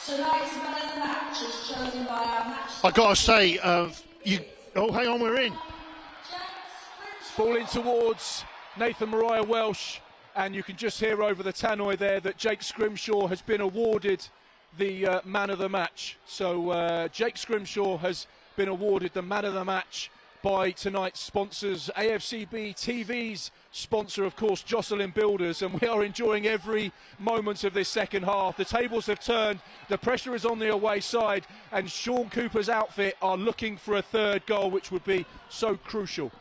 Tonight's man of the match is chosen by our match. I got to say, oh, hang on, we're in. Ball in towards Nathan Mariah Welsh, and you can just hear over the tannoy there that Jake Scrimshaw has been awarded the man of the match. So Jake Scrimshaw has been awarded the man of the match by tonight's sponsors. AFCB TV's sponsor, of course, Jocelyn Builders, and we are enjoying every moment of this second half. The tables have turned, the pressure is on the away side, and Sean Cooper's outfit are looking for a third goal, which would be so crucial.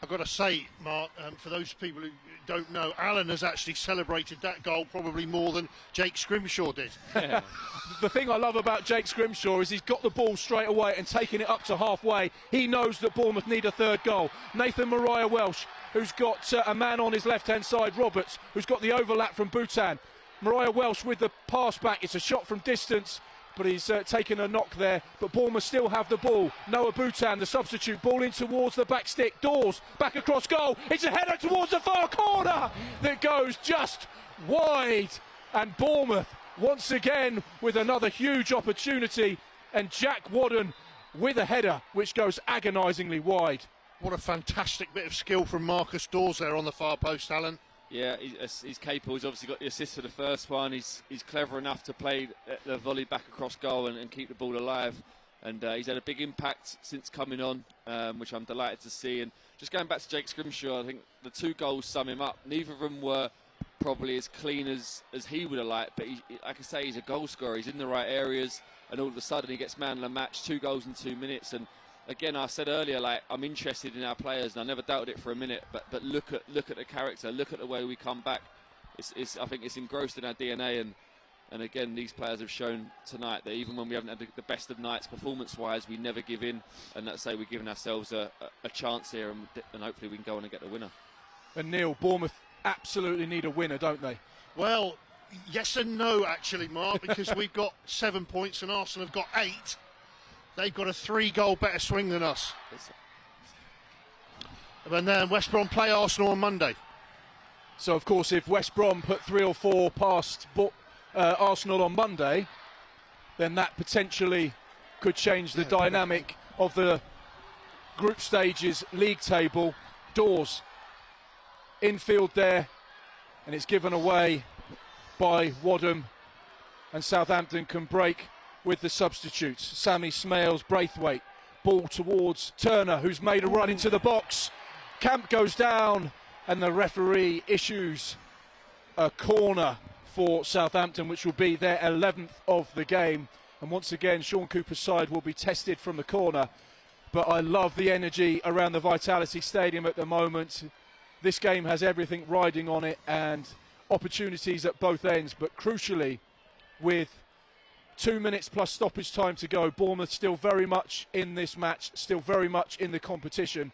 I've got to say, Mark, for those people who don't know, Alan has actually celebrated that goal probably more than Jake Scrimshaw did. Yeah. The thing I love about Jake Scrimshaw is he's got the ball straight away and taking it up to halfway. He knows that Bournemouth need a third goal. Nathan Mariah Welsh, who's got a man on his left-hand side, Roberts, who's got the overlap from Bhutan. Mariah Welsh with the pass back. It's a shot from distance, but he's taken a knock there. But Bournemouth still have the ball. Noah Bhutan, the substitute, ball in towards the back stick. Dawes, back across goal. It's a header towards the far corner that goes just wide. And Bournemouth, once again, with another huge opportunity. And Jack Wadden with a header, which goes agonisingly wide. What a fantastic bit of skill from Marcus Dawes there on the far post, Alan. Yeah, he's capable. He's obviously got the assist for the first one. He's clever enough to play the volley back across goal and keep the ball alive. And he's had a big impact since coming on, which I'm delighted to see. And just going back to Jake Scrimshaw, I think the two goals sum him up. Neither of them were probably as clean as he would have liked, but like I say, he's a goal scorer. He's in the right areas, and all of a sudden he gets man of the match, 2 goals in 2 minutes. And again, I said earlier, like, I'm interested in our players, and I never doubted it for a minute. But look at the character, look at the way we come back. I think it's engrossed in our DNA, and again, these players have shown tonight that even when we haven't had the best of nights performance-wise, we never give in. And let's say we're giving ourselves a chance here, and hopefully we can go on and get the winner. And Neil, Bournemouth absolutely need a winner, don't they? Well, yes and no, actually, Mark, because we've got 7 points and Arsenal have got 8. They've got a 3-goal better swing than us. And then West Brom play Arsenal on Monday. So, of course, if West Brom put 3 or 4 past Arsenal on Monday, then that potentially could change the dynamic of the group stages league table. Dawes infield there, and it's given away by Wadham, and Southampton can break with the substitutes. Sammy Smales, Braithwaite, ball towards Turner, who's made a run into the box. Camp goes down, and the referee issues a corner for Southampton, which will be their 11th of the game. And once again, Sean Cooper's side will be tested from the corner. But I love the energy around the Vitality Stadium at the moment. This game has everything riding on it and opportunities at both ends. But crucially, with 2 minutes plus stoppage time to go, Bournemouth still very much in this match, still very much in the competition,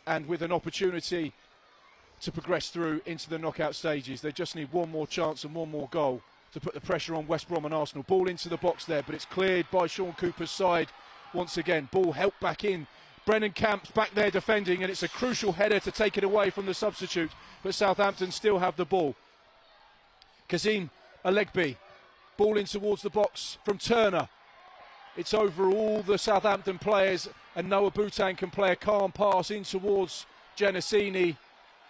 and with an opportunity to progress through into the knockout stages. They just need one more chance and one more goal to put the pressure on West Brom and Arsenal. Ball into the box there, but it's cleared by Sean Cooper's side once again. Ball helped back in. Brennan Camp's back there defending, and it's a crucial header to take it away from the substitute, but Southampton still have the ball. Kazim Alegbe, ball in towards the box from Turner. It's over all the Southampton players, and Noah Bhutan can play a calm pass in towards Genesini,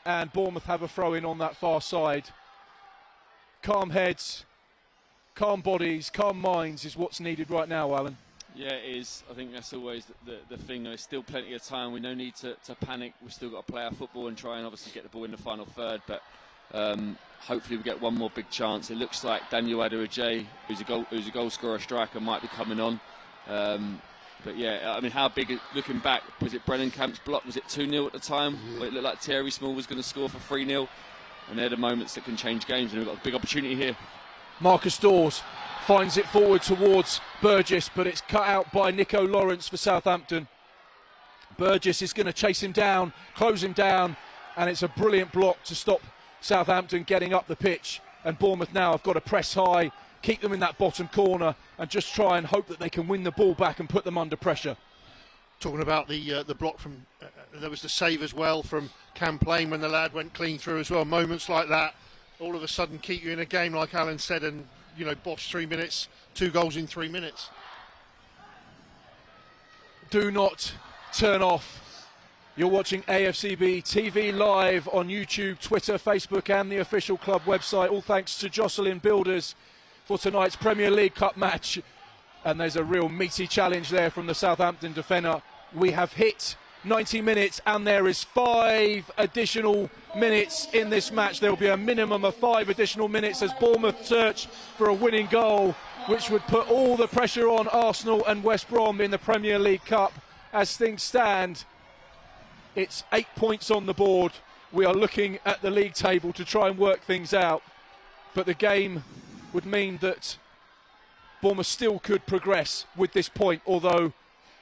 and Bournemouth have a throw in on that far side. Calm heads, calm bodies, calm minds is what's needed right now, Alan. Yeah, it is. I think that's always the thing. There's still plenty of time. We no need to panic. We've still got to play our football and try and obviously get the ball in the final third. But Hopefully we get one more big chance. It looks like Daniel Adewajay, who's a goal scorer striker, might be coming on. But yeah, I mean, how big, looking back, was it Brennan Camp's block? Was it 2-0 at the time? Where it looked like Thierry Small was going to score for 3-0? And they're the moments that can change games, and we've got a big opportunity here. Marcus Dawes finds it forward towards Burgess, but it's cut out by Nico Lawrence for Southampton. Burgess is going to chase him down, close him down, and it's a brilliant block to stop Southampton getting up the pitch. And Bournemouth now have got to press high, keep them in that bottom corner, and just try and hope that they can win the ball back and put them under pressure. Talking about the block from, there was the save as well from Cam Plain when the lad went clean through as well. Moments like that, all of a sudden keep you in a game, like Alan said, and Bosch 3 minutes, 2 goals in 3 minutes. Do not turn off. You're watching AFCB TV live on YouTube, Twitter, Facebook and the official club website. All thanks to Jocelyn Builders for tonight's Premier League Cup match. And there's a real meaty challenge there from the Southampton defender. We have hit 90 minutes and there is 5 additional minutes in this match. There will be a minimum of 5 additional minutes as Bournemouth search for a winning goal, which would put all the pressure on Arsenal and West Brom in the Premier League Cup. As things stand, it's 8 points on the board. We are looking at the league table to try and work things out, but the game would mean that Bournemouth still could progress with this point, although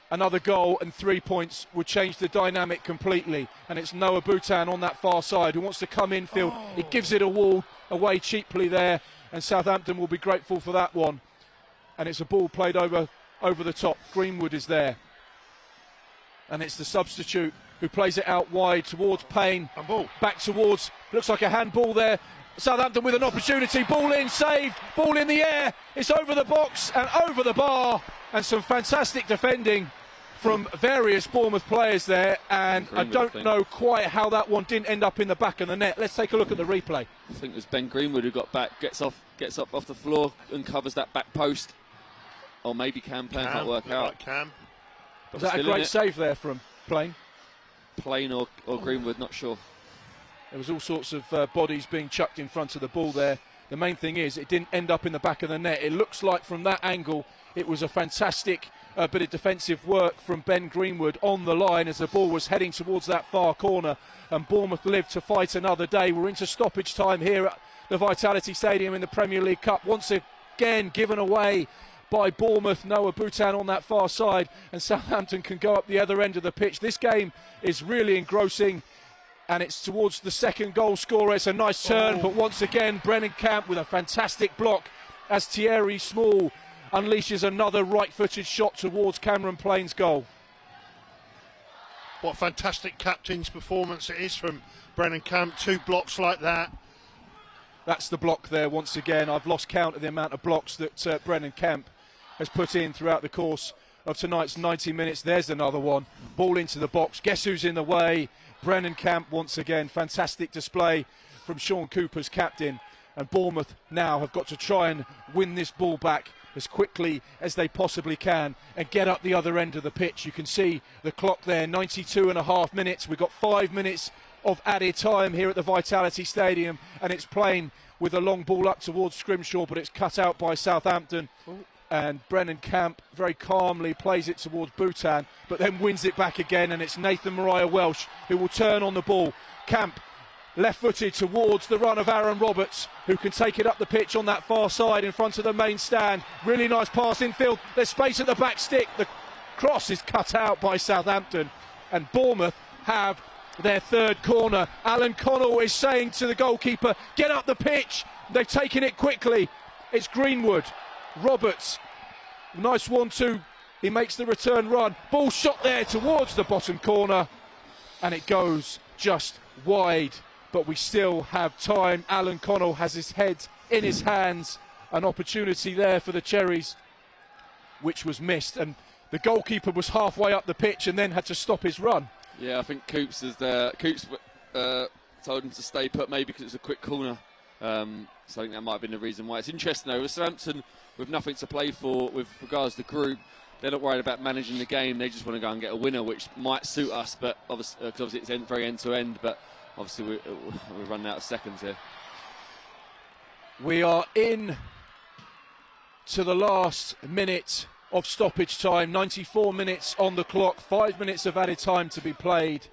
another goal and 3 points would change the dynamic completely. And it's Noah Bhutan on that far side who wants to come infield. He gives it a wall away cheaply there, and Southampton will be grateful for that one. And it's a ball played over the top. Greenwood is there, and it's the substitute who plays it out wide towards Payne. Back towards, looks like a handball there. Southampton with an opportunity, ball in, saved, ball in the air, it's over the box and over the bar, and some fantastic defending from various Bournemouth players there, and I don't know quite how that one didn't end up in the back of the net. Let's take a look at the replay. I think it was Ben Greenwood who got back, gets up off the floor and covers that back post. Or maybe Cam can't work out. Like Cam. Was that a great save there from Plain or Greenwood, not sure. There was all sorts of bodies being chucked in front of the ball there. The main thing is it didn't end up in the back of the net. It looks like from that angle it was a fantastic bit of defensive work from Ben Greenwood on the line as the ball was heading towards that far corner, and Bournemouth lived to fight another day. We're into stoppage time here at the Vitality Stadium in the Premier League Cup. Once again given away by Bournemouth. Noah Bhutan on that far side, and Southampton can go up the other end of the pitch. This game is really engrossing, and it's towards the second goal scorer. It's a nice turn, but once again Brennan Camp with a fantastic block as Thierry Small unleashes another right-footed shot towards Cameron Plain's goal. What fantastic captain's performance it is from Brennan Camp. 2 blocks like that. That's the block there once again. I've lost count of the amount of blocks that Brennan Camp has put in throughout the course of tonight's 90 minutes. There's another one. Ball into the box. Guess who's in the way? Brennan Camp once again. Fantastic display from Sean Cooper's captain. And Bournemouth now have got to try and win this ball back as quickly as they possibly can and get up the other end of the pitch. You can see the clock there, 92.5 minutes. We've got 5 minutes of added time here at the Vitality Stadium, and it's playing with a long ball up towards Scrimshaw, but it's cut out by Southampton. And Brennan Camp very calmly plays it towards Bhutan, but then wins it back again, and it's Nathan Mariah Welsh who will turn on the ball. Camp left-footed towards the run of Aaron Roberts, who can take it up the pitch on that far side in front of the main stand. Really nice pass infield. There's space at the back stick. The cross is cut out by Southampton, and Bournemouth have their third corner. Alan Connell is saying to the goalkeeper, get up the pitch. They've taken it quickly. It's Greenwood. Roberts, nice 1-2. He makes the return run. Ball shot there towards the bottom corner, and it goes just wide. But we still have time. Alan Connell has his head in his hands. An opportunity there for the Cherries, which was missed. And the goalkeeper was halfway up the pitch and then had to stop his run. Yeah, I think Coops is there. Coops told him to stay put, maybe because it was a quick corner. So I think that might have been the reason why. It's interesting though, with Southampton with nothing to play for with regards to the group, they're not worried about managing the game. They just want to go and get a winner, which might suit us, but obviously it's very end to end. But obviously we're running out of seconds here. We are in to the last minute of stoppage time. 94 minutes on the clock, 5 minutes of added time to be played,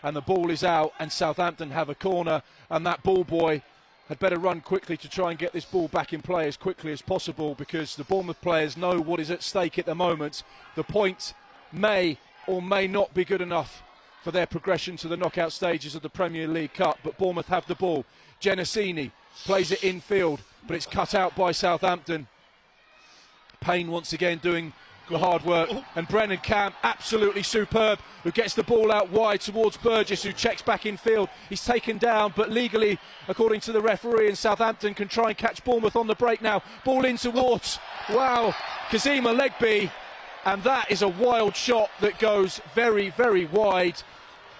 and the ball is out, and Southampton have a corner, and that ball boy had better run quickly to try and get this ball back in play as quickly as possible, because the Bournemouth players know what is at stake at the moment. The point may or may not be good enough for their progression to the knockout stages of the Premier League Cup, but Bournemouth have the ball. Genesini plays it infield, but it's cut out by Southampton. Payne once again doing the hard work, and Brennan Camp, absolutely superb, who gets the ball out wide towards Burgess, who checks back in field. He's taken down, but legally, according to the referee, and Southampton can try and catch Bournemouth on the break now. Ball in towards, wow, Kazima Legby, and that is a wild shot that goes very, very wide.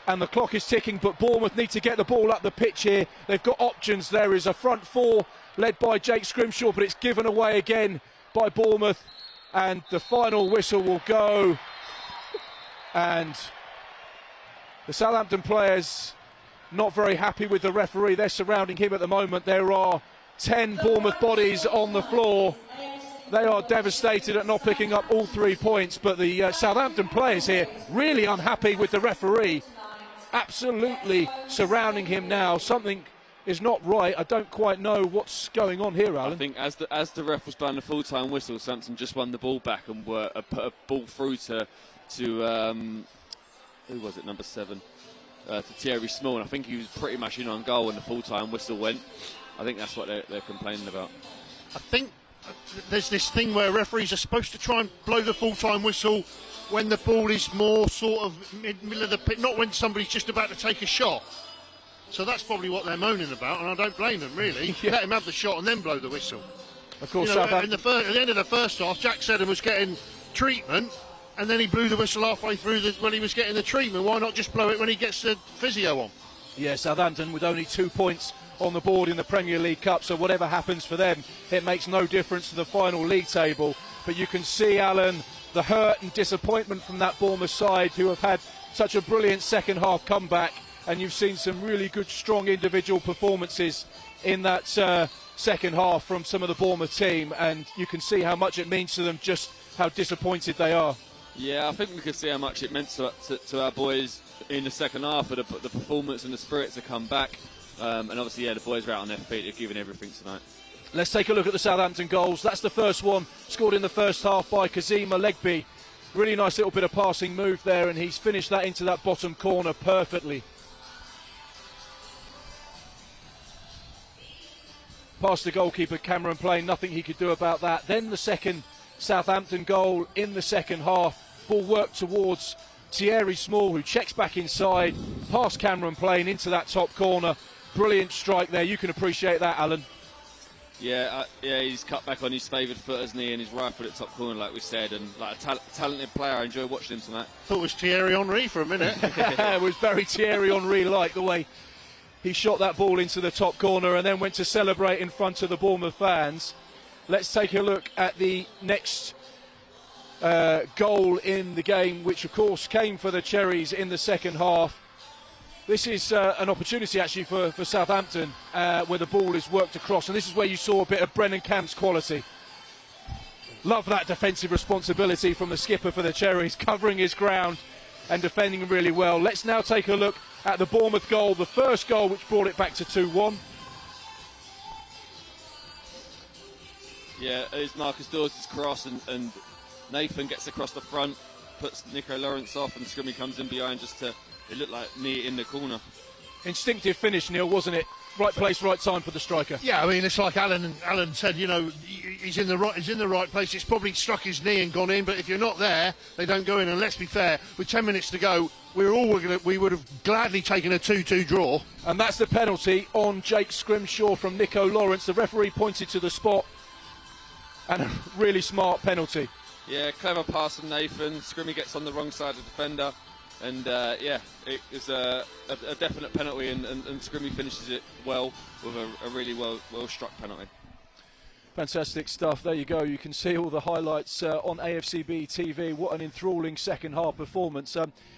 And the clock is ticking, but Bournemouth need to get the ball up the pitch here. They've got options. There is a front four led by Jake Scrimshaw, but it's given away again by Bournemouth, and the final whistle will go, and the Southampton players not very happy with the referee. They're surrounding him at the moment. There are 10 Bournemouth bodies on the floor. They are devastated at not picking up all 3 points, but the Southampton players here really unhappy with the referee, absolutely surrounding him now. Something is not right. I don't quite know what's going on here, Alan. I think as the ref was blowing the full-time whistle, Southampton just won the ball back and put a ball through to who was it, number 7, to Thierry Small, and I think he was pretty much in on goal when the full-time whistle went. I think that's what they're complaining about. I think there's this thing where referees are supposed to try and blow the full-time whistle when the ball is more sort of middle of the pit, not when somebody's just about to take a shot. So that's probably what they're moaning about, and I don't blame them, really. Yeah. Let him have the shot and then blow the whistle. Of course, You know, Southampton. at the end of the first half, Jack Seddon was getting treatment, and then he blew the whistle halfway through when he was getting the treatment. Why not just blow it when he gets the physio on? Yeah, Southampton with only 2 points on the board in the Premier League Cup, so whatever happens for them, it makes no difference to the final league table. But you can see, Alan, the hurt and disappointment from that Bournemouth side, who have had such a brilliant second half comeback, and you've seen some really good, strong individual performances in that second half from some of the Bournemouth team, and you can see how much it means to them, just how disappointed they are. Yeah, I think we could see how much it meant to our boys in the second half, of the performance and the spirit to come back. And obviously, yeah, the boys were out on their feet. They've given everything tonight. Let's take a look at the Southampton goals. That's the first one, scored in the first half by Kazima Legby. Really nice little bit of passing move there, and he's finished that into that bottom corner perfectly. Past the goalkeeper, Cameron Plain, nothing he could do about that. Then the second Southampton goal in the second half. Ball worked towards Thierry Small, who checks back inside, past Cameron Plain into that top corner. Brilliant strike there. You can appreciate that, Alan. Yeah, he's cut back on his favoured foot, hasn't he? And he's right foot at top corner, like we said. And like a talented player, I enjoy watching him tonight. Thought it was Thierry Henry for a minute. It was very Thierry Henry-like, the way he shot that ball into the top corner and then went to celebrate in front of the Bournemouth fans. Let's take a look at the next goal in the game, which of course came for the Cherries in the second half. This is an opportunity actually for Southampton, where the ball is worked across, and this is where you saw a bit of Brennan Camp's quality. Love that defensive responsibility from the skipper for the Cherries, covering his ground and defending really well. Let's now take a look at the Bournemouth goal, the first goal which brought it back to 2-1. Yeah, it's Marcus Dawes' cross, and Nathan gets across the front, puts Nico Lawrence off, and Scrimmy comes in behind just to, it looked like near in the corner. Instinctive finish, Neil, wasn't it? Right place, right time for the striker. Yeah, I mean, it's like Alan said, you know, he's in the right place. It's probably struck his knee and gone in, but if you're not there, they don't go in. And let's be fair, with 10 minutes to go, we would have gladly taken a 2-2 draw. And that's the penalty on Jake Scrimshaw from Nico Lawrence. The referee pointed to the spot, and a really smart penalty. Yeah, clever pass from Nathan. Scrimmy gets on the wrong side of the defender. And yeah, it is a definite penalty, and Scrimmy finishes it well with a really well struck penalty. Fantastic stuff. There you go. You can see all the highlights on AFCB TV. What an enthralling second half performance.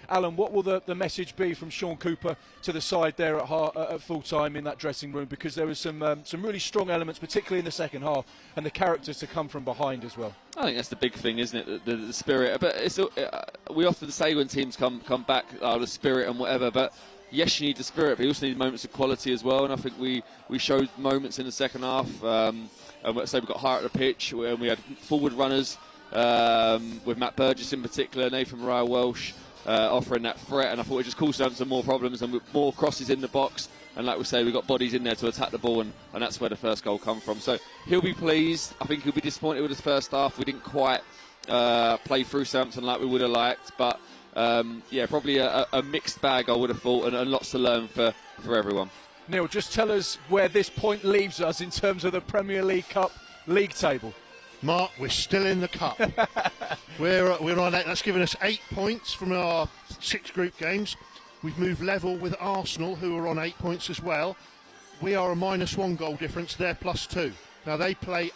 Alan, what will the message be from Sean Cooper to the side there at full time in that dressing room? Because there was some really strong elements, particularly in the second half, and the characters to come from behind as well. I think that's the big thing, isn't it? The spirit. But it's, we often say when teams come back, the spirit and whatever. But yes, you need the spirit, but you also need moments of quality as well. And I think we showed moments in the second half. And so we got higher at the pitch, and we had forward runners with Matt Burgess in particular, Nathan Mariah Welsh offering that threat, and I thought it just caused some more problems and with more crosses in the box. And like we say, we got bodies in there to attack the ball, and that's where the first goal come from. So he'll be pleased. I think he'll be disappointed with his first half. We didn't quite play through Southampton like we would have liked, but yeah, probably a mixed bag, I would have thought, and lots to learn for everyone. Neil, just tell us where this point leaves us in terms of the Premier League Cup league table. Mark, we're still in the cup. we're on 8. That's given us 8 points from our 6 group games. We've moved level with Arsenal, who are on 8 points as well. We are a -1 goal difference. They're +2. Now they play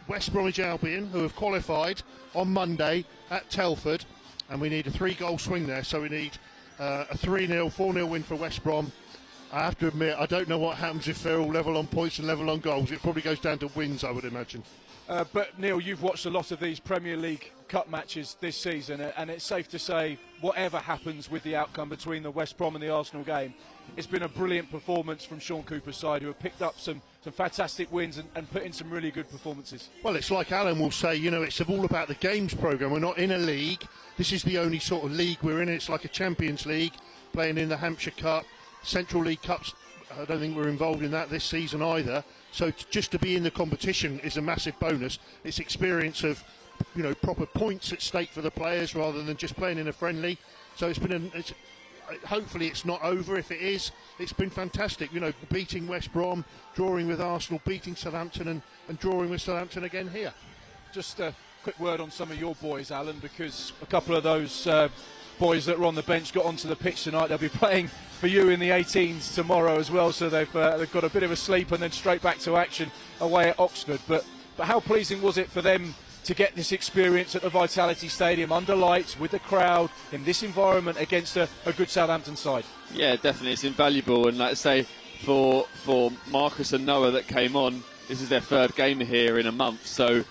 West Bromwich Albion, who have qualified on Monday at Telford, and we need a 3-goal swing there. So we need a 3-0, 4-0 win for West Brom. I have to admit, I don't know what happens if they're all level on points and level on goals. It probably goes down to wins, I would imagine. But Neil, you've watched a lot of these Premier League Cup matches this season, and it's safe to say, whatever happens with the outcome between the West Brom and the Arsenal game, it's been a brilliant performance from Sean Cooper's side, who have picked up some fantastic wins and put in some really good performances. Well, it's like Alan will say, you know, it's all about the games programme. We're not in a league. This is the only sort of league we're in. It's like a Champions League, playing in the Hampshire Cup. Central League Cups, I don't think we're involved in that this season either. So just to be in the competition is a massive bonus. It's experience of, you know, proper points at stake for the players rather than just playing in a friendly. So it's been hopefully it's not over. If it is, it's been fantastic. You know, beating West Brom, drawing with Arsenal, beating Southampton and drawing with Southampton again here. Just a quick word on some of your boys, Alan, because a couple of those boys that were on the bench got onto the pitch tonight. They'll be playing for you in the 18s tomorrow as well, so they've got a bit of a sleep and then straight back to action away at Oxford. But how pleasing was it for them to get this experience at the Vitality Stadium under lights with the crowd in this environment against a good Southampton side? Yeah, definitely, it's invaluable. And like I say, for Marcus and Noah that came on, this is their 3rd game here in a month, so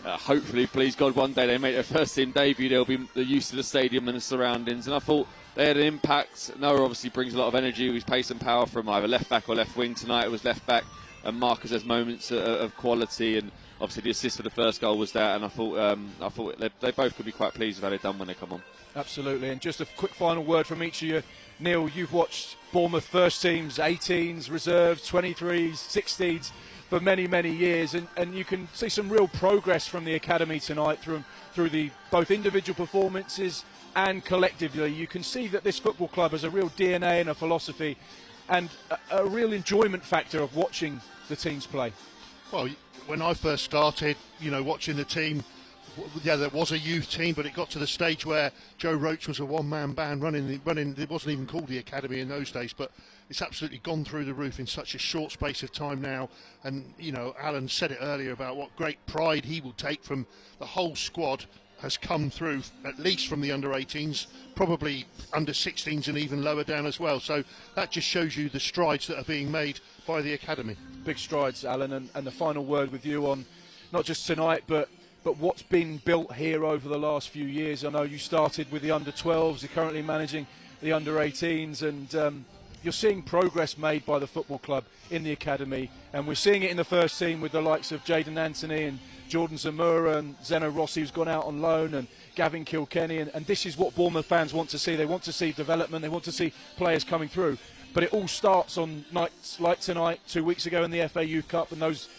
hopefully, please God, one day they make their first team debut. They'll be used to the stadium and the surroundings, and I thought they had an impact. Noah obviously brings a lot of energy with his pace and power from either left back or left wing. Tonight it was left back, and Marcus has moments of quality, and obviously the assist for the first goal was that. And I thought they both could be quite pleased with how they've done when they come on. Absolutely. And just a quick final word from each of you. Neil, you've watched Bournemouth first teams, 18s, reserves, 23s, 16s for many years, and you can see some real progress from the academy tonight through the both individual performances and collectively. You can see that this football club has a real DNA and a philosophy and a real enjoyment factor of watching the teams play. Well, When I first started, you know, watching the team, yeah, there was a youth team, but it got to the stage where Joe Roach was a one-man band running. It wasn't even called the academy in those days, but it's absolutely gone through the roof in such a short space of time now. And you know, Alan said it earlier about what great pride he will take from the whole squad has come through, at least from the under-18s, probably under-16s and even lower down as well. So that just shows you the strides that are being made by the academy. Big strides, Alan, and the final word with you on not just tonight, but what's been built here over the last few years. I know you started with the under-12s, you're currently managing the under-18s, and you're seeing progress made by the football club in the academy, and we're seeing it in the first team with the likes of Jayden Anthony and Jordan Zamora and Zeno Rossi, who's gone out on loan, and Gavin Kilkenny, and this is what Bournemouth fans want to see. They want to see development, they want to see players coming through, but it all starts on nights like tonight, 2 weeks ago in the FA Youth Cup, and those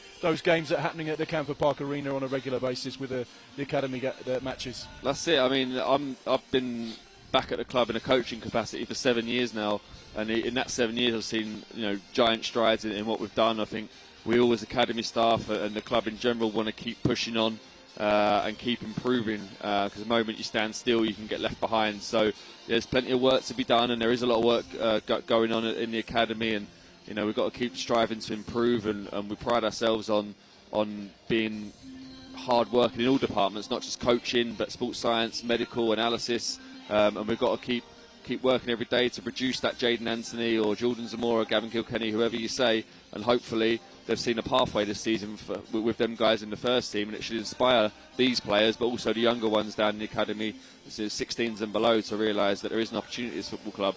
games that are happening at the Camper Park Arena on a regular basis with the academy matches. That's it. I mean, I've been back at the club in a coaching capacity for 7 years now, and in that 7 years I've seen, you know, giant strides in what we've done. I think we all as academy staff and the club in general want to keep pushing on and keep improving, because the moment you stand still you can get left behind. So there's plenty of work to be done, and there is a lot of work going on in the academy, and you know, we've got to keep striving to improve, and we pride ourselves on on being hard working in all departments, not just coaching, but sports science, medical, analysis, and we've got to keep working every day to produce that Jaden Anthony or Jordan Zamora, Gavin Kilkenny, whoever you say, and hopefully they've seen a pathway this season with them guys in the first team, and it should inspire these players, but also the younger ones down in the academy, 16s and below, to realise that there is an opportunity at this football club.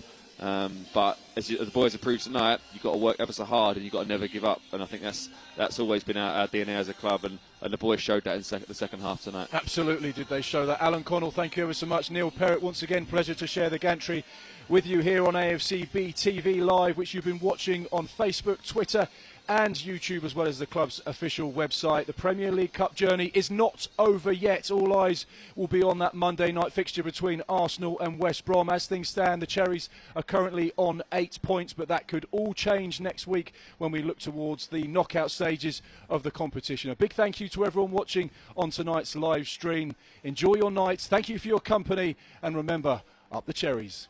But as the boys have proved tonight, you've got to work ever so hard and you've got to never give up, and I think that's always been our DNA as a club, and the boys showed that in the second half tonight. Absolutely did they show that. Alan Connell, thank you ever so much. Neil Perrott, once again, pleasure to share the gantry with you here on AFCB TV Live, which you've been watching on Facebook, Twitter and YouTube, as well as the club's official website. The Premier League Cup journey is not over yet. All eyes will be on that Monday night fixture between Arsenal and West Brom. As things stand, the Cherries are currently on 8 points, but that could all change next week when we look towards the knockout stages of the competition. A big thank you to everyone watching on tonight's live stream. Enjoy your night. Thank you for your company, and remember, up the Cherries.